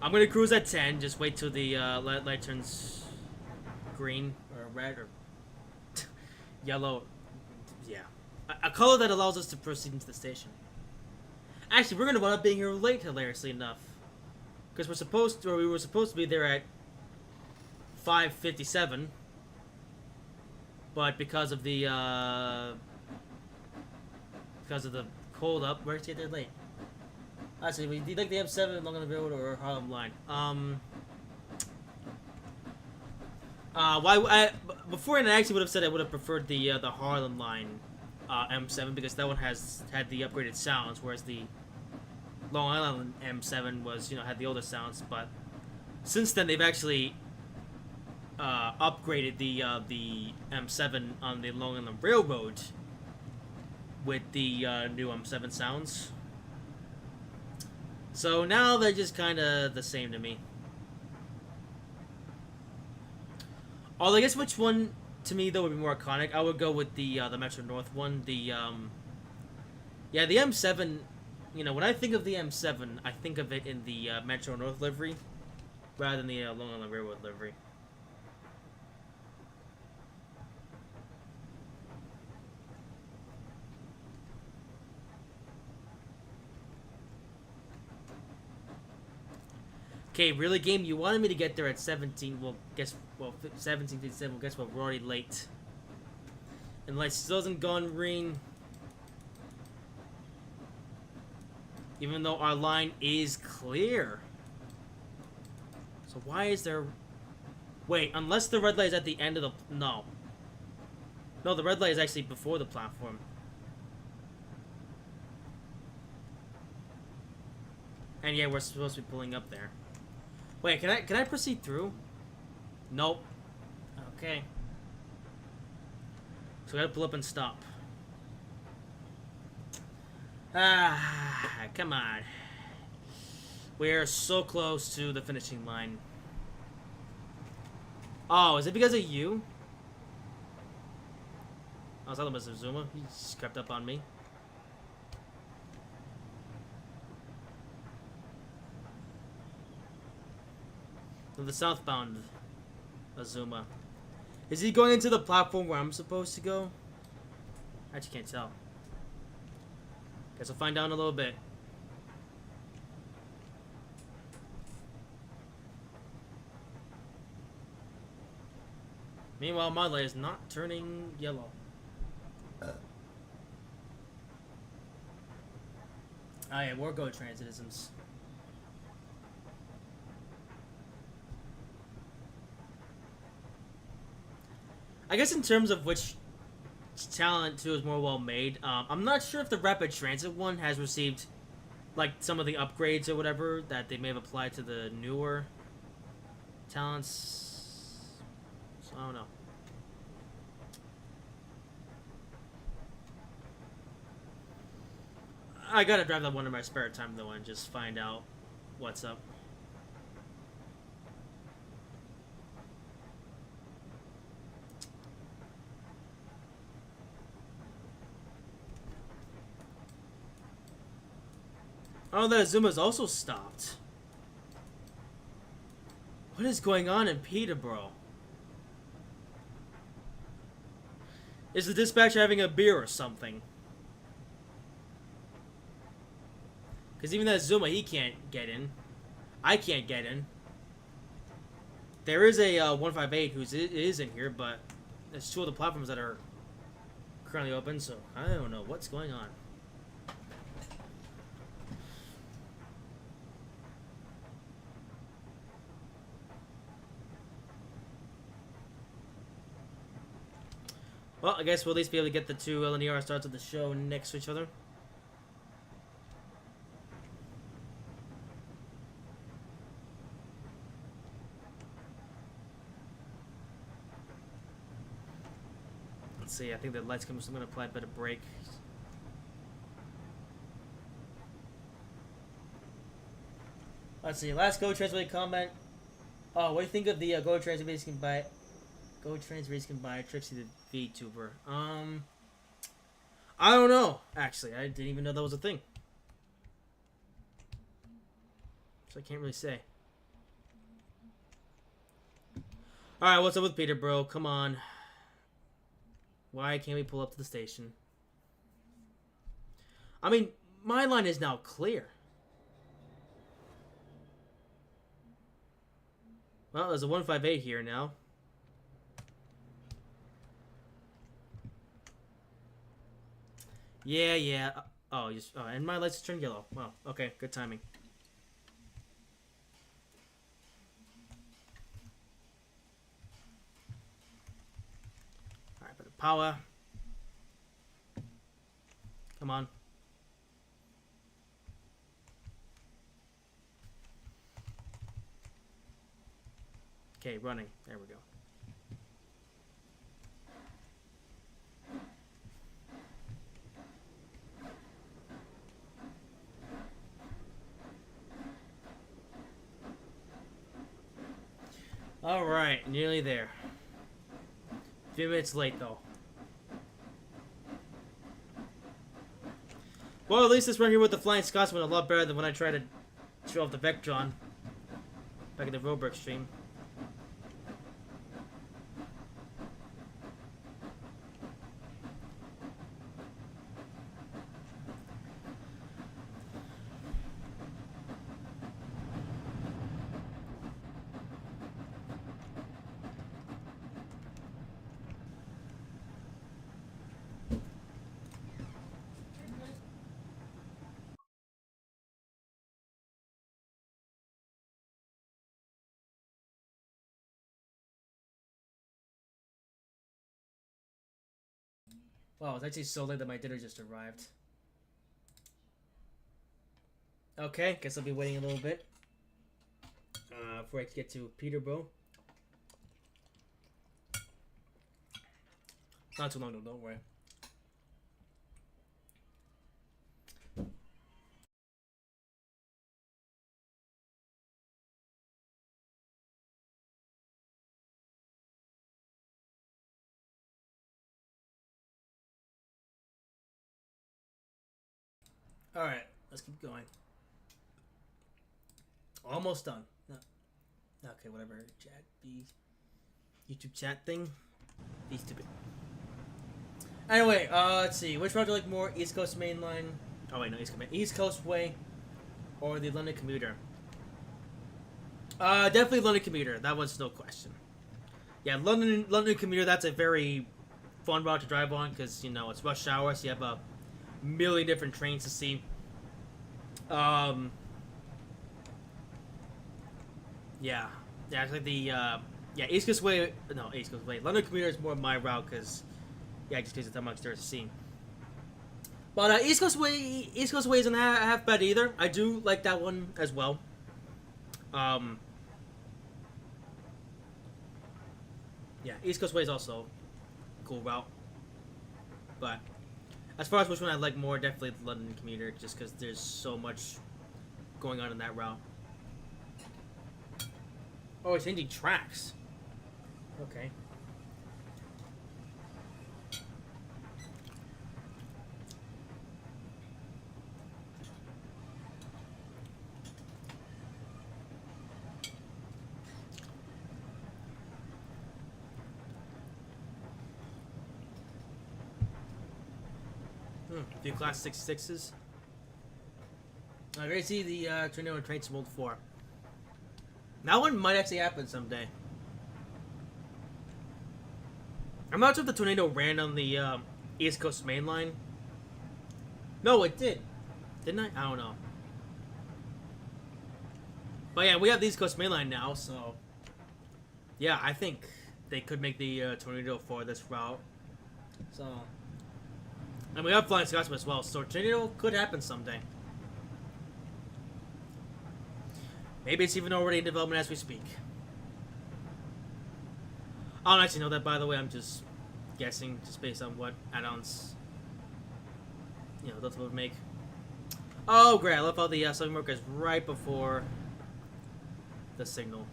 I'm gonna cruise at 10, just wait till the light turns green, or red, or yellow. Yeah. A color that allows us to proceed into the station. Actually, we're gonna wind up being here late, hilariously enough. Because we were supposed to be there at 5:57. But because of the cold up, we're gonna get there late. Actually, we did like the M7 Long Island Railroad or Harlem Line. Before I actually would have said I would have preferred the Harlem Line M7 because that one had the upgraded sounds, whereas the Long Island M7 was had the older sounds. But since then they've actually upgraded the M7 on the Long Island Railroad with the new M7 sounds. So now they're just kind of the same to me. Although I guess which one to me though would be more iconic, I would go with the Metro North one. The M7. When I think of the M7, I think of it in the Metro North livery rather than the Long Island Railroad livery. Okay, really, game? You wanted me to get there at 17. 17:57. Well, guess what? We're already late. And light still hasn't gone green. Even though our line is clear. So why is there... Wait, unless the red light is at the end of the... No. No, the red light is actually before the platform. And yeah, we're supposed to be pulling up there. Wait, can I proceed through? Nope. Okay. So I gotta pull up and stop. Ah, come on. We're so close to the finishing line. Oh, is it because of you? I was talking about Azuma. He just crept up on me. The southbound Azuma. Is he going into the platform where I'm supposed to go? I actually can't tell. Guess I'll find out in a little bit. Meanwhile, my light is not turning yellow. Oh yeah, more go transitisms. I guess in terms of which talent 2 is more well made, I'm not sure if the rapid transit one has received like some of the upgrades or whatever that they may have applied to the newer talents. So I don't know. I gotta drive that one in my spare time though and just find out what's up. Oh, that Azuma's also stopped. What is going on in Peterborough? Is the dispatcher having a beer or something? Because even that Azuma, he can't get in. I can't get in. There is a 158 who is in here, but there's 2 of the platforms that are currently open, so I don't know what's going on. Well, I guess we'll at least be able to get the 2 LNER starts of the show next to each other. Let's see, I think the lights come, so I'm going to apply a bit of brake. Let's see, last Go Transfer comment. Oh, what do you think of the Go Transfer race can buy? Go Trans race can buy Trixie the VTuber. I don't know. Actually, I didn't even know that was a thing. So I can't really say. Alright, what's up with Peter, bro? Come on. Why can't we pull up to the station? I mean, my line is now clear. Well, there's a 158 here now. Yeah. Oh, and my lights turned yellow. Wow. Okay, good timing. All right, but the power. Come on. Okay, running. There we go. Alright, nearly there. A few minutes late, though. Well, at least this run here with the Flying Scotsman a lot better than when I tried to show off the Vectron back in the Robert stream. Wow, it's actually so late that my dinner just arrived. Okay, guess I'll be waiting a little bit. Before I get to Peterborough. Not too long though, don't worry. Alright, let's keep going. Almost done. No. Okay, whatever. Chat, YouTube chat thing. Be stupid. Anyway, let's see. Which route do you like more? East Coast Mainline. Oh wait, no, East Coast Way, or the London Commuter? Definitely London Commuter. That was no question. Yeah, London Commuter. That's a very fun route to drive on because you know it's rush hour, so you have a million different trains to see. Yeah, it's like the East Coast Way. No, East Coast Way. London Commuter is more my route because just because it's how much there's to see. But East Coast Way isn't half bad either. I do like that one as well. East Coast Way is also a cool route. But as far as which one I like more, definitely the London Commuter, just because there's so much going on in that route. Oh, it's changing tracks. Okay. A few Class 66s. I already see the Tornado Train Mold 4. That one might actually happen someday. I'm not sure if the tornado ran on the East Coast Mainline. No, it did. Didn't I? I don't know. But yeah, we have the East Coast Mainline now, so... Yeah, I think they could make the tornado for this route. So... And we have Flying Scotsman as well, so tornado could happen someday. Maybe it's even already in development as we speak. I don't actually know that, by the way. I'm just guessing, just based on what add-ons, those would make. Oh, great! I love how the southern marker is right before the signal.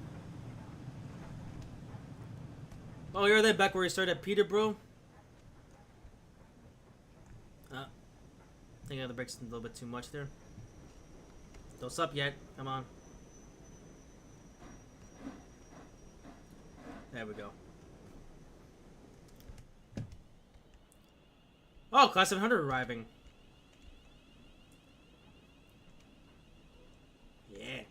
Oh, you're then back where we started at Peterborough. I think the brakes a little bit too much there. Don't stop yet. Come on. There we go. Oh, Class 700 arriving. Yeah.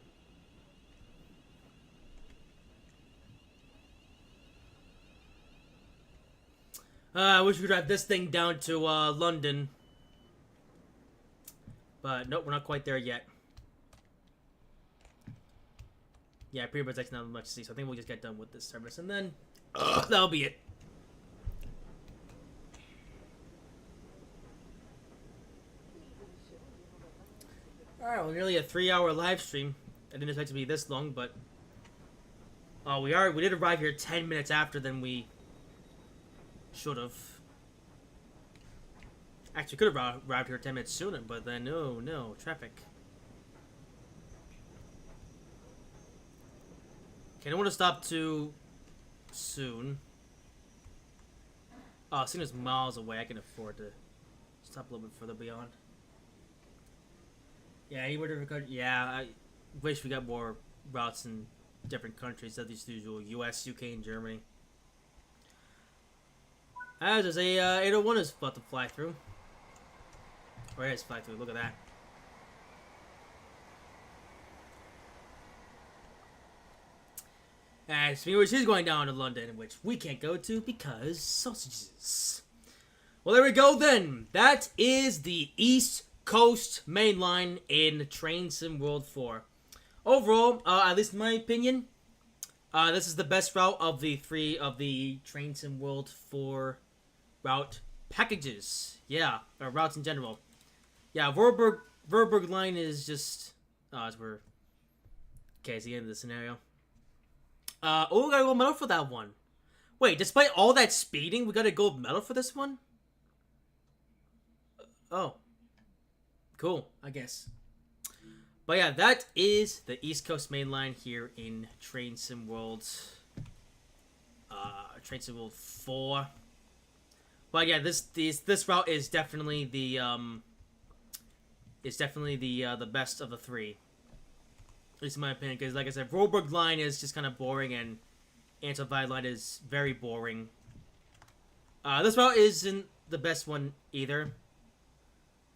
I wish we could drive this thing down to London. But nope, we're not quite there yet. Yeah, pretty much that's not much to see, so I think we'll just get done with this service, and then that'll be it. Alright, well, nearly a 3-hour live stream. I didn't expect it to be this long, but we did arrive here 10 minutes after than we should have. Actually, could have arrived here 10 minutes sooner, but then no, traffic. Okay, I don't want to stop too soon. Oh, seeing it's miles away, I can afford to stop a little bit further beyond. Yeah, I wish we got more routes in different countries than these usual US, UK, and Germany. There's a 801 is about to fly through. Or it is fly through, look at that. And speaking of which, he's going down to London, which we can't go to because sausages. Well, there we go then. That is the East Coast Mainline in Train Sim World 4. Overall, at least in my opinion, this is the best route of the 3 of the Train Sim World 4 route packages. Yeah, or routes in general. Yeah, Verburg line is just... as we're Okay, it's the end of the scenario. Oh, we gotta go medal for that one. Wait, despite all that speeding, we got a gold medal for this one? Oh. Cool, I guess. But yeah, that is the East Coast Mainline here in Train Sim World. Train Sim World 4. But yeah, this route is definitely the the best of the three. At least in my opinion, because like I said, Roeburg Line is just kind of boring, and Antovide Line is very boring. This route isn't the best one either,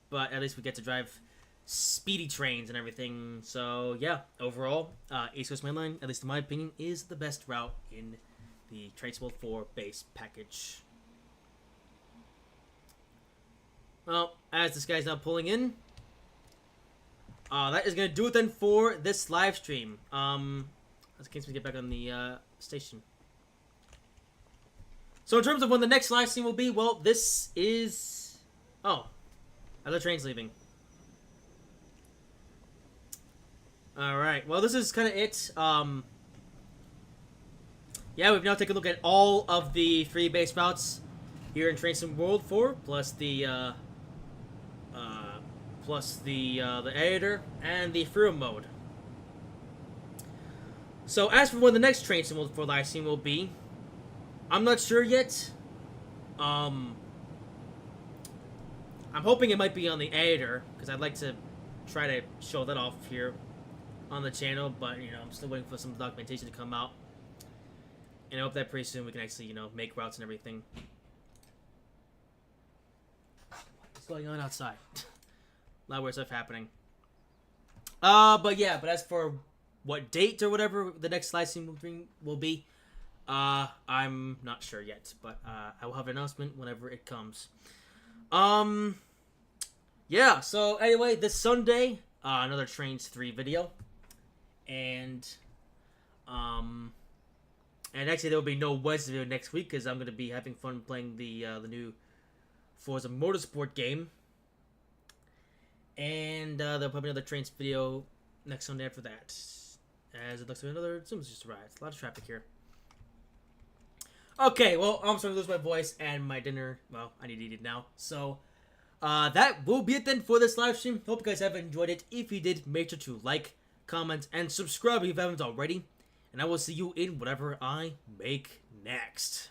but at least we get to drive speedy trains and everything. So yeah, overall, East Coast Mainline, at least in my opinion, is the best route in the Train Sim World 4 base package. Well, as this guy's now pulling in, that is going to do it then for this live stream. As case we get back on the station. So in terms of when the next live stream will be, well, this is... Oh, other train's leaving. Alright, well, this is kind of it. Yeah, we've now taken a look at all of the 3 base routes here in Train Sim World 4, plus the editor and the freedom mode. So as for when the next Train Sim World 4 live stream will be, I'm not sure yet. I'm hoping it might be on the editor, because I'd like to try to show that off here on the channel, but, you know, I'm still waiting for some documentation to come out. And I hope that pretty soon we can actually, you know, make routes and everything. What's going on outside? A lot of weird stuff happening. But yeah, but as for what date or whatever the next live stream will be, I'm not sure yet, but I will have an announcement whenever it comes. Yeah, so anyway, this Sunday, another Trains 3 video. And actually there will be no Wednesday video next week, because I'm going to be having fun playing the new Forza Motorsport game. And there'll probably be another Trains video next Sunday after that. As it looks like another Zoom's just arrived. A lot of traffic here. Okay, well, I'm starting to lose my voice and my dinner. Well, I need to eat it now. So, that will be it then for this live stream. Hope you guys have enjoyed it. If you did, make sure to like, comment, and subscribe if you haven't already. And I will see you in whatever I make next.